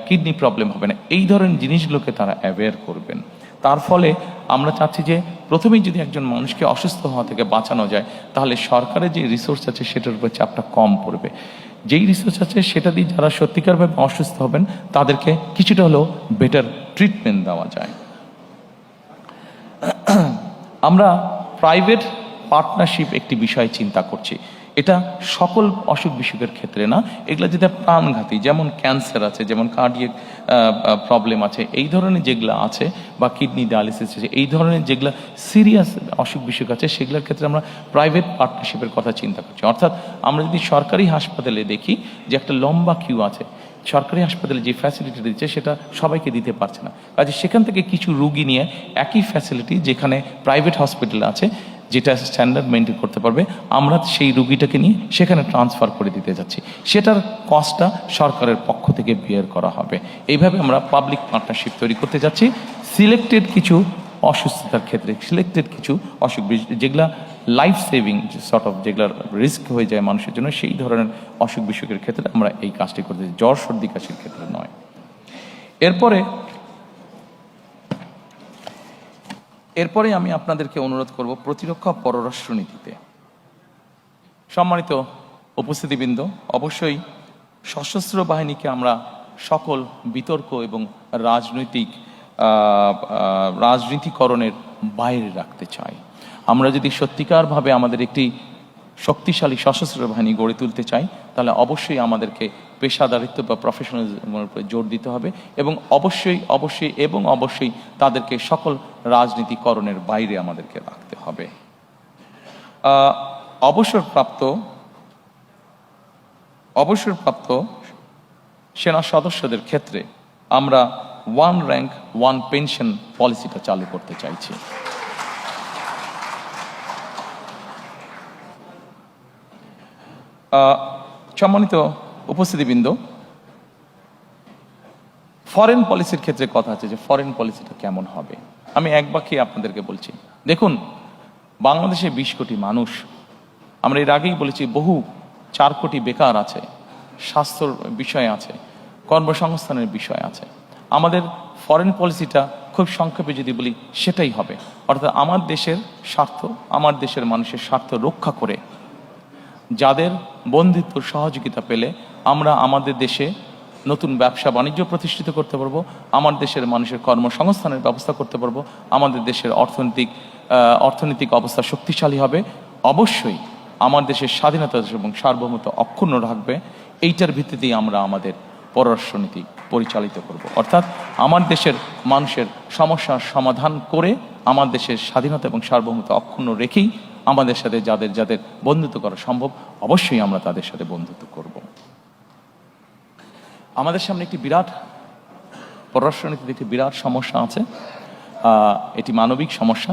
কিডনি প্রবলেম হবে না। এই ধরনের জিনিসগুলোকে তারা অ্যাওয়্যার করবেন। তার ফলে আমরা চাচ্ছি যে প্রথমেই যদি একজন মানুষকে অসুস্থ হওয়া থেকে বাঁচানো যায়, তাহলে সরকারের যে রিসোর্স আছে সেটার উপর চাপটা কম পড়বে। যেই রিসোর্স আছে সেটা দিয়ে যারা সত্যিকারভাবে অসুস্থ হবেন তাদেরকে কিছুটা হলেও বেটার ট্রিটমেন্ট দেওয়া যায়। আমরা প্রাইভেট পার্টনারশিপ একটি বিষয় চিন্তা করছি। এটা সকল অসুখ বিসুখের ক্ষেত্রে না, এগুলো যেটা প্রাণঘাতী, যেমন ক্যান্সার আছে, যেমন কার্ডিয়াক প্রবলেম আছে, এই ধরনের যেগুলো আছে, বা কিডনি ডায়ালিসিস আছে, এই ধরনের যেগুলো সিরিয়াস অসুখ বিসুখ আছে, সেগুলোর ক্ষেত্রে আমরা প্রাইভেট পার্টনারশিপের কথা চিন্তা করছি। অর্থাৎ আমরা যদি সরকারি হাসপাতালে দেখি যে একটা লম্বা কিউ আছে, সরকারি হাসপাতালে যে ফ্যাসিলিটি দিচ্ছে সেটা সবাইকে দিতে পারছে না। কাজে সেখান থেকে কিছু রুগী নিয়ে একই ফ্যাসিলিটি যেখানে প্রাইভেট হসপিটালে আছে, যেটা স্ট্যান্ডার্ড মেনটেন করতে পারবে, আমরা সেই রুগীটাকে নিয়ে সেখানে ট্রান্সফার করে দিতে যাচ্ছি। সেটার কস্টটা সরকারের পক্ষ থেকে বিয়ার করা হবে। এইভাবে আমরা পাবলিক পার্টনারশিপ তৈরি করতে যাচ্ছি। সিলেক্টেড কিছু অসুস্থতার ক্ষেত্রে, সিলেক্টেড কিছু অসুখ যেগুলা লাইফ সেভিং সর্ট অফ, যেগুলো রিস্ক হয়ে যায় মানুষের জন্য, সেই ধরনের অসুখ বিসুখের ক্ষেত্রে আমরা এই কাজটি করতে চাই, জ্বর সর্দি কাশির ক্ষেত্রে নয়। এরপরে আমি আপনাদেরকে অনুরোধ করব প্রতিরক্ষা পররাষ্ট্রনীতিতে। সম্মানিত উপস্থিতিবৃন্দ, অবশ্যই সশস্ত্র বাহিনীকে আমরা সকল বিতর্ক এবং রাজনীতিকরণের বাইরে রাখতে চাই। আমরা যদি সত্যিকারভাবে আমাদের একটি শক্তিশালী সশস্ত্র বাহিনী গড়ে তুলতে চাই, তাহলে অবশ্যই আমাদেরকে পেশাদারিত্ব বা প্রফেশনালিজমের উপরে জোর দিতে হবে এবং অবশ্যই তাদেরকে সকল রাজনীতিকরণের বাইরে আমাদেরকে রাখতে হবে। অবসরপ্রাপ্ত সেনা সদস্যদের ক্ষেত্রে আমরা 1 র্যাঙ্ক 1 পেনশন পলিসিটা চালু করতে চাইছি। সম্মানিত উপস্থিতিবৃন্দ, ফরেন পলিসির ক্ষেত্রে কথা আছে যে ফরেন পলিসিটা কেমন হবে। আমি এক বাক্যে আপনাদেরকে বলছি, দেখুন বাংলাদেশে 20 কোটি মানুষ, আমরা এর আগেই বলেছি বহু 4 কোটি বেকার আছে, স্বাস্থ্যর বিষয় আছে, কর্মসংস্থানের বিষয় আছে। আমাদের ফরেন পলিসিটা খুব সংক্ষেপে যদি বলি সেটাই হবে, অর্থাৎ আমার দেশের স্বার্থ, আমার দেশের মানুষের স্বার্থ রক্ষা করে যাদের বন্ধুত্ব সহযোগিতা পেলে আমরা আমাদের দেশে নতুন ব্যবসা বাণিজ্য প্রতিষ্ঠিত করতে পারবো, আমার দেশের মানুষের কর্মসংস্থানের ব্যবস্থা করতে পারবো, আমাদের দেশের অর্থনৈতিক অবস্থা শক্তিশালী হবে। অবশ্যই আমার দেশের স্বাধীনতা এবং সার্বভৌমত্ব অক্ষুণ্ণ রাখবে। এইটার ভিত্তিতেই আমরা আমাদের পররাষ্ট্রনীতি পরিচালিত করব। অর্থাৎ আমার দেশের মানুষের সমস্যার সমাধান করে আমার দেশের স্বাধীনতা এবং সার্বভৌমত্ব অক্ষুণ্ণ রেখেই আমাদের সাথে যাদের যাদের বন্ধুত্ব করা সম্ভব, অবশ্যই আমরা তাদের সাথে বন্ধুত্ব করব। আমাদের সামনে একটি বিরাট পররাষ্ট্রনীতিতে একটি বিরাট সমস্যা আছে। এটি মানবিক সমস্যা,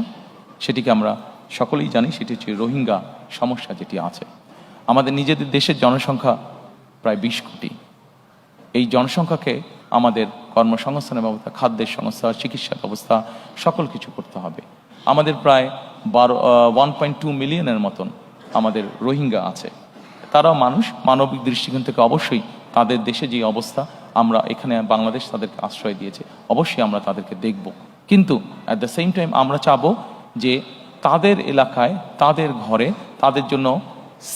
সেটিকে আমরা সকলেই জানি। সেটি হচ্ছে রোহিঙ্গা সমস্যা যেটি আছে। আমাদের নিজেদের দেশের জনসংখ্যা প্রায় 20 কোটি। এই জনসংখ্যাকে আমাদের কর্মসংস্থানের ব্যবস্থা, খাদ্যের সংস্থা, চিকিৎসা ব্যবস্থা সকল কিছু করতে হবে। আমাদের প্রায় 1.2 মিলিয়নের মতন আমাদের রোহিঙ্গা আছে। তারাও মানুষ, মানবিক দৃষ্টিকোণ থেকে অবশ্যই তাদের দেশে যে অবস্থা, আমরা এখানে বাংলাদেশ তাদেরকে আশ্রয় দিয়েছে, অবশ্যই আমরা তাদেরকে দেখব। কিন্তু অ্যাট দ্য সেম টাইম আমরা চাবো যে তাদের এলাকায়, তাদের ঘরে তাদের জন্য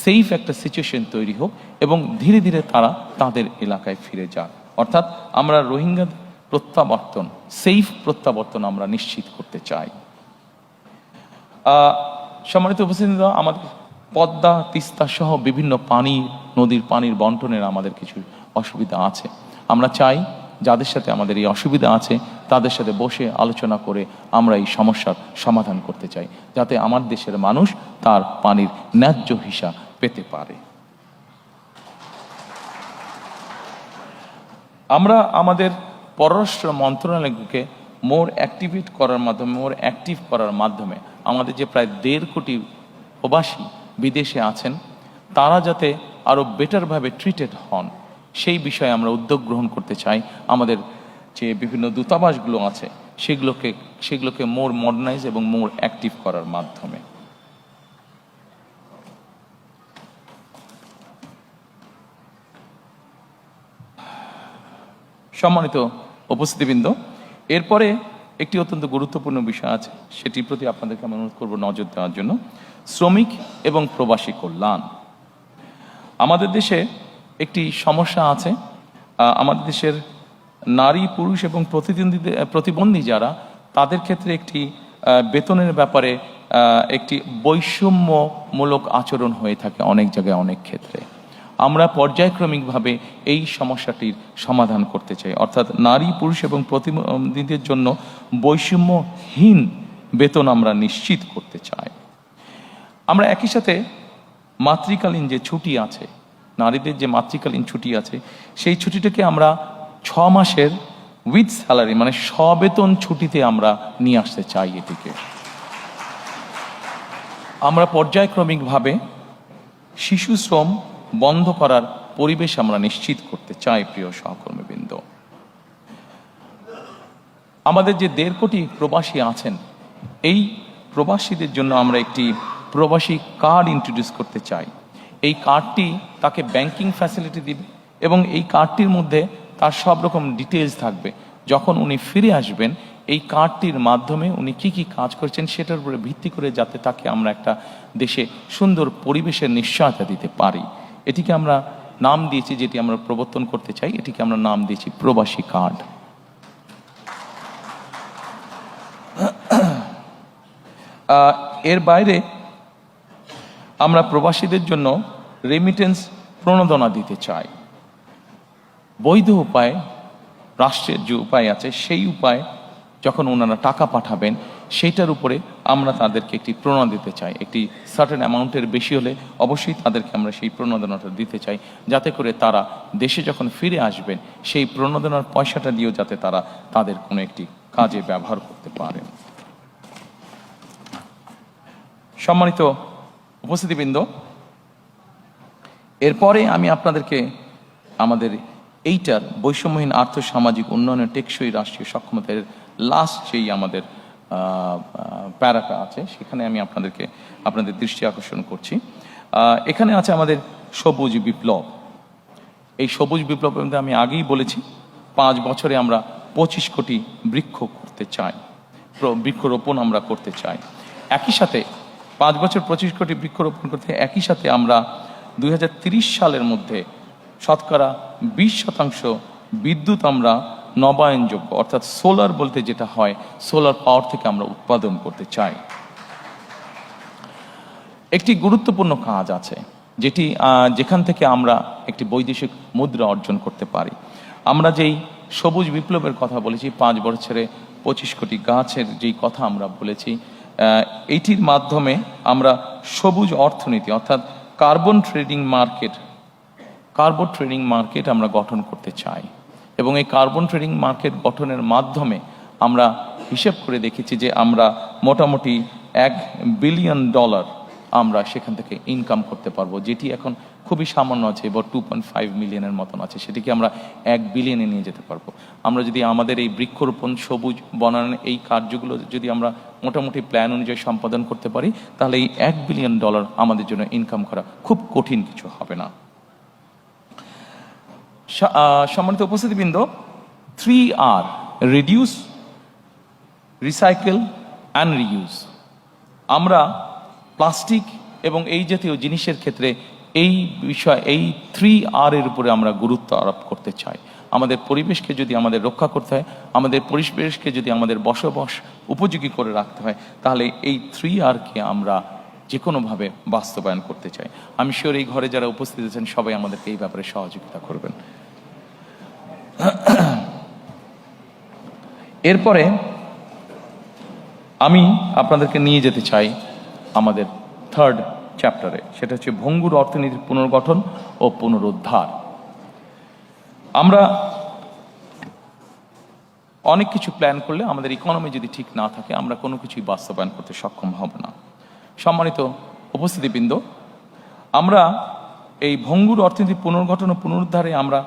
সেফ একটা সিচুয়েশন তৈরি হোক এবং ধীরে ধীরে তারা তাদের এলাকায় ফিরে যাক। অর্থাৎ আমরা রোহিঙ্গা প্রত্যাবর্তন, সেফ প্রত্যাবর্তন আমরা নিশ্চিত করতে চাই। সম্মানিত উপস্থিতি, আমাদের পদ্মা, তিস্তা সহ বিভিন্ন নদীর পানির বন্টনের আমাদের কিছু অসুবিধা আছে। আমরা চাই যাদের সাথে আমাদের এই অসুবিধা আছে তাদের সাথে বসে আলোচনা করে আমরা এই সমস্যার সমাধান করতে চাই, যাতে আমার দেশের মানুষ তার পানির ন্যায্য হিসাব পেতে পারে। আমরা আমাদের পররাষ্ট্র মন্ত্রণালয়কে মোর অ্যাক্টিভ করার মাধ্যমে আমাদের যে প্রায় 1.5 কোটি প্রবাসী বিদেশে আছেন, তারা যাতে আরো বেটারভাবে ট্রিটেড হন, সেই বিষয়ে আমরা উদ্যোগ গ্রহণ করতে চাই। আমাদের যে বিভিন্ন দূতাবাসগুলো আছে সেগুলোকে মোর মডার্নাইজ এবং মোর অ্যাক্টিভ করার মাধ্যমে। সম্মানিত উপস্থিতিবৃন্দ, এরপরে একটি অত্যন্ত গুরুত্বপূর্ণ বিষয় আছে, সেটির প্রতি আপনাদেরকে আমি অনুরোধ করব নজর দেওয়ার জন্য। শ্রমিক এবং প্রবাসী কল্যাণ। আমাদের দেশে একটি সমস্যা আছে। আমাদের দেশের নারী, পুরুষ এবং প্রতিবন্ধী যারা, তাদের ক্ষেত্রে একটি বেতনের ব্যাপারে একটি বৈষম্যমূলক আচরণ হয়ে থাকে অনেক জায়গায়, অনেক ক্ষেত্রে। আমরা পর্যায়ক্রমিকভাবে এই সমস্যাটির সমাধান করতে চাই। অর্থাৎ নারী, পুরুষ এবং প্রতিবন্ধীদের জন্য বৈষম্যহীন বেতন আমরা নিশ্চিত করতে চাই। আমরা একই সাথে মাতৃকালীন যে ছুটি আছে, নারীদের যে মাতৃকালীন ছুটি আছে, সেই ছুটিটাকে আমরা 6 মাসের উইথ স্যালারি, মানে সবেতন ছুটিতে আমরা নিয়ে আসতে চাই। এটিকে আমরা পর্যায়ক্রমিকভাবে শিশু শ্রম বন্ধ করার পরিবেশ আমরা নিশ্চিত করতে চাই। প্রিয় সহকর্মীবৃন্দ, আমাদের যে 1.5 কোটি প্রবাসী আছেন, এই প্রবাসীদের জন্য আমরা একটি প্রবাসী কার্ড ইন্ট্রোডিউস করতে চাই। এই কার্ডটি তাকে ব্যাংকিং ফ্যাসিলিটি দিবে এবং এই কার্ডটির মধ্যে তার সব রকম ডিটেলস থাকবে। যখন উনি ফিরে আসবেন, এই কার্ডটির মাধ্যমে উনি কি কি কাজ করছেন সেটার উপরে ভিত্তি করে যাতে তাকে আমরা একটা দেশে সুন্দর পরিবেশের নিশ্চয়তা দিতে পারি। এটিকে আমরা নাম দিয়েছি, যেটি আমরা প্রবর্তন করতে চাই, এটিকে আমরা নাম দিয়েছি প্রবাসী কার্ড। এর বাইরে আমরা প্রবাসীদের জন্য রেমিটেন্স প্রণোদনা দিতে চাই। বৈধ উপায়, রাষ্ট্রের যে উপায় আছে, সেই উপায় যখন ওনারা টাকা পাঠাবেন, সেইটার উপরে আমরা তাদেরকে একটি প্রণোদনা দিতে চাই। একটি সার্টেন অ্যামাউন্টের বেশি হলে অবশ্যই তাদেরকে আমরা সেই প্রণোদনাটা দিতে চাই, যাতে করে তারা দেশে যখন ফিরে আসবেন সেই প্রণোদনার পয়সাটা দিয়েও যাতে তারা তাদের কোনো একটি কাজে ব্যবহার করতে পারেন। সম্মানিত উপস্থিতিবৃন্দ, এরপরে আমি আপনাদেরকে আমাদের এইটার বৈষম্যহীন আর্থসামাজিক উন্নয়নের টেকসই রাষ্ট্রীয় সক্ষমতার লাস্ট যেই আমাদের প্যারাটা আছে, সেখানে আমি আপনাদের দৃষ্টি আকর্ষণ করছি। এখানে আছে আমাদের সবুজ বিপ্লব। এই সবুজ বিপ্লবের মধ্যে আমি আগেই বলেছি 5 বছরে আমরা 25 কোটি বৃক্ষ করতে চাই, বৃক্ষরোপণ আমরা করতে চাই। একই সাথে 5 বছর 25 কোটি বৃক্ষরোপণ করতে, একই সাথে আমরা 2030 সালের মধ্যে শতকরা 20% বিদ্যুৎ আমরা নবায়নযোগ্য অর্থাৎ সোলার বলতে যেটা হয়, সোলার পাওয়ার থেকে আমরা উৎপাদন করতে চাই। একটি গুরুত্বপূর্ণ কাজ আছে যেখান থেকে আমরা একটি বৈদেশিক মুদ্রা অর্জন করতে পারি। আমরা যেই সবুজ বিপ্লবের কথা বলেছি, 5 বছরে 25 কোটি গাছের যেই কথা আমরা বলেছি, এইটির মাধ্যমে আমরা সবুজ অর্থনীতি অর্থাৎ কার্বন ট্রেডিং মার্কেট আমরা গঠন করতে চাই। এবং এই কার্বন ট্রেডিং মার্কেট গঠনের মাধ্যমে আমরা হিসেব করে দেখেছি যে আমরা মোটামুটি $1 বিলিয়ন আমরা সেখান থেকে ইনকাম করতে পারবো, যেটি এখন খুবই সামান্য আছে, এবার 2.5 মিলিয়নের মতন আছে, সেটিকে আমরা 1 বিলিয়নে নিয়ে যেতে পারবো। আমরা যদি আমাদের এই বৃক্ষরোপণ, সবুজ বনায়ন, এই কার্যগুলো যদি আমরা মোটামুটি প্ল্যান অনুযায়ী সম্পাদন করতে পারি, তাহলে এই $1 বিলিয়ন আমাদের জন্য ইনকাম করা খুব কঠিন কিছু হবে না। সম্মানিত উপস্থিতিবৃন্দ, 3R, reduce, recycle and reuse. আমরা প্লাস্টিক এবং এই জাতীয় জিনিসের ক্ষেত্রে এই 3R এর উপরে আমরা গুরুত্ব আরোপ করতে চাই। আমাদের পরিবেশকে যদি আমাদের রক্ষা করতে হয়, আমাদের পরিবেশকে যদি আমাদের বসবাস উপযোগী করে রাখতে হয়, তাহলে এই 3R-কে আমরা যে কোনোভাবে বাস্তবায়ন করতে চাই। আমি শিওর এই ঘরে যারা উপস্থিত আছেন সবাই আমাদেরকে এই ব্যাপারে সহযোগিতা করবেন। এরপরে আমি আপনাদেরকে নিয়ে যেতে চাই আমাদের 3rd চ্যাপ্টারে, সেটা হচ্ছে ভঙ্গুর অর্থনীতির পুনর্গঠন ও পুনরুদ্ধার। আমরা অনেক কিছু প্ল্যান করলে আমাদের ইকোনমি যদি ঠিক না থাকে, আমরা কোনো কিছুই বাস্তবায়ন করতে সক্ষম হব না। সম্মানিত উপস্থিতিবৃন্দ, আমরা এই ভঙ্গুর অর্থনীতির পুনর্গঠন ও পুনরুদ্ধারে আমরা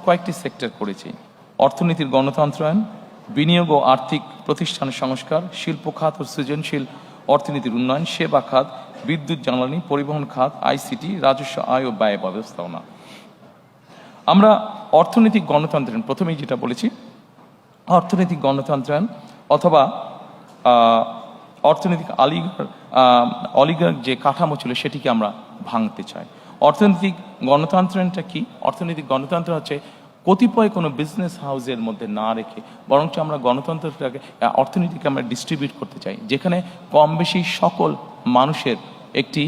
কয়েকটি সেক্টর করেছি: অর্থনীতির গণতন্ত্রায়ন, বিনিয়োগ ও আর্থিক প্রতিষ্ঠান সংস্কার, শিল্প খাত ও সৃজনশীল অর্থনীতির উন্নয়ন, সেবা খাত, বিদ্যুৎ জ্বালানি, পরিবহন খাত, আইসিটি, রাজস্ব আয় ও ব্যয় ব্যবস্থাপনা। আমরা অর্থনৈতিক গণতন্ত্রায়ন, প্রথমেই যেটা বলেছি, অর্থনৈতিক গণতন্ত্রায়ন অথবা অর্থনৈতিক অলিগার যে কাঠামো ছিল সেটিকে আমরা ভাঙতে চাই। অর্থনৈতিক গণতন্ত্রায়নটা কি? অর্থনৈতিক গণতন্ত্র হচ্ছে কতিপয় কোনো বিজনেস হাউসের মধ্যে না রেখে বরঞ্চ আমরা গণতন্ত্রটাকে, অর্থনীতিকে আমরা ডিস্ট্রিবিউট করতে চাই, যেখানে কম বেশি সকল মানুষের একটি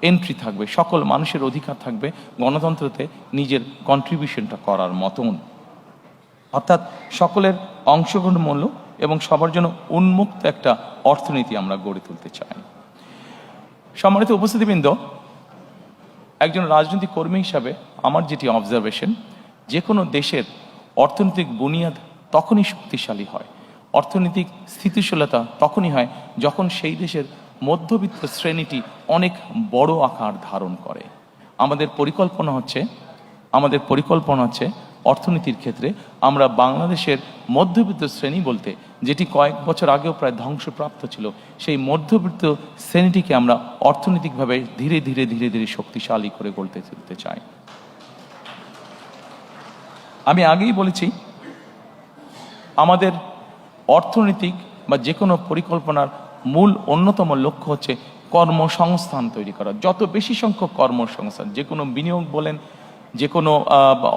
এন্ট্রি থাকবে, সকল মানুষের অধিকার থাকবে গণতন্ত্রতে নিজের কন্ট্রিবিউশনটা করার মতন। অর্থাৎ সকলের অংশগ্রহণমূলক এবং সবার জন্য উন্মুক্ত একটা অর্থনীতি আমরা গড়ে তুলতে চাই। সম্মানিত উপস্থিতিবৃন্দ, একজন রাজনৈতিক কর্মী হিসাবে আমার যেটি অবজারভেশন, যে কোনো দেশের অর্থনৈতিক বুনিয়াদ তখনই শক্তিশালী হয়, অর্থনৈতিক স্থিতিশীলতা তখনই হয় যখন সেই দেশের মধ্যবিত্ত শ্রেণীটি অনেক বড় আকার ধারণ করে। আমাদের পরিকল্পনা হচ্ছে অর্থনীতির ক্ষেত্রে আমরা বাংলাদেশের মধ্যবিত্ত শ্রেণী বলতে, যেটি কয়েক বছর আগেও প্রায় ধ্বংসপ্রাপ্ত ছিল, সেই মধ্যবিত্ত শ্রেণীটিকে আমরা অর্থনৈতিকভাবে ধীরে ধীরে ধীরে ধীরে শক্তিশালী করে গড়তে তুলতে চাই। আমি আগেই বলেছি, আমাদের অর্থনৈতিক বা যে কোনো পরিকল্পনার মূল অন্যতম লক্ষ্য হচ্ছে কর্মসংস্থান তৈরি করা। যত বেশি সংখ্যক কর্মসংস্থান, যে কোনো বিনিয়োগ বলেন, যে কোনো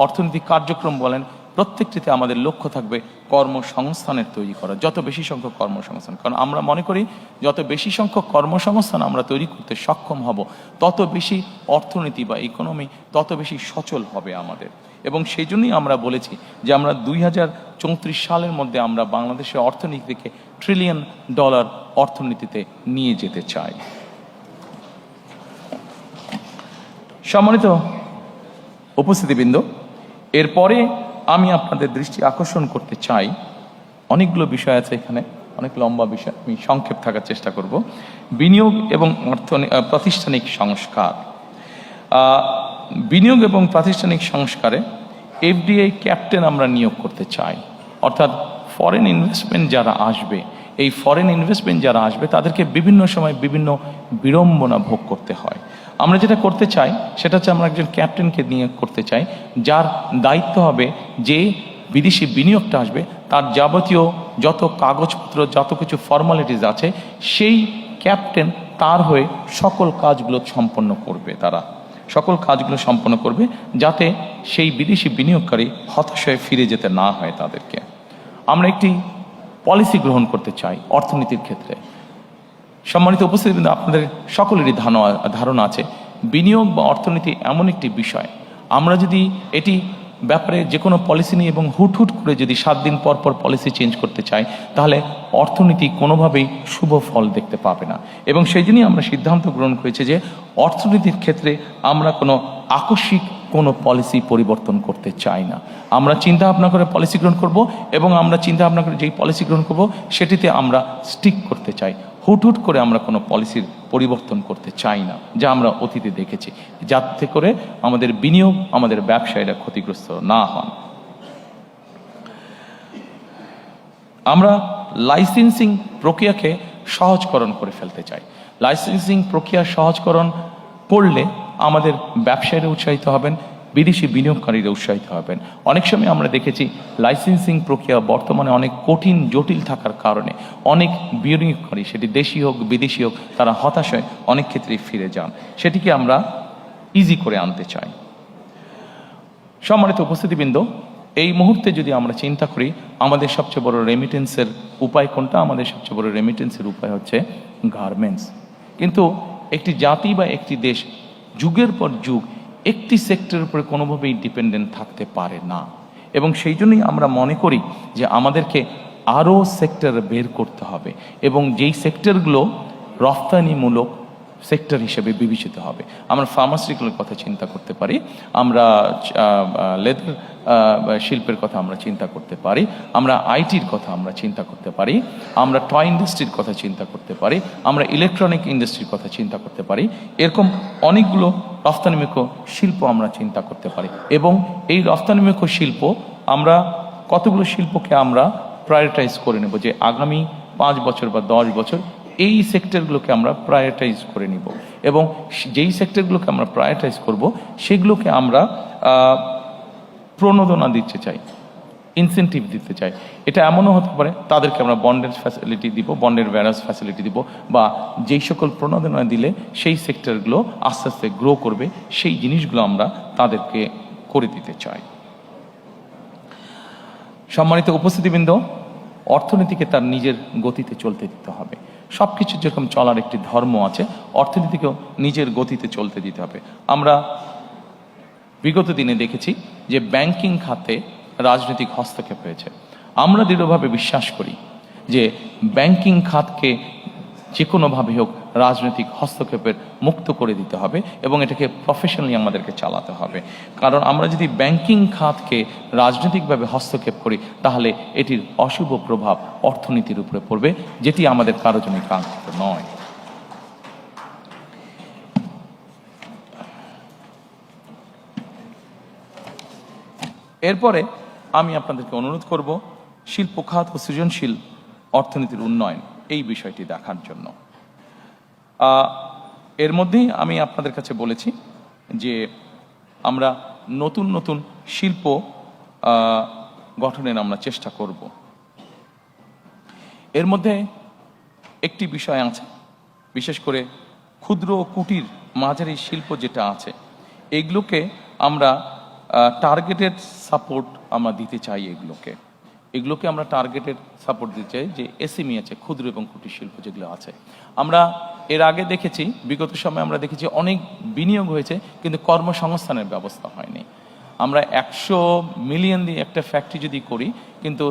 অর্থনৈতিক কার্যক্রম বলেন, প্রত্যেকটিতে আমাদের লক্ষ্য থাকবে কর্মসংস্থানের তৈরি করা, যত বেশি সংখ্যক কর্মসংস্থান। কারণ আমরা মনে করি যত বেশি সংখ্যক কর্মসংস্থান আমরা তৈরি করতে সক্ষম হব, তত বেশি অর্থনীতি বা ইকোনমি তত বেশি সচল হবে আমাদের। এবং সেই জন্যই আমরা বলেছি যে আমরা 2034 সালের মধ্যে আমরা বাংলাদেশের অর্থনীতিকে $1 ট্রিলিয়ন অর্থনীতিতে নিয়ে যেতে চাই। সম্মানিত উপস্থিতিবৃন্দ, এরপরে আমি আপনাদের দৃষ্টি আকর্ষণ করতে চাই, অনেকগুলো বিষয় আছে এখানে, অনেক লম্বা বিষয়, আমি সংক্ষেপ থাকার চেষ্টা করব। বিনিয়োগ এবং প্রাতিষ্ঠানিক সংস্কার। বিনিয়োগ এবং প্রাতিষ্ঠানিক সংস্কারে এফডিআই ক্যাপ্টেন আমরা নিয়োগ করতে চাই। অর্থাৎ ফরেন ইনভেস্টমেন্ট যারা আসবে, এই ফরেন ইনভেস্টমেন্ট যারা আসবে তাদেরকে বিভিন্ন সময় বিভিন্ন বিড়ম্বনা ভোগ করতে হয়। আমরা যেটা করতে চাই সেটা হচ্ছে আমরা একজন ক্যাপ্টেনকে নিয়োগ করতে চাই, যার দায়িত্ব হবে যে বিদেশি বিনিয়োগটা আসবে তার যাবতীয় যত কাগজপত্র, যত কিছু ফর্মালিটিস আছে, সেই ক্যাপ্টেন তার হয়ে সকল কাজগুলো সম্পন্ন করবে তারা। সকল কাজগুলো সম্পন্ন করবে, যাতে সেই বিদেশি বিনিয়োগকারী হতাশ হয়ে ফিরে যেতে না হয় তাদেরকে। আমরা একটি পলিসি গ্রহণ করতে চাই অর্থনীতির ক্ষেত্রে। সম্মানিত উপস্থিতি, আপনাদের সকলেরই ধারণা আছে বিনিয়োগ বা অর্থনীতি এমন একটি বিষয়, আমরা যদি এটি ব্যাপারে যে কোনো পলিসি নিয়ে এবং হুট করে যদি 7 দিন পর পলিসি চেঞ্জ করতে চাই, তাহলে অর্থনীতি কোনোভাবেই শুভ ফল দেখতে পাবে না। এবং সেই জন্যই আমরা সিদ্ধান্ত গ্রহণ করেছি যে অর্থনীতির ক্ষেত্রে আমরা কোনো আকস্মিক কোনো পলিসি পরিবর্তন করতে চাই না। আমরা চিন্তা ভাবনা করে পলিসি গ্রহণ করব, এবং আমরা চিন্তা ভাবনা করে যেই পলিসি গ্রহণ করব সেটিতে আমরা স্টিক করতে চাই। হুট করে আমরা কোনো পলিসির পরিবর্তন করতে চাই না, যা আমরা অতীতে দেখেছি, যাতে করে আমাদের বিনিয়োগ, আমাদের ব্যবসায়ীরা ক্ষতিগ্রস্ত না হন। আমরা লাইসেন্সিং প্রক্রিয়াকে সহজকরণ করে ফেলতে চাই। লাইসেন্সিং প্রক্রিয়া সহজকরণ করলে আমাদের ব্যবসায়ীরা উৎসাহিত হবেন, বিদেশি বিনিয়োগকারীরা উৎসাহিত হবেন। অনেক সময় আমরা দেখেছি লাইসেন্সিং প্রক্রিয়া বর্তমানে অনেক কঠিন, জটিল থাকার কারণে অনেক বিনিয়োগকারী, সেটি দেশি হোক বিদেশি হোক, তারা হতাশ হয়ে অনেক ক্ষেত্রেই ফিরে যান। সেটিকে আমরা ইজি করে আনতে চাই। সম্মানিত উপস্থিতিবৃন্দ, এই মুহূর্তে যদি আমরা চিন্তা করি আমাদের সবচেয়ে বড় রেমিটেন্সের উপায় কোনটা, আমাদের সবচেয়ে বড় রেমিটেন্সের উপায় হচ্ছে গার্মেন্টস। কিন্তু একটি জাতি বা একটি দেশ যুগের পর যুগ একটি সেক্টরের উপরে কোনোভাবেই ডিপেন্ডেন্ট থাকতে পারে না, এবং সেই জন্যই আমরা মনে করি যে আমাদেরকে আরও সেক্টর বের করতে হবে, এবং যেই সেক্টরগুলো রফতানিমূলক সেক্টর হিসেবে বিবেচিত হবে। আমরা ফার্মাসিউটিক্যালের কথা চিন্তা করতে পারি, আমরা লেদার শিল্পের কথা আমরা চিন্তা করতে পারি, আমরা আইটির কথা আমরা চিন্তা করতে পারি, আমরা টয় ইন্ডাস্ট্রির কথা চিন্তা করতে পারি, আমরা ইলেকট্রনিক ইন্ডাস্ট্রির কথা চিন্তা করতে পারি। এরকম অনেকগুলো রফতানিমুখী শিল্প আমরা চিন্তা করতে পারি, এবং এই রফতানিমুখী শিল্প আমরা কতগুলো শিল্পকে আমরা প্রায়োরিটাইজ করে নেব যে আগামী 5 বছর বা 10 বছর এই সেক্টরগুলোকে আমরা প্রায়োরিটাইজ করে নিব, এবং যেই সেক্টরগুলোকে আমরা প্রায়োরিটাইজ করব সেগুলোকে আমরা প্রণোদনা দিতে চাই, ইনসেন্টিভ দিতে চাই। এটা এমনও হতে পারে তাদেরকে আমরা বন্ডের ফ্যাসিলিটি দিব, বন্ডের ভ্যারাস ফ্যাসিলিটি দিব, বা যেই সকল প্রণোদনা দিলে সেই সেক্টরগুলো আস্তে আস্তে গ্রো করবে, সেই জিনিসগুলো আমরা তাদেরকে করে দিতে চাই। সম্মানিত উপস্থিতিবৃন্দ, অর্থনীতিকে তার নিজের গতিতে চলতে দিতে হবে। সব কিছু যেরকম চলার একটি ধর্ম আছে, অর্থনীতিকেও নিজের গতিতে চলতে দিতে হবে। আমরা বিগত দিনে দেখেছি যে ব্যাংকিং খাতে রাজনৈতিক হস্তক্ষেপ হয়েছে। আমরা দৃঢ়ভাবে বিশ্বাস করি যে ব্যাংকিং খাতকে যে কোনোভাবে হোক রাজনৈতিক হস্তক্ষেপের মুক্ত করে দিতে হবে, এবং এটাকে প্রফেশনালি আমাদেরকে চালাতে হবে। কারণ আমরা যদি ব্যাংকিং খাতকে রাজনৈতিকভাবে হস্তক্ষেপ করি, তাহলে এটির অশুভ প্রভাব অর্থনীতির উপরে পড়বে, যেটি আমাদের কারো জন্য কাঙ্ক্ষিত নয়। এরপরে আমি আপনাদেরকে অনুরোধ করব শিল্প খাত ও সৃজনশীল অর্থনীতির উন্নয়ন এই বিষয়টি দেখার জন্য। এর মধ্যেই আমি আপনাদের কাছে বলেছি যে আমরা নতুন নতুন শিল্প গঠনের আমরা চেষ্টা করব। এর মধ্যে একটি বিষয় আছে, বিশেষ করে ক্ষুদ্র ও কুটির মাঝারি শিল্প যেটা আছে, এগুলোকে আমরা টার্গেটেড সাপোর্ট আমরা দিতে চাই। এগুলোকে আমরা টার্গেটেড সাপোর্ট দিতে চাই, যে এসএমই আছে, ক্ষুদ্র এবং কুটির শিল্প যেগুলো আছে। আমরা এর আগে দেখেছি, বিগত সময়ে আমরা দেখেছি অনেক বিনিয়োগ হয়েছে, কিন্তু কর্মসংস্থানের ব্যবস্থা হয়নি। আমরা 100 মিলিয়ন দিয়ে একটা ফ্যাক্টরি যদি করি, কিন্তু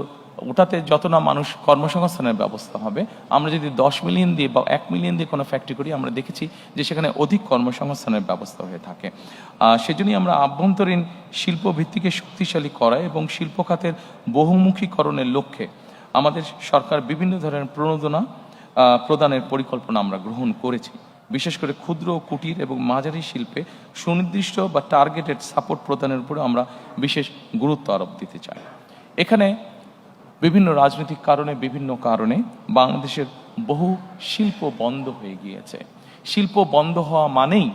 ওটাতে যত না মানুষ কর্মসংস্থানের ব্যবস্থা হবে, আমরা যদি 10 মিলিয়ন দিয়ে বা 1 মিলিয়ন দিয়ে কোনো ফ্যাক্টরি করি, আমরা দেখেছি যে সেখানে অধিক কর্মসংস্থানের ব্যবস্থা হয়ে থাকে। সেজন্যই আমরা আভ্যন্তরীণ শিল্প ভিত্তিকে শক্তিশালী করা এবং শিল্প খাতের বহুমুখীকরণের লক্ষ্যে আমাদের সরকার বিভিন্ন ধরনের প্রণোদনা প্রদানের পরিকল্পনা আমরা গ্রহণ করেছি। বিশেষ করে ক্ষুদ্র, কুটির এবং মাঝারি শিল্পে সুনির্দিষ্ট বা টার্গেটেড সাপোর্ট প্রদানের উপরে আমরা বিশেষ গুরুত্ব আরোপ দিতে চাই। এখানে বিভিন্ন রাজনৈতিক কারণে, বিভিন্ন কারণে বাংলাদেশের বহু শিল্প বন্ধ হয়ে গিয়েছে। শিল্প বন্ধ হওয়া মানেই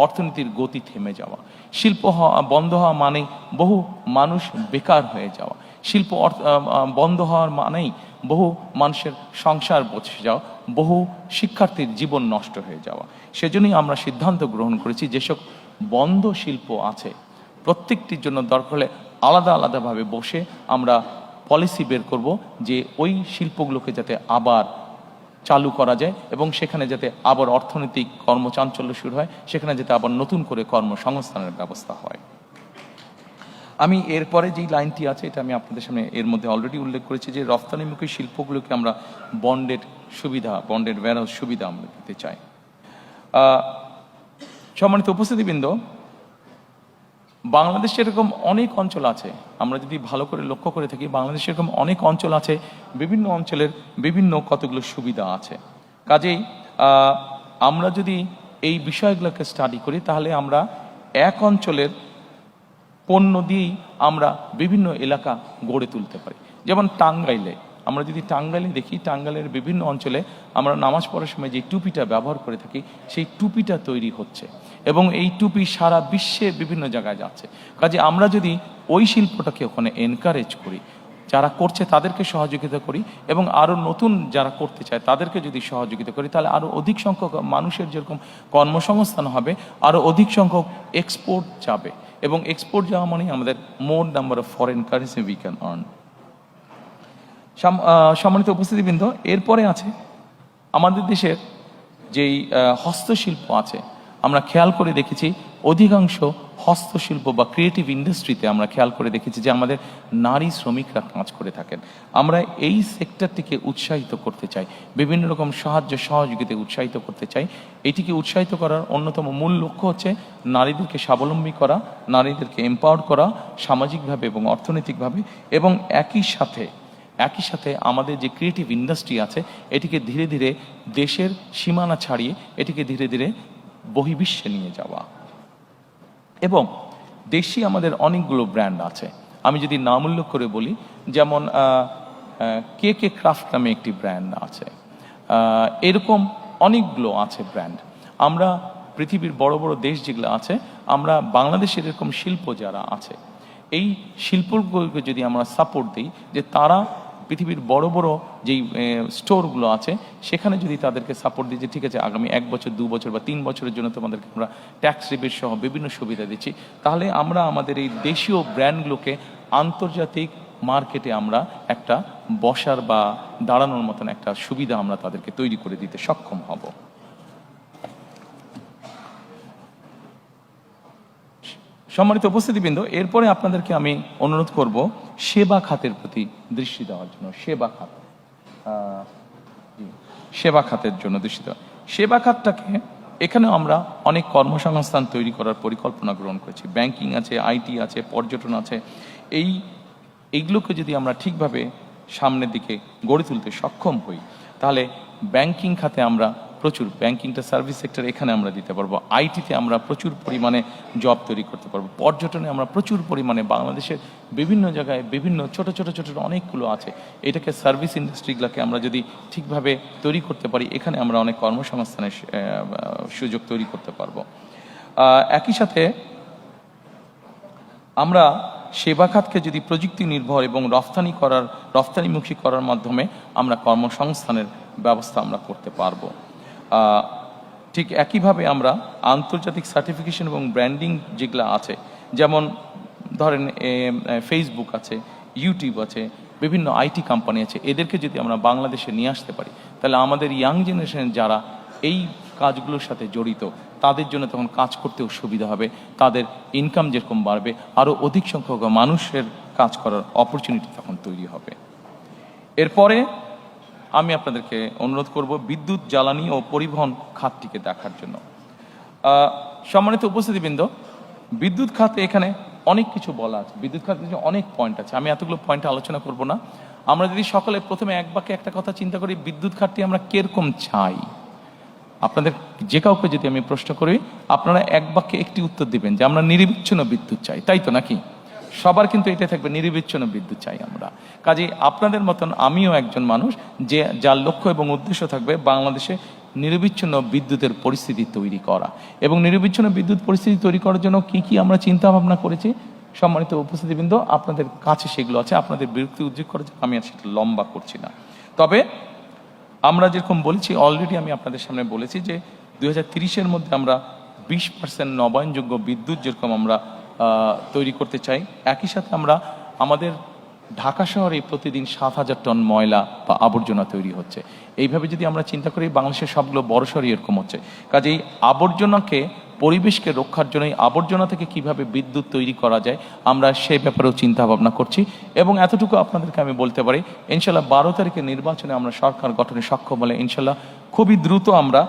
অর্থনীতির গতি থেমে যাওয়া। শিল্প বন্ধ হওয়া মানেই বহু মানুষ বেকার হয়ে যাওয়া। শিল্প বন্ধ হওয়ার মানেই বহু মানুষের সংসার বসে যাওয়া, বহু শিক্ষার্থীর জীবন নষ্ট হয়ে যাওয়া। সেজন্যই আমরা সিদ্ধান্ত গ্রহণ করেছি যেসব বন্ধ শিল্প আছে, প্রত্যেকটির জন্য দরকার হলে আলাদা আলাদাভাবে বসে আমরা পলিসি বের করব যে ওই শিল্পগুলোকে যাতে আবার চালু করা যায় এবং সেখানে যাতে আবার অর্থনৈতিক কর্মচাঞ্চল্য শুরু হয়, সেখানে যাতে আবার নতুন করে কর্মসংস্থানের ব্যবস্থা হয়। আমি এরপরে যেই লাইনটি আছে এটা আমি আপনাদের সামনে এর মধ্যে অলরেডি উল্লেখ করেছি যে রফতানিমুখী শিল্পগুলোকে আমরা বন্ডের সুবিধা, বন্ডের ওয়্যারহাউস সুবিধা আমরা দিতে চাই। সম্মানিত উপস্থিতিবৃন্দ, বাংলাদেশে এরকম অনেক অঞ্চল আছে, আমরা যদি ভালো করে লক্ষ্য করে থাকি বাংলাদেশে এরকম অনেক অঞ্চল আছে, বিভিন্ন অঞ্চলের বিভিন্ন কতগুলো সুবিধা আছে। কাজেই আমরা যদি এই বিষয়গুলোকে স্টাডি করি তাহলে আমরা এক অঞ্চলের পণ্য দিয়েই আমরা বিভিন্ন এলাকা গড়ে তুলতে পারি। যেমন টাঙ্গাইলে, আমরা যদি টাঙ্গাইলে দেখি, টাঙ্গাইলের বিভিন্ন অঞ্চলে আমরা নামাজ পড়ার সময় যে টুপিটা ব্যবহার করে থাকি সেই টুপিটা তৈরি হচ্ছে এবং এই টুপি সারা বিশ্বে বিভিন্ন জায়গায় যাচ্ছে। কাজে আমরা যদি ওই শিল্পটাকে ওখানে এনকারেজ করি, যারা করছে তাদেরকে সহযোগিতা করি এবং আরও নতুন যারা করতে চায় তাদেরকে যদি সহযোগিতা করি তাহলে আরও অধিক সংখ্যক মানুষের যেরকম কর্মসংস্থান হবে, আরও অধিক সংখ্যক এক্সপোর্ট যাবে এবং এক্সপোর্ট যাওয়া মানে আমাদের more number of foreign currency we can earn. সম্মানিত উপস্থিতিবৃন্দ, এরপরে আছে আমাদের দেশের যেই হস্তশিল্প আছে, আমরা খেয়াল করে দেখেছি অধিকাংশ হস্তশিল্প বা ক্রিয়েটিভ ইন্ডাস্ট্রিতে আমরা খেয়াল করে দেখেছি যে আমাদের নারী শ্রমিকরা কাজ করে থাকেন। আমরা এই সেক্টরটিকে উৎসাহিত করতে চাই, বিভিন্ন রকম সাহায্য সহযোগিতায় উৎসাহিত করতে চাই। এটিকে উৎসাহিত করার অন্যতম মূল লক্ষ্য হচ্ছে নারীদেরকে স্বাবলম্বী করা, নারীদেরকে এম্পাওয়ার করা সামাজিকভাবে এবং অর্থনৈতিকভাবে, এবং একই সাথে আমাদের যে ক্রিয়েটিভ ইন্ডাস্ট্রি আছে এটিকে ধীরে ধীরে দেশের সীমানা ছাড়িয়ে এটিকে ধীরে ধীরে বহির্বিশ্বে নিয়ে যাওয়া। এবং দেশি আমাদের অনেকগুলো ব্র্যান্ড আছে, আমি যদি নাম উল্লেখ করে বলি, যেমন কে কে ক্রাফট নামে একটি ব্র্যান্ড আছে, এরকম অনেকগুলো আছে ব্র্যান্ড। আমরা পৃথিবীর বড় বড় দেশ যেগুলো আছে, আমরা বাংলাদেশের এরকম শিল্প যারা আছে এই শিল্পগুলোকে যদি আমরা সাপোর্ট দিই, যে তারা পৃথিবীর বড় বড় যেই স্টোরগুলো আছে সেখানে যদি তাদেরকে সাপোর্ট দিই যে ঠিক আছে আগামী 1 বছর 2 বছর বা 3 বছরের জন্য তোমাদেরকে আমরা ট্যাক্স রিবেট সহ বিভিন্ন সুবিধা দিচ্ছি, তাহলে আমরা আমাদের এই দেশীয় ব্র্যান্ডগুলোকে আন্তর্জাতিক মার্কেটে আমরা একটা বসার বা দাঁড়ানোর মতন একটা সুবিধা আমরা তাদেরকে তৈরি করে দিতে সক্ষম হব। সম্মানিত উপস্থিতিবৃন্দ, এরপরে আপনাদেরকে আমি অনুরোধ করব সেবা খাতের প্রতি দৃষ্টি দেওয়ার জন্য। সেবা খাতের জন্য দৃষ্টি দেওয়া। সেবা খাতটাকে এখানেও আমরা অনেক কর্মসংস্থান তৈরি করার পরিকল্পনা গ্রহণ করেছি। ব্যাংকিং আছে, আইটি আছে, পর্যটন আছে। এইগুলোকে যদি আমরা ঠিকভাবে সামনের দিকে গড়ে তুলতে সক্ষম হই তাহলে ব্যাংকিং খাতে আমরা প্রচুর, ব্যাংকিংটা সার্ভিস সেক্টর, এখানে আমরা দিতে পারবো। আইটিতে আমরা প্রচুর পরিমাণে জব তৈরি করতে পারবো। পর্যটনে আমরা প্রচুর পরিমাণে, বাংলাদেশের বিভিন্ন জায়গায় বিভিন্ন ছোট অনেকগুলো আছে, এটাকে সার্ভিস ইন্ডাস্ট্রিগুলোকে আমরা যদি ঠিকভাবে তৈরি করতে পারি এখানে আমরা অনেক কর্মসংস্থানের সুযোগ তৈরি করতে পারবো। একই সাথে আমরা সেবা খাতকে যদি প্রযুক্তি নির্ভর এবং রফতানিমুখী করার মাধ্যমে আমরা কর্মসংস্থানের ব্যবস্থা আমরা করতে পারবো। ঠিক একইভাবে আমরা আন্তর্জাতিক সার্টিফিকেশন এবং ব্র্যান্ডিং যেগুলো আছে, যেমন ধরেন ফেসবুক আছে, ইউটিউব আছে, বিভিন্ন আইটি কোম্পানি আছে, এদেরকে যদি আমরা বাংলাদেশে নিয়ে আসতে পারি তাহলে আমাদের ইয়াং জেনারেশন যারা এই কাজগুলোর সাথে জড়িত তাদের জন্য তখন কাজ করতেও সুবিধা হবে, তাদের ইনকাম যেরকম বাড়বে, আরও অধিক সংখ্যক মানুষের কাজ করার অপরচুনিটি তখন তৈরি হবে। এরপরে আমি আপনাদেরকে অনুরোধ করব বিদ্যুৎ, জ্বালানি ও পরিবহন খাতটিকে দেখার জন্য। সম্মানিত উপস্থিতিবৃন্দ, বিদ্যুৎ খাতে এখানে অনেক কিছু বলা আছে, বিদ্যুৎ খাতে অনেক পয়েন্ট আছে, আমি এতগুলো পয়েন্ট আলোচনা করব না। আমরা যদি সকলে প্রথমে এক বাক্যে একটা কথা চিন্তা করি, বিদ্যুৎ খাতটি আমরা কিরকম চাই, আপনাদের যে কাউকে যদি আমি প্রশ্ন করি আপনারা এক বাক্যে একটি উত্তর দিবেন যে আমরা নিরবিচ্ছিন্ন বিদ্যুৎ চাই, তাই তো নাকি? সবার কিন্তু এটা থাকবে, নিরবিচ্ছিন্ন বিদ্যুৎ চাই আমরা। কাজেই আপনাদের মতন আমিও একজন মানুষ যে যার লক্ষ্য এবং উদ্দেশ্য থাকবে বাংলাদেশে নিরবিচ্ছিন্ন বিদ্যুতের পরিস্থিতি তৈরি করা। এবং নিরবিচ্ছিন্ন বিদ্যুৎ পরিস্থিতি তৈরি করার জন্য কি আমরা চিন্তা ভাবনা করেছি, সম্মানিত উপস্থিতিবৃন্দ, আপনাদের কাছে সেগুলো আছে, আপনাদের বিরক্তি উদ্যোগ করার জন্য আমি আর সেটা লম্বা করছি না। তবে আমরা যেরকম বলেছি অলরেডি, আমি আপনাদের সামনে বলেছি যে 2030-এর মধ্যে আমরা 20% নবায়নযোগ্য বিদ্যুৎ যেরকম আমরা তৈরি করতে চাই, একই সাথে আমরা আমাদের ঢাকা শহরে প্রতিদিন 7,000 টন ময়লা বা আবর্জনা তৈরি হচ্ছে। এইভাবে যদি আমরা চিন্তা করি, বাংলাদেশের সবগুলো বড় শহরই এরকম হচ্ছে। কাজেই আবর্জনাকে, পরিবেশকে রক্ষার জন্য আবর্জনা থেকে কিভাবে বিদ্যুৎ তৈরি করা যায়, আমরা সেই ব্যাপারেও চিন্তা ভাবনা করছি। এবং এতটুকু আপনাদেরকে আমি বলতে পারি, ইনশাল্লাহ 12 তারিখের নির্বাচনে আমরা সরকার গঠনে সক্ষম হলে ইনশাল্লাহ খুবই দ্রুত আমরা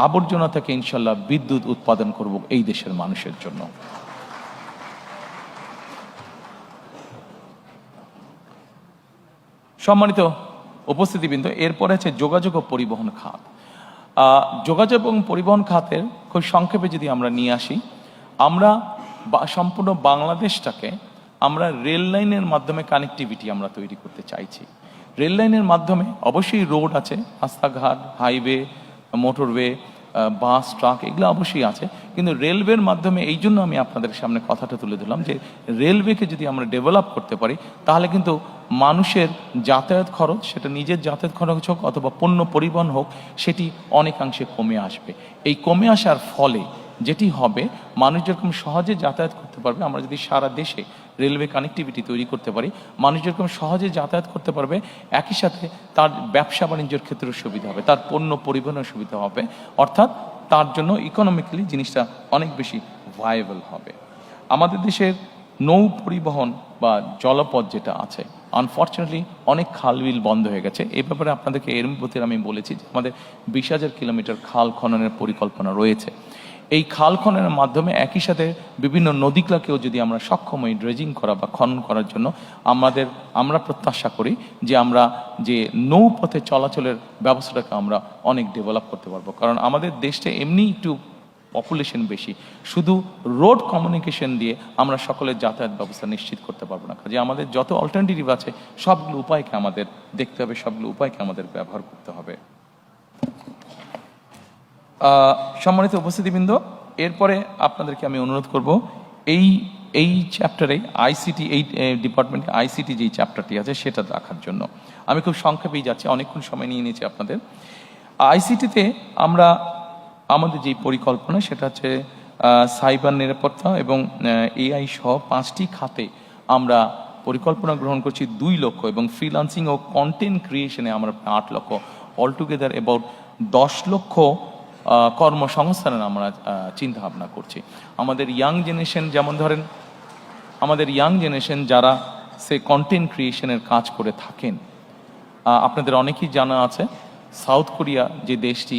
আবর্জনা থেকে ইনশাল্লাহ বিদ্যুৎ উৎপাদন করব এই দেশের মানুষের জন্য। সম্মানিত উপস্থিতিবৃন্দ, এরপরে আছে যোগাযোগ ও পরিবহন খাত। যোগাযোগ এবং পরিবহন খাতের খুব সংক্ষেপে যদি আমরা নিয়ে আসি, আমরা সম্পূর্ণ বাংলাদেশটাকে আমরা রেল লাইনের মাধ্যমে কানেক্টিভিটি আমরা তৈরি করতে চাইছি। রেল লাইনের মাধ্যমে অবশ্যই রোড আছে, রাস্তাঘাট, হাইওয়ে, মোটরওয়ে, বাস, ট্রাক, এগুলো অবশ্যই আছে, কিন্তু রেলওয়ের মাধ্যমে এই জন্য আমি আপনাদের সামনে কথাটা তুলে ধরলাম যে রেলওয়েকে যদি আমরা ডেভেলপ করতে পারি, তাহলে কিন্তু মানুষের যাতায়াত খরচ, সেটা নিজের যাতায়াত খরচ হোক অথবা পণ্য পরিবহন হোক, সেটি অনেকাংশে কমে আসবে। এই কমে আসার ফলে যেটি হবে, মানুষ যেরকম সহজে যাতায়াত করতে পারবে, আমরা যদি সারা দেশে রেলওয়ে কানেক্টিভিটি তৈরি করতে পারি, মানুষ যেরকম সহজে যাতায়াত করতে পারবে, একই সাথে তার ব্যবসা বাণিজ্যের ক্ষেত্রেও সুবিধা হবে, তার পণ্য পরিবহনের সুবিধা হবে, অর্থাৎ তার জন্য ইকোনমিক্যালি জিনিসটা অনেক বেশি ভায়াবল হবে। আমাদের দেশের নৌ পরিবহন বা জলপথ যেটা আছে, আনফর্চুনেটলি অনেক খাল বিল বন্ধ হয়ে গেছে। এই ব্যাপারে আপনাদেরকে এর মধ্যে আমি বলেছি যে আমাদের 20,000 কিলোমিটার খাল খননের পরিকল্পনা রয়েছে। এই খাল খননের মাধ্যমে একই সাথে বিভিন্ন নদীগুলোকেও যদি আমরা সক্ষম হই ড্রেজিং করা বা খনন করার জন্য, আমরা প্রত্যাশা করি যে আমরা যে নৌপথে চলাচলের ব্যবস্থাটাকে আমরা অনেক ডেভেলপ করতে পারবো। কারণ আমাদের দেশটা এমনি একটু পপুলেশন বেশি, শুধু রোড কমিউনিকেশন দিয়ে আমরা সকলের যাতায়াত ব্যবস্থা নিশ্চিত করতে পারবো না। কাজে আমাদের যত অল্টারনেটিভ আছে সবগুলো উপায়কে আমাদের দেখতে হবে, সবগুলো উপায়কে আমাদের ব্যবহার করতে হবে। সম্মানিত উপস্থিতিবৃন্দ, এরপরে আপনাদেরকে আমি অনুরোধ করব এই চ্যাপ্টারে আইসিটি, এই ডিপার্টমেন্টে আইসিটি যেই চ্যাপ্টারটি আছে সেটা রাখার জন্য আমি খুব সংক্ষেপেই যাচ্ছি, অনেকক্ষণ সময় নিয়ে নিয়েছি আপনাদের। আইসিটিতে আমরা আমাদের যেই পরিকল্পনা সেটা হচ্ছে সাইবার নিরাপত্তা এবং এআই সহ 5টি খাতে আমরা পরিকল্পনা গ্রহণ করছি 2 লক্ষ, এবং ফ্রিল্যান্সিং ও কন্টেন্ট ক্রিয়েশনে আমরা 8 লক্ষ, অলটুগেদার অ্যাবাউট 10 লক্ষ কর্মসংস্থানের আমরা চিন্তা ভাবনা করছি। আমাদের ইয়াং জেনারেশন, যেমন ধরেন আমাদের ইয়াং জেনারেশন যারা সে কন্টেন্ট ক্রিয়েশনের কাজ করে থাকেন, আপনাদের অনেকেই জানা আছে সাউথ কোরিয়া যে দেশটি,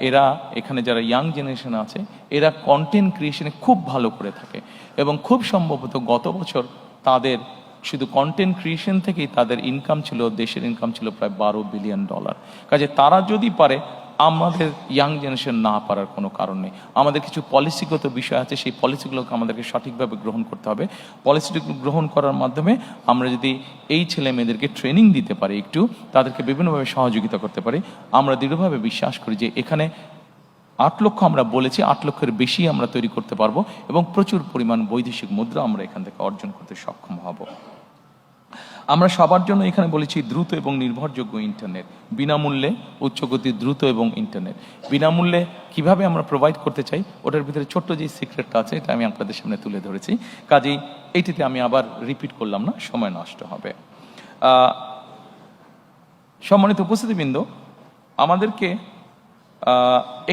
এরা এখানে যারা ইয়াং জেনারেশন আছে এরা কন্টেন্ট ক্রিয়েশনে খুব ভালো করে থাকে, এবং খুব সম্ভবত গত বছর তাদের শুধু কন্টেন্ট ক্রিয়েশন থেকেই তাদের ইনকাম ছিল, দেশের ইনকাম ছিল প্রায় $12 বিলিয়ন। কাজে তারা যদি পারে, আমাদের ইয়াং জেনারেশন না পারার কোনো কারণ নেই। আমাদের কিছু পলিসিগত বিষয় আছে, সেই পলিসিগুলোকে আমাদেরকে সঠিকভাবে গ্রহণ করতে হবে। পলিসিগুলো গ্রহণ করার মাধ্যমে আমরা যদি এই ছেলে মেয়েদেরকে ট্রেনিং দিতে পারি, একটু তাদেরকে বিভিন্নভাবে সহযোগিতা করতে পারি, আমরা দৃঢ়ভাবে বিশ্বাস করি যে এখানে 8 লক্ষ আমরা বলেছি, 8 লক্ষের বেশি আমরা তৈরি করতে পারবো, এবং প্রচুর পরিমাণ বৈদেশিক মুদ্রা আমরা এখান থেকে অর্জন করতে সক্ষম হব। আমরা সবার জন্য এখানে বলেছি দ্রুত এবং নির্ভরযোগ্য ইন্টারনেট, বিনামূল্যে উচ্চগতির দ্রুত এবং ইন্টারনেট। বিনামূল্যে কিভাবে আমরা প্রোভাইড করতে চাই, ওটার ভিতরে ছোট্ট যে সিক্রেটটা আছে এটা আমি আপনাদের সামনে তুলে ধরেছি। কাজেই এইটিতে আমি আবার রিপিট করলাম না, সময় নষ্ট হবে। সম্মানিত উপস্থিতিবৃন্দ, আমাদেরকে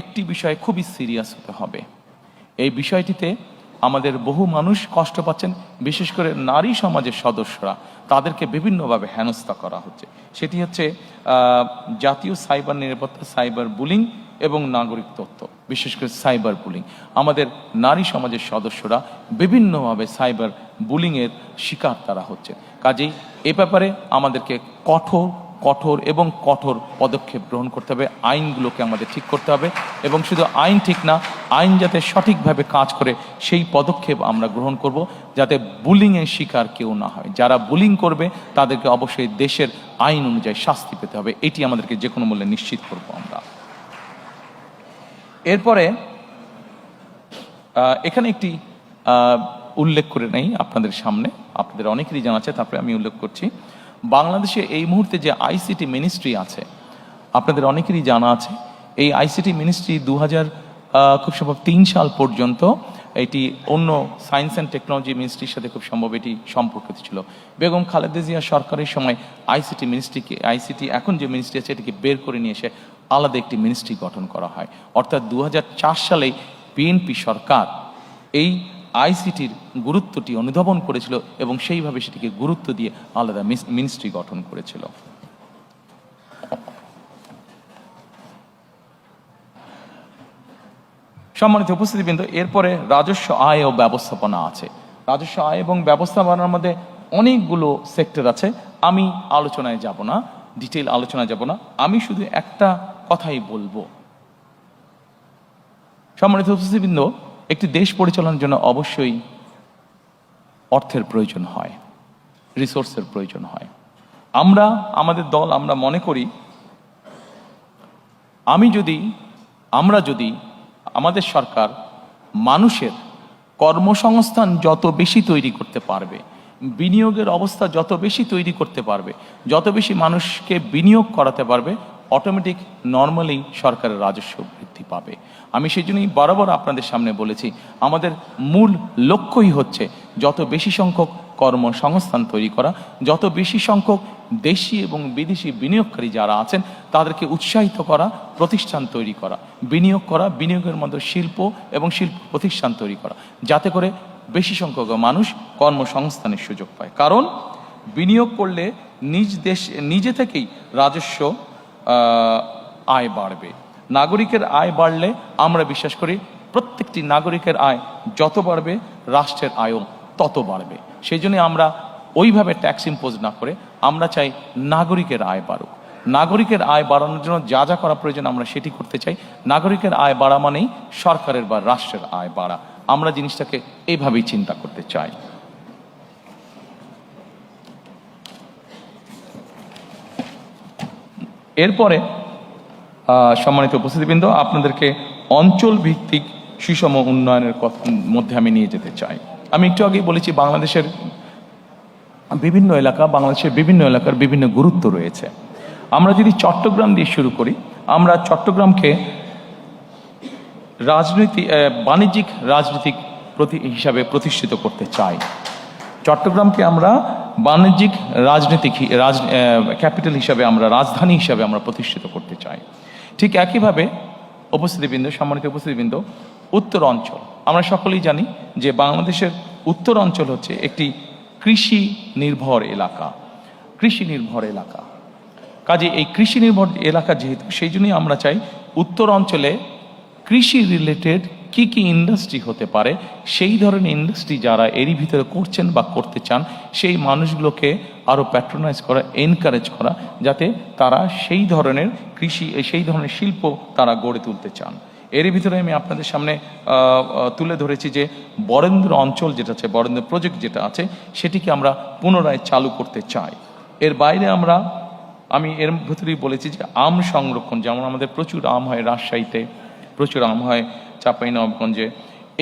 একটি বিষয়ে খুবই সিরিয়াস হতে হবে। এই বিষয়টিতে আমাদের বহু মানুষ কষ্ট পাচ্ছেন, বিশেষ করে নারী সমাজের সদস্যরা, তাদেরকে বিভিন্নভাবে হেনস্থা করা হচ্ছে। সেটি হচ্ছে জাতীয় সাইবার নিরাপত্তা, সাইবার বুলিং এবং নাগরিক তথ্য, বিশেষ করে সাইবার বুলিং। আমাদের নারী সমাজের সদস্যরা বিভিন্নভাবে সাইবার বুলিংয়ের শিকার তারা হচ্ছে। কাজেই এ ব্যাপারে আমাদেরকে কঠোর পদক্ষেপ গ্রহণ করতে হবে। আইনগুলোকে আমাদের ঠিক করতে হবে, এবং শুধু আইন ঠিক না, আইন যাতে সঠিকভাবে কাজ করে সেই পদক্ষেপ আমরা গ্রহণ করব, যাতে বুলিংয়ের শিকার কেউ না হয়। যারা বুলিং করবে তাদেরকে অবশ্যই দেশের আইন অনুযায়ী শাস্তি পেতে হবে, এটি আমাদেরকে যে কোনো মূল্যে নিশ্চিত করব আমরা। এরপরে এখানে একটি উল্লেখ করে নেই আপনাদের সামনে, আপনাদের অনেকেরই জানা আছে, তারপরে আমি উল্লেখ করছি। বাংলাদেশে এই মুহূর্তে যে আইসিটি মিনিস্ট্রি আছে, আপনাদের অনেকেরই জানা আছে, এই আইসিটি মিনিস্ট্রি খুব সম্ভব 3 সাল পর্যন্ত এটি অন্য সায়েন্স অ্যান্ড টেকনোলজি মিনিস্ট্রির সাথে খুব সম্ভব এটি সম্পর্কিত ছিল। বেগম খালেদা জিয়া সরকারের সময় আইসিটি এখন যে মিনিস্ট্রি আছে এটিকে বের করে নিয়ে এসে আলাদা একটি মিনিস্ট্রি গঠন করা হয়। অর্থাৎ 2004 সালে বিএনপি সরকার এই আইসিটির গুরুত্বটি অনুধাবন করেছিল এবং সেইভাবে সেটিকে গুরুত্ব দিয়ে আলাদা মিনিস্ট্রি গঠন করেছিল। সম্মানিত উপস্থিতিবৃন্দ, এরপরে রাজস্ব আয় ও ব্যবস্থাপনা আছে। রাজস্ব আয় এবং ব্যবস্থাপনার মধ্যে অনেকগুলো সেক্টর আছে। আমি আলোচনায় যাব না, ডিটেইল আলোচনায় যাব না, আমি শুধু একটা কথাই বলবো। সম্মানিত উপস্থিতিবৃন্দ, একটি দেশ পরিচালনার জন্য অবশ্যই অর্থের প্রয়োজন হয়, রিসোর্সের প্রয়োজন হয়। আমাদের দল আমরা মনে করি আমরা যদি আমাদের সরকার মানুষের কর্মসংস্থান যত বেশি তৈরি করতে পারবে, বিনিয়োগের অবস্থা যত বেশি তৈরি করতে পারবে, যত বেশি মানুষকে বিনিয়োগ করাতে পারবে, অটোমেটিক নর্মালি সরকারের রাজস্ব বৃদ্ধি পাবে। আমি সেই জন্যই বরাবর আপনাদের সামনে বলেছি, আমাদের মূল লক্ষ্যই হচ্ছে যত বেশি সংখ্যক কর্মসংস্থান তৈরি করা, যত বেশি সংখ্যক দেশি এবং বিদেশি বিনিয়োগকারী যারা আছেন তাদেরকে উৎসাহিত করা, প্রতিষ্ঠান তৈরি করা, বিনিয়োগ করা, বিনিয়োগের মধ্যে শিল্প এবং শিল্প প্রতিষ্ঠান তৈরি করা, যাতে করে বেশি সংখ্যক মানুষ কর্মসংস্থানের সুযোগ পায়। কারণ বিনিয়োগ করলে নিজে থেকেই রাজস্ব আয় বাড়বে। নাগরিকের আয় বাড়লে আমরা বিশ্বাস করি প্রত্যেকটি নাগরিকের আয় যত বাড়বে রাষ্ট্রের আয়ও তত বাড়বে। সেই জন্য আমরা ওইভাবে ট্যাক্স ইম্পোজ না করে আমরা চাই নাগরিকের আয় বাড়ুক। নাগরিকের আয় বাড়ানোর জন্য যা যা করা প্রয়োজন আমরা সেটি করতে চাই। নাগরিকের আয় বাড়া মানেই সরকারের বা রাষ্ট্রের আয় বাড়া। আমরা জিনিসটাকে এইভাবেই চিন্তা করতে চাই। এরপরে সম্মানিত উপস্থিতিবৃন্দ, আপনাদেরকে অঞ্চল ভিত্তিক সুষম উন্নয়নের মধ্যে আমি নিয়ে যেতে চাই। আমি একটু আগেই বলেছি বাংলাদেশের বিভিন্ন এলাকার বিভিন্ন গুরুত্ব রয়েছে। আমরা যদি চট্টগ্রাম দিয়ে শুরু করি, আমরা চট্টগ্রামকে বাণিজ্যিক রাজনৈতিক হিসাবে প্রতিষ্ঠিত করতে চাই। চট্টগ্রামকে আমরা বাণিজ্যিক ক্যাপিটাল হিসাবে, রাজধানী হিসাবে আমরা প্রতিষ্ঠিত করতে চাই। ঠিক একইভাবে সম্মানিত উপস্থিতিবৃন্দ, উত্তর অঞ্চল, আমরা সকলেই জানি যে বাংলাদেশের উত্তর অঞ্চল হচ্ছে একটি কৃষি নির্ভর এলাকা। কাজে এই কৃষি নির্ভর এলাকা যেহেতু, সেই জন্যই আমরা চাই উত্তর অঞ্চলে কৃষি রিলেটেড কি ইন্ডাস্ট্রি হতে পারে, সেই ধরনের ইন্ডাস্ট্রি যারা এরই ভিতরে করছেন বা করতে চান, সেই মানুষগুলোকে আরও প্যাট্রোনাইজ করা, এনকারেজ করা, যাতে তারা সেই ধরনের শিল্প তারা গড়ে তুলতে চান। এরই ভিতরে আমি আপনাদের সামনে তুলে ধরেছি যে বরেন্দ্র অঞ্চল যেটা আছে, বরেন্দ্র প্রজেক্ট যেটা আছে, সেটিকে আমরা পুনরায় চালু করতে চাই। এর বাইরে আমি এর ভিতরেই বলেছি যে আম সংরক্ষণ, যেমন আমাদের প্রচুর আম হয় রাজশাহীতে, প্রচুর আম হয় চাঁপাইনবাবগঞ্জে,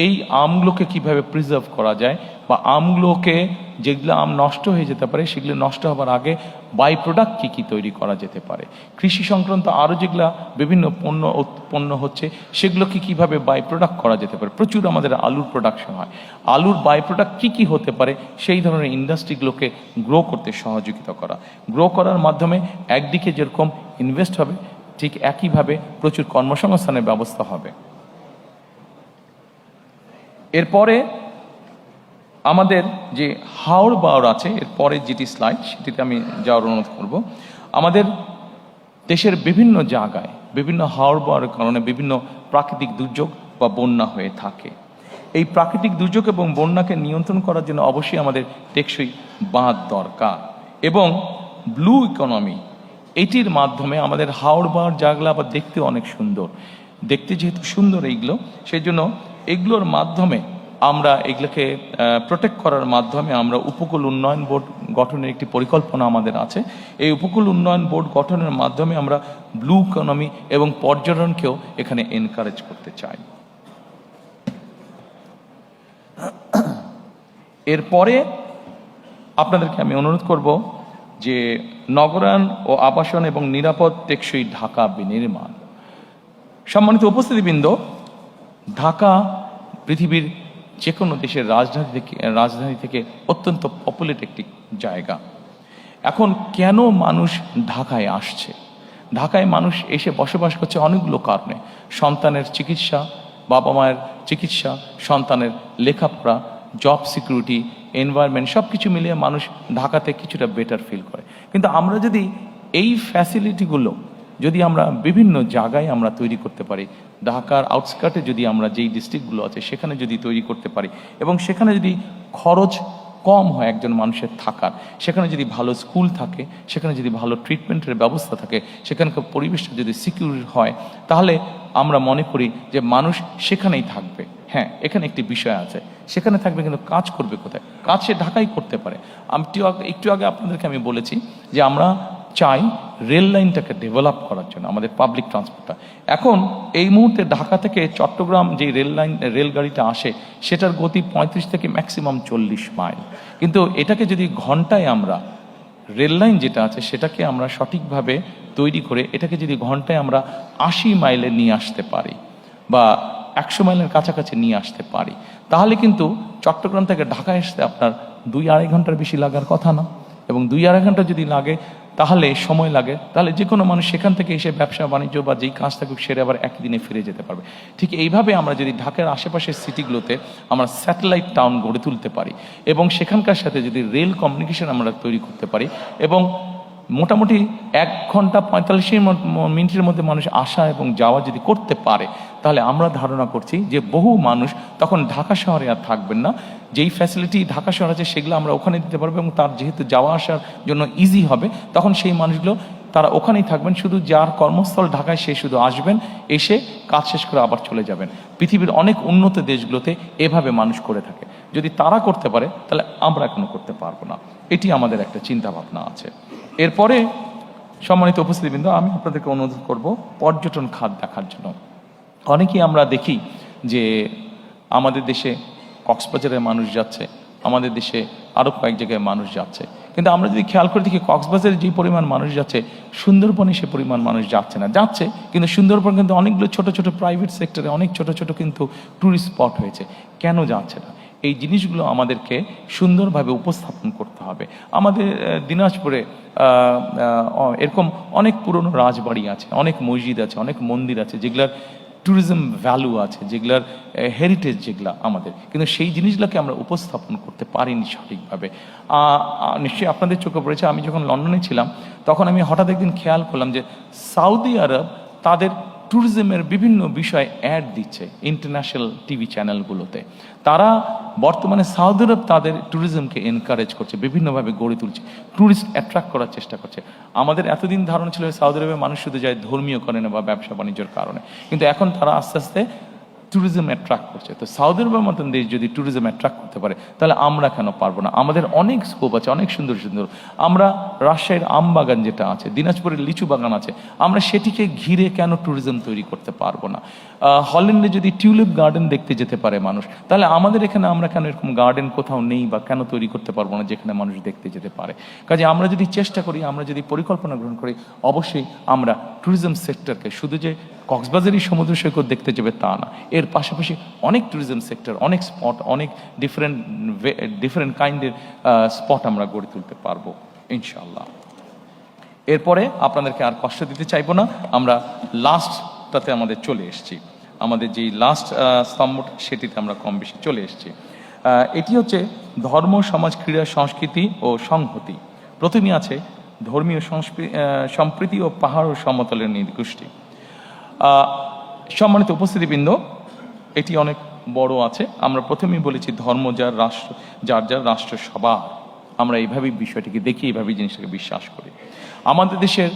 এই আমগুলোকে কিভাবে প্রিজার্ভ করা যায়, বা আমগুলোকে যেগুলো আম নষ্ট হয়ে যেতে পারে সেগুলো নষ্ট হবার আগে বাই প্রোডাক্ট কি তৈরি করা যেতে পারে, কৃষি সংক্রান্ত আরও যেগুলো বিভিন্ন পণ্য উৎপন্ন হচ্ছে সেগুলোকে কিভাবে বাই প্রোডাক্ট করা যেতে পারে। প্রচুর আমাদের আলুর প্রোডাকশন হয়, আলুর বাই প্রোডাক্ট কি হতে পারে, সেই ধরনের ইন্ডাস্ট্রিগুলোকে গ্রো করতে সহযোগিতা করা। গ্রো করার মাধ্যমে একদিকে যেরকম ইনভেস্ট হবে, ঠিক একইভাবে প্রচুর কর্মসংস্থানের ব্যবস্থা হবে। এরপরে আমাদের যে হাওড় বাওড় আছে, এরপরে যেটি স্লাইড সেটিতে আমি যাওয়ার অনুরোধ করব। আমাদের দেশের বিভিন্ন জায়গায় বিভিন্ন হাওড় বাওড়ের কারণে বিভিন্ন প্রাকৃতিক দুর্যোগ বা বন্যা হয়ে থাকে। এই প্রাকৃতিক দুর্যোগ এবং বন্যাকে নিয়ন্ত্রণ করার জন্য অবশ্যই আমাদের টেকসই বাঁধ দরকার, এবং ব্লু ইকোনমি, এটির মাধ্যমে আমাদের হাওড় বাওড় জায়গাগুলো আবার দেখতে অনেক সুন্দর। দেখতে যেহেতু সুন্দর এইগুলো, সেই জন্য এগুলোর মাধ্যমে আমরা এগুলোকে প্রোটেক্ট করার মাধ্যমে আমরা উপকূল উন্নয়ন বোর্ড গঠনের একটি পরিকল্পনা আমাদের আছে। এই উপকূল উন্নয়ন বোর্ড গঠনের মাধ্যমে আমরা ব্লু ইকোনমি এবং পর্যটনকেও এখানে এনকারেজ করতে চাই। এরপরে আপনাদেরকে আমি অনুরোধ করব যে নগরায়ণ ও আবাসন এবং নিরাপদ টেকসই ঢাকা বিনির্মাণ। সম্মানিত উপস্থিতিবৃন্দ, ঢাকা পৃথিবীর যে কোনো দেশের রাজধানী থেকে অত্যন্ত পপুলেট একটি জায়গা। এখন কেন মানুষ ঢাকায় আসছে? ঢাকায় মানুষ এসে বসবাস করছে অনেকগুলো কারণে। সন্তানের চিকিৎসা, বাবা মায়ের চিকিৎসা, সন্তানের লেখাপড়া, জব সিকিউরিটি, এনভায়রনমেন্ট, সব কিছু মিলিয়ে মানুষ ঢাকাতে কিছুটা বেটার ফিল করে। কিন্তু আমরা যদি এই ফ্যাসিলিটিগুলো যদি আমরা বিভিন্ন জায়গায় আমরা তৈরি করতে পারি, ঢাকার আউটস্কার্টে যদি আমরা যেই ডিস্ট্রিক্টগুলো আছে সেখানে যদি তৈরি করতে পারি, এবং সেখানে যদি খরচ কম হয় একজন মানুষের থাকার, সেখানে যদি ভালো স্কুল থাকে, সেখানে যদি ভালো ট্রিটমেন্টের ব্যবস্থা থাকে, সেখানকার পরিবেশটা যদি সিকিউর হয়, তাহলে আমরা মনে করি যে মানুষ সেখানেই থাকবে। হ্যাঁ, এখানে একটি বিষয় আছে, সেখানে থাকবে কিন্তু কাজ করবে কোথায়? কাজ সে ঢাকায় করতে পারে। একটু আগে আপনাদেরকে আমি বলেছি যে আমরা চাই রেল লাইনটাকে ডেভেলপ করার জন্য, আমাদের পাবলিক ট্রান্সপোর্টটা। এখন এই মুহূর্তে ঢাকা থেকে চট্টগ্রাম যে রেলগাড়িটা আসে, সেটার গতি 35 থেকে ম্যাক্সিমাম 40 মাইল। কিন্তু এটাকে যদি ঘন্টায় আমরা রেল লাইন যেটা আছে সেটাকে আমরা সঠিকভাবে তৈরি করে এটাকে যদি ঘন্টায় আমরা 80 মাইলে নিয়ে আসতে পারি বা 100 মাইলের কাছাকাছি নিয়ে আসতে পারি, তাহলে কিন্তু চট্টগ্রাম থেকে ঢাকায় আসতে আপনার 2-2.5 ঘন্টার বেশি লাগার কথা না। এবং 2-2.5 ঘন্টা যদি লাগে, তাহলে সময় লাগে, তাহলে যে কোনো মানুষ সেখান থেকে এসে ব্যবসা বাণিজ্য বা যেই কাজ থাকুক সেরে আবার একদিনে ফিরে যেতে পারবে। ঠিক এইভাবে আমরা যদি ঢাকার আশেপাশের সিটিগুলোতে আমরা স্যাটেলাইট টাউন গড়ে তুলতে পারি এবং সেখানকার সাথে যদি রেল কমিউনিকেশন আমরা তৈরি করতে পারি, এবং মোটামুটি 1 ঘন্টা 45 মিনিটের মধ্যে মানুষ আসা এবং যাওয়া যদি করতে পারে, তাহলে আমরা ধারণা করছি যে বহু মানুষ তখন ঢাকা শহরে আর থাকবেন না। যেই ফ্যাসিলিটি ঢাকা শহর আছে সেগুলো আমরা ওখানে দিতে পারবো, এবং তার যেহেতু যাওয়া আসার জন্য ইজি হবে, তখন সেই মানুষগুলো তারা ওখানেই থাকবেন। শুধু যার কর্মস্থল ঢাকায় সে শুধু আসবেন, এসে কাজ শেষ করে আবার চলে যাবেন। পৃথিবীর অনেক উন্নত দেশগুলোতে এভাবে মানুষ করে থাকে। যদি তারা করতে পারে, তাহলে আমরা কেন করতে পারবো না? এটি আমাদের একটা চিন্তা ভাবনা আছে। এরপরে সম্মানিত উপস্থিতিবৃন্দ, আমি আপনাদেরকে অনুরোধ করব পর্যটন খাত দেখার জন্য। অনেকেই আমরা দেখি যে আমাদের দেশে কক্সবাজারের মানুষ যাচ্ছে, আমাদের দেশে আরও কয়েক জায়গায় মানুষ যাচ্ছে, কিন্তু আমরা যদি খেয়াল করে দেখি কক্সবাজারে যে পরিমাণ মানুষ যাচ্ছে, সুন্দরবনে সে পরিমাণ মানুষ যাচ্ছে না। যাচ্ছে, কিন্তু সুন্দরবন কিন্তু অনেকগুলো ছোট ছোট প্রাইভেট সেক্টরে অনেক ছোট ছোট কিন্তু ট্যুরিস্ট স্পট হয়েছে। কেন যাচ্ছে না? এই জিনিসগুলো আমাদেরকে সুন্দরভাবে উপস্থাপন করতে হবে। আমাদের দিনাজপুরে এরকম অনেক পুরনো রাজবাড়ি আছে, অনেক মসজিদ আছে, অনেক মন্দির আছে, যেগুলার ট্যুরিজম ভ্যালু আছে, যেগুলার হেরিটেজ যেগুলো আমাদের, কিন্তু সেই জিনিসগুলোকে আমরা উপস্থাপন করতে পারিনি সঠিকভাবে। নিশ্চয়ই আপনাদের চোখে পড়েছে, আমি যখন লন্ডনে ছিলাম তখন আমি হঠাৎ একদিন খেয়াল করলাম যে সৌদি আরব তাদের ট্যুরিজমের বিভিন্ন বিষয় অ্যাড দিচ্ছে ইন্টারন্যাশনাল টিভি চ্যানেলগুলোতে। তারা বর্তমানে সৌদি আরব তাদের ট্যুরিজমকে এনকারেজ করছে, বিভিন্নভাবে গড়ে তুলছে, ট্যুরিস্ট অ্যাট্রাক্ট করার চেষ্টা করছে। আমাদের এতদিন ধারণা ছিল সৌদি আরবে মানুষ শুধু যায় ধর্মীয় কারণে বা ব্যবসা বাণিজ্যের কারণে, কিন্তু এখন তারা আস্তে আস্তে ট্যুরিজম অ্যাট্রাক্ট করছে। তো সৌদি আরবের মতন দেশ যদি ট্যুরিজম অ্যাট্রাক্ট করতে পারে, তাহলে আমরা কেন পারবো না? আমাদের অনেক স্কোপ আছে, অনেক সুন্দর সুন্দর। আমরা রাজশাহীর আম বাগান যেটা আছে, দিনাজপুরের লিচু বাগান আছে, আমরা সেটিকে ঘিরে কেন ট্যুরিজম তৈরি করতে পারবো না? হল্যান্ডে যদি টিউলিপ গার্ডেন দেখতে যেতে পারে মানুষ, তাহলে আমাদের এখানে আমরা কেন এরকম গার্ডেন কোথাও নেই বা কেন তৈরি করতে পারবো না যেখানে মানুষ দেখতে যেতে পারে? কাজে আমরা যদি চেষ্টা করি, আমরা যদি পরিকল্পনা গ্রহণ করি, অবশ্যই আমরা ট্যুরিজম সেক্টরকে শুধু যে কক্সবাজারই সমুদ্র সৈকত দেখতে যাবে তা না, এর পাশাপাশি অনেক ট্যুরিজম সেক্টর, অনেক স্পট, অনেক ডিফারেন্ট কাইন্ডের স্পট আমরা গড়ে তুলতে পারবো ইনশাআল্লাহ। এরপরে আপনাদেরকে আর কষ্ট দিতে চাইবো না, আমরা লাস্টটাতে আমাদের চলে এসেছি। আমাদের যেই লাস্ট স্তম্ভ সেটিতে আমরা কম বেশি চলে এসেছি। এটি হচ্ছে ধর্ম, সমাজ, ক্রীড়া, সংস্কৃতি ও সংহতি। প্রথমেই আছে ধর্মীয় সম্প্রীতি ও পাহাড় ও সমতলের নৃগোষ্ঠী। সম্মানিত উপস্থিতিবৃন্দ, এটি অনেক বড় আছে। আমরা প্রথমেই বলেছি ধর্ম যার রাষ্ট্র, যার যার রাষ্ট্র সবার। আমরা এইভাবেই বিষয়টিকে দেখি, এইভাবেই জিনিসটাকে বিশ্বাস করি। আমাদের দেশের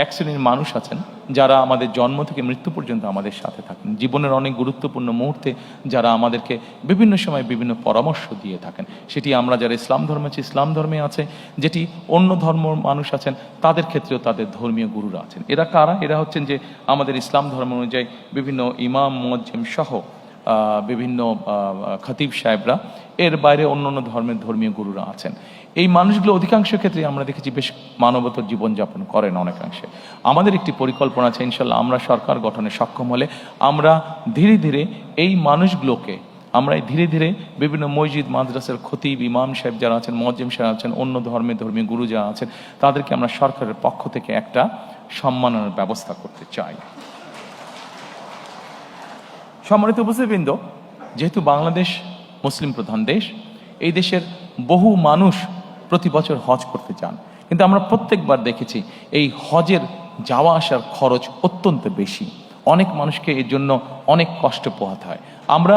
এক শ্রেণীর মানুষ আছেন যারা আমাদের জন্ম থেকে মৃত্যু পর্যন্ত আমাদের সাথে থাকেন, জীবনের অনেক গুরুত্বপূর্ণ মুহূর্তে যারা আমাদেরকে বিভিন্ন সময় বিভিন্ন পরামর্শ দিয়ে থাকেন। সেটি আমরা যারা ইসলাম ধর্মে আছি, ইসলাম ধর্মে আছে, যেটি অন্য ধর্ম মানুষ আছেন তাদের ক্ষেত্রেও তাদের ধর্মীয় গুরুরা আছেন। এরা কারা? এরা হচ্ছেন যে আমাদের ইসলাম ধর্ম অনুযায়ী বিভিন্ন ইমাম, মুয়াজ্জিম সহ বিভিন্ন খতিব সাহেবরা। এর বাইরে অন্য অন্য ধর্মের ধর্মীয় গুরুরা আছেন। এই মানুষগুলো অধিকাংশ ক্ষেত্রে আমরা দেখেছি বেশ মানবতার জীবনযাপন করেন অনেকাংশে। আমাদের একটি পরিকল্পনা আছে, ইনশাল্লাহ আমরা সরকার গঠনে সক্ষম হলে আমরা ধীরে ধীরে এই মানুষগুলোকে আমরা ধীরে ধীরে বিভিন্ন মসজিদ মাদ্রাসার খতিব ইমাম সাহেব যারা আছেন, মুয়াজ্জিম সাহেব আছেন, অন্য ধর্মীয় গুরু যারা আছেন, তাদেরকে আমরা সরকারের পক্ষ থেকে একটা সম্মাননার ব্যবস্থা করতে চাই। সম্মানিত উপস্থিতবৃন্দ, যেহেতু বাংলাদেশ মুসলিম প্রধান দেশ, এই দেশের বহু মানুষ প্রতি বছর হজ করতে চান, কিন্তু আমরা প্রত্যেকবার দেখেছি এই হজের যাওয়া আসার খরচ অত্যন্ত বেশি। অনেক মানুষকে এর জন্য অনেক কষ্ট পোহাতে হয়। আমরা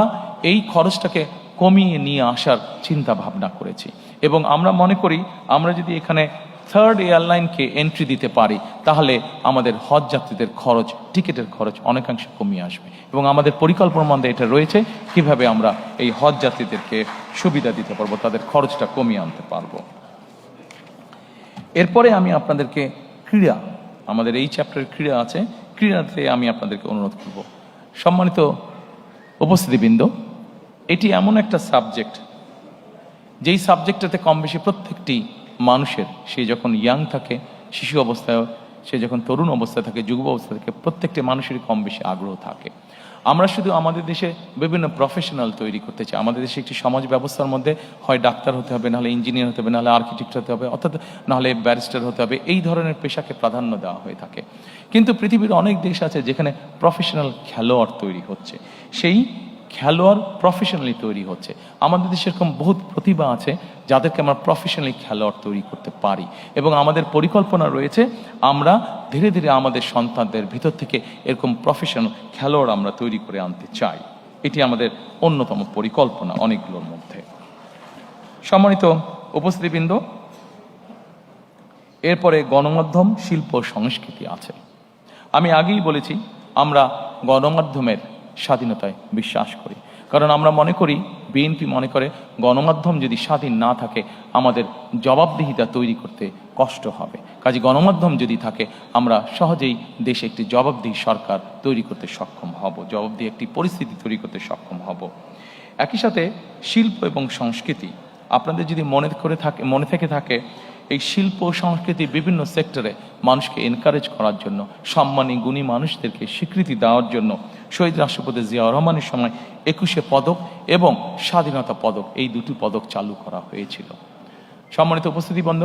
এই খরচটাকে কমিয়ে নিয়ে আসার চিন্তা ভাবনা করেছি এবং আমরা মনে করি আমরা যদি এখানে থার্ড এয়ারলাইনকে এন্ট্রি দিতে পারি তাহলে আমাদের হজ যাত্রীদের খরচ, টিকিটের খরচ অনেকাংশে কমিয়ে আসবে এবং আমাদের পরিকল্পনার মধ্যে এটা রয়েছে কিভাবে আমরা এই হজ যাত্রীদেরকে সুবিধা দিতে পারবো, তাদের খরচটা কমিয়ে আনতে পারবো। এরপরে আমি আপনাদেরকে ক্রীড়া, আমাদের এই চ্যাপ্টারের ক্রীড়া আছে, ক্রীড়াতে আমি আপনাদেরকে অনুরোধ করব। সম্মানিত উপস্থিতিবৃন্দ, এটি এমন একটা সাবজেক্ট যেই সাবজেক্টটাতে কম বেশি প্রত্যেকটি মানুষের, সে যখন ইয়াং থাকে, শিশু অবস্থায়, সে যখন তরুণ অবস্থায় থাকে, যুব অবস্থায় থাকে, প্রত্যেকটি মানুষেরই কম বেশি আগ্রহ থাকে। আমরা শুধু আমাদের দেশে বিভিন্ন প্রফেশনাল তৈরি করতে চাই। আমাদের দেশে একটি সমাজ ব্যবস্থার মধ্যে হয় ডাক্তার হতে হবে, নাহলে ইঞ্জিনিয়ার হতে হবে, নাহলে আর্কিটেক্ট হতে হবে, অর্থাৎ নাহলে ব্যারিস্টার হতে হবে, এই ধরনের পেশাকে প্রাধান্য দেওয়া হয়ে থাকে। কিন্তু পৃথিবীর অনেক দেশ আছে যেখানে প্রফেশনাল খেলোয়াড় তৈরি হচ্ছে, সেই খেলোয়াড় প্রফেশনালি তৈরি হচ্ছে। আমাদের দেশে এরকম বহুত প্রতিভা আছে যাদেরকে আমরা প্রফেশনালি খেলোয়াড় তৈরি করতে পারি এবং আমাদের পরিকল্পনা রয়েছে আমরা ধীরে ধীরে আমাদের সন্তানদের ভিতর থেকে এরকম প্রফেশনাল খেলোয়াড় আমরা তৈরি করে আনতে চাই। এটি আমাদের অন্যতম পরিকল্পনা অনেকগুলোর মধ্যে। সম্মানিত উপস্থিতিবৃন্দ, এরপরে গণমাধ্যম, শিল্প, সংস্কৃতি আছে। আমি আগেই বলেছি আমরা গণমাধ্যমের স্বাধীনতায় বিশ্বাস করি, কারণ আমরা মনে করি, বিএনপি মনে করে গণমাধ্যম যদি স্বাধীন না থাকে আমাদের জবাবদিহিতা তৈরি করতে কষ্ট হবে। কাজে গণমাধ্যম যদি থাকে আমরা সহজেই দেশে একটি জবাবদিহি সরকার তৈরি করতে সক্ষম হব, জবাবদিহি একটি পরিস্থিতি তৈরি করতে সক্ষম হব। একই সাথে শিল্প এবং সংস্কৃতি, আপনাদের যদি মনে থেকে থাকে এই শিল্প সংস্কৃতি বিভিন্ন সেক্টরে মানুষকে এনকারেজ করার জন্য, সম্মানী গুণী মানুষদেরকে স্বীকৃতি দেওয়ার জন্য শহীদ রাষ্ট্রপতি জিয়াউর রহমানের সময় 21শে পদক এবং স্বাধীনতা পদক, এই দুটি পদক চালু করা হয়েছিল। সম্মানিত উপস্থিতিবৃন্দ,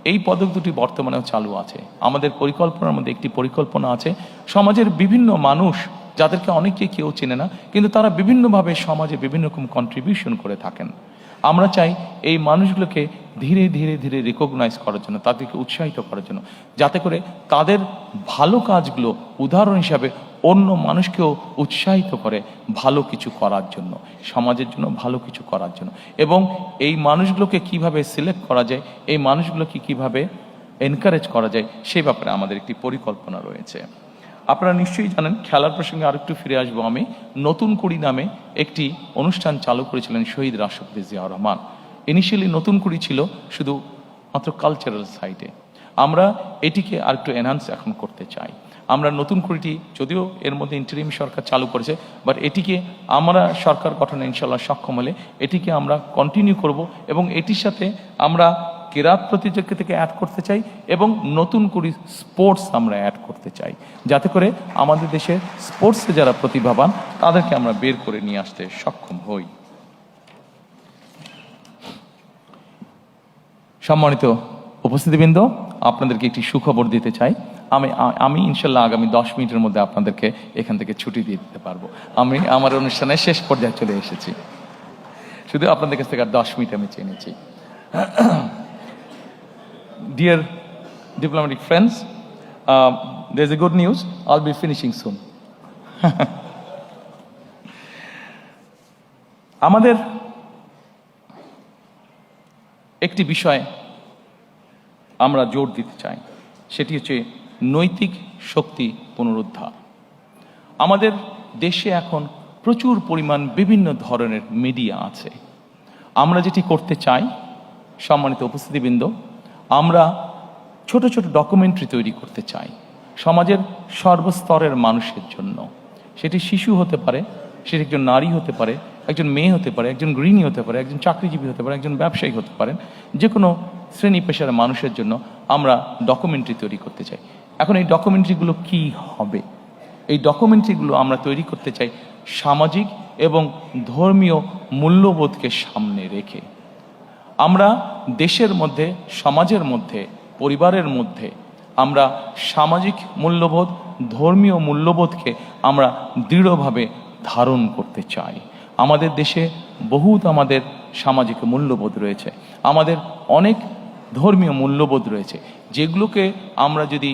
এই পদক দুটি বর্তমানেও চালু আছে। আমাদের পরিকল্পনার মধ্যে একটি পরিকল্পনা আছে সমাজের বিভিন্ন মানুষ যাদেরকে অনেকে কেউ চেনে না, কিন্তু তারা বিভিন্নভাবে সমাজে বিভিন্ন রকম কন্ট্রিবিউশন করে থাকেন। আমরা চাই এই মানুষগুলোকে ধীরে ধীরে ধীরে রিকগনাইজ করার জন্য, তাদেরকে উৎসাহিত করার জন্য, যাতে করে তাদের ভালো কাজগুলো উদাহরণ হিসাবে অন্য মানুষকেও উৎসাহিত করে ভালো কিছু করার জন্য, সমাজের জন্য ভালো কিছু করার জন্য। এবং এই মানুষগুলোকে কিভাবে সিলেক্ট করা যায়, এই মানুষগুলোকে কিভাবে এনকারেজ করা যায়, সেই ব্যাপারে আমাদের একটি পরিকল্পনা রয়েছে। আপনারা নিশ্চয়ই জানেন, খেলার প্রসঙ্গে আরেকটু ফিরে আসবো আমি, নতুন কুড়ি নামে একটি অনুষ্ঠান চালু করেছিলেন শহীদ রাষ্ট্রপতি জিয়াউর রহমান। ইনিশিয়ালি নতুন কুড়ি ছিল শুধু মাত্র কালচারাল সাইডে, আমরা এটিকে আরেকটু এনহান্স এখন করতে চাই। আমরা নতুন কুড়িটি যদিও এর মধ্যে ইন্টারিম সরকার চালু করেছে, বাট এটিকে আমরা সরকার গঠনে ইনশাল্লাহ সক্ষম হলে এটিকে আমরা কন্টিনিউ করব এবং এটির সাথে আমরা কেরাত প্রতিযোগিতাকে অ্যাড করতে চাই এবং নতুন করে স্পোর্টস আমরা অ্যাড করতে চাই, যাতে করে আমাদের দেশের স্পোর্টসে যারা প্রতিভাবান তাদেরকে আমরা বের করে নিয়ে আসতে সক্ষম হই। সম্মানিত উপস্থিতিবৃন্দ, আপনাদেরকে একটি সুখবর দিতে চাই। আমি ইনশাল্লাহ আগামী 10 মিনিটের মধ্যে আপনাদেরকে এখান থেকে ছুটি দিয়ে দিতে পারবো। আমি আমার অনুষ্ঠানের শেষ পর্যায়ে চলে এসেছি, শুধু আপনাদের কাছ থেকে আর 10 মিনিট আমি চেয়ে নিচ্ছি। Dear diplomatic friends, there's a good news. I'll be finishing soon. আমাদের একটি বিষয় আমরা জোর দিতে চাই, সেটি হচ্ছে নৈতিক শক্তি পুনরুদ্ধার। আমাদের দেশে এখন প্রচুর পরিমাণ বিভিন্ন ধরনের মিডিয়া আছে। আমরা যেটি করতে চাই, সম্মানিত উপস্থিতিবৃন্দ, আমরা ছোট ছোট ডকুমেন্টারি তৈরি করতে চাই সমাজের সর্বস্তরের মানুষের জন্য। সেটি শিশু হতে পারে, সেটি একজন নারী হতে পারে, একজন মেয়ে হতে পারে, একজন গৃহিণী হতে পারে, একজন চাকরিজীবী হতে পারে, একজন ব্যবসায়ী হতে পারেন, যে কোনো শ্রেণী পেশার মানুষের জন্য আমরা ডকুমেন্টারি তৈরি করতে চাই। এখন এই ডকুমেন্টারিগুলো কি হবে? এই ডকুমেন্টারিগুলো আমরা তৈরি করতে চাই সামাজিক এবং ধর্মীয় মূল্যবোধকে সামনে রেখে। আমরা দেশের মধ্যে, সমাজের মধ্যে, পরিবারের মধ্যে আমরা সামাজিক মূল্যবোধ, ধর্মীয় মূল্যবোধকে আমরা দৃঢ়ভাবে ধারণ করতে চাই। আমাদের দেশে বহুত আমাদের সামাজিক মূল্যবোধ রয়েছে, আমাদের অনেক ধর্মীয় মূল্যবোধ রয়েছে, যেগুলোকে আমরা যদি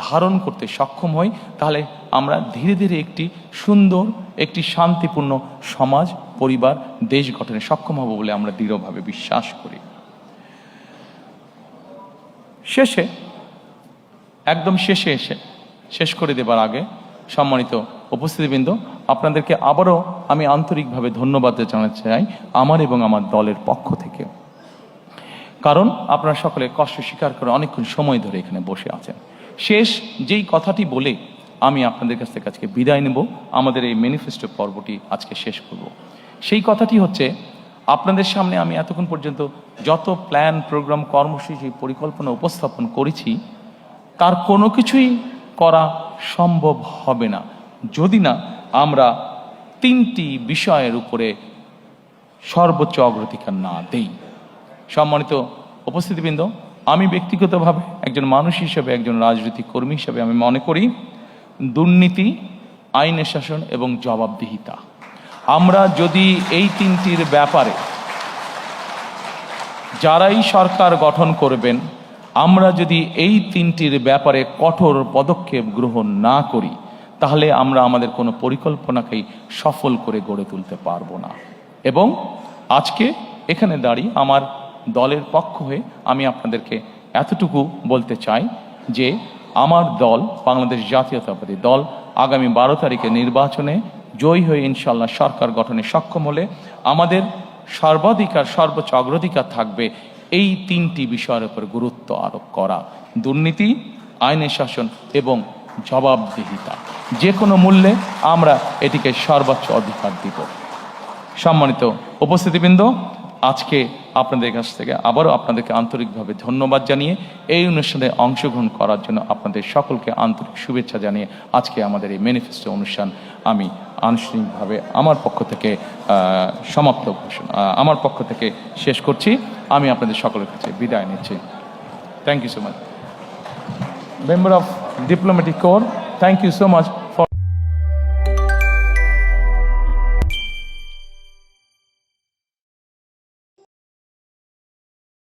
ধারণ করতে সক্ষম হই তাহলে আমরা ধীরে ধীরে একটি সুন্দর, একটি শান্তিপূর্ণ সমাজ, পরিবার, দেশ গঠনে সক্ষম হব বলে আমরা দৃঢ়ভাবে বিশ্বাস করি। শেষে, একদম শেষে এসে শেষ করে দেবার আগে সম্মানিত উপস্থিতিবৃন্দ, আপনাদেরকে আবারও আমি আন্তরিকভাবে ধন্যবাদ জানাতে চাই আমার এবং আমার দলের পক্ষ থেকে। কারণ আপনারা সকলে কষ্ট স্বীকার করে অনেকক্ষণ সময় ধরে এখানে বসে আছেন। শেষ যেই কথাটি বলে আমি আপনাদের কাছ থেকে আজকে বিদায় নেব, আমাদের এই ম্যানিফেস্টো পর্বটি আজকে শেষ করব। সেই কথাটি হচ্ছে, আপনাদের সামনে আমি এতক্ষণ পর্যন্ত যত প্ল্যান, প্রোগ্রাম, কর্মসূচি, পরিকল্পনা উপস্থাপন করেছি তার কোনো কিছুই করা সম্ভব হবে না যদি না আমরা তিনটি বিষয়ের উপরে সর্বোচ্চ অগ্রাধিকার না দেই। সম্মানিত উপস্থিতিবৃন্দ, আমি ব্যক্তিগতভাবে একজন মানুষ হিসেবে, একজন রাজনৈতিক কর্মী হিসেবে আমি মনে করি দুর্নীতি, আইনের শাসন এবং জবাবদিহিতা, আমরা যদি এই তিনটির ব্যাপারে, যারাই সরকার গঠন করবেন, আমরা যদি এই তিনটির ব্যাপারে কঠোর পদক্ষেপ গ্রহণ না করি তাহলে আমরা আমাদের কোনো পরিকল্পনাকেই সফল করে গড়ে তুলতে পারবো না। এবং আজকে এখানে দাঁড়িয়ে আমার দলের পক্ষ হয়ে আমি আপনাদেরকে এতটুকু বলতে চাই যে আমার দল, বাংলাদেশ জাতীয়তাবাদী দল, আগামী 12 তারিখে নির্বাচনে জয়ী হয়ে ইনশাল্লাহ সরকার গঠনে সক্ষম হলে আমাদের সর্বাধিকার, সর্বোচ্চ অগ্রাধিকার থাকবে এই তিনটি বিষয়ের উপর গুরুত্ব আরোপ করা: দুর্নীতি, আইনের শাসন এবং জবাবদিহিতা। যে কোনো মূল্যে আমরা এটিকে সর্বোচ্চ অধিকার দিব। সম্মানিত উপস্থিতিবৃন্দ, আজকে আপনাদের কাছ থেকে আবারও আপনাদেরকে আন্তরিকভাবে ধন্যবাদ জানিয়ে এই অনুষ্ঠানে অংশগ্রহণ করার জন্য আপনাদের সকলকে আন্তরিক শুভেচ্ছা জানিয়ে আজকে আমাদের এই ম্যানিফেস্টো অনুষ্ঠান আমি আনুষ্ঠানিকভাবে আমার পক্ষ থেকে আমার পক্ষ থেকে শেষ করছি। আমি আপনাদের সকলের কাছে বিদায় নিচ্ছি। Thank you so much. Member of diplomatic corps, thank you so much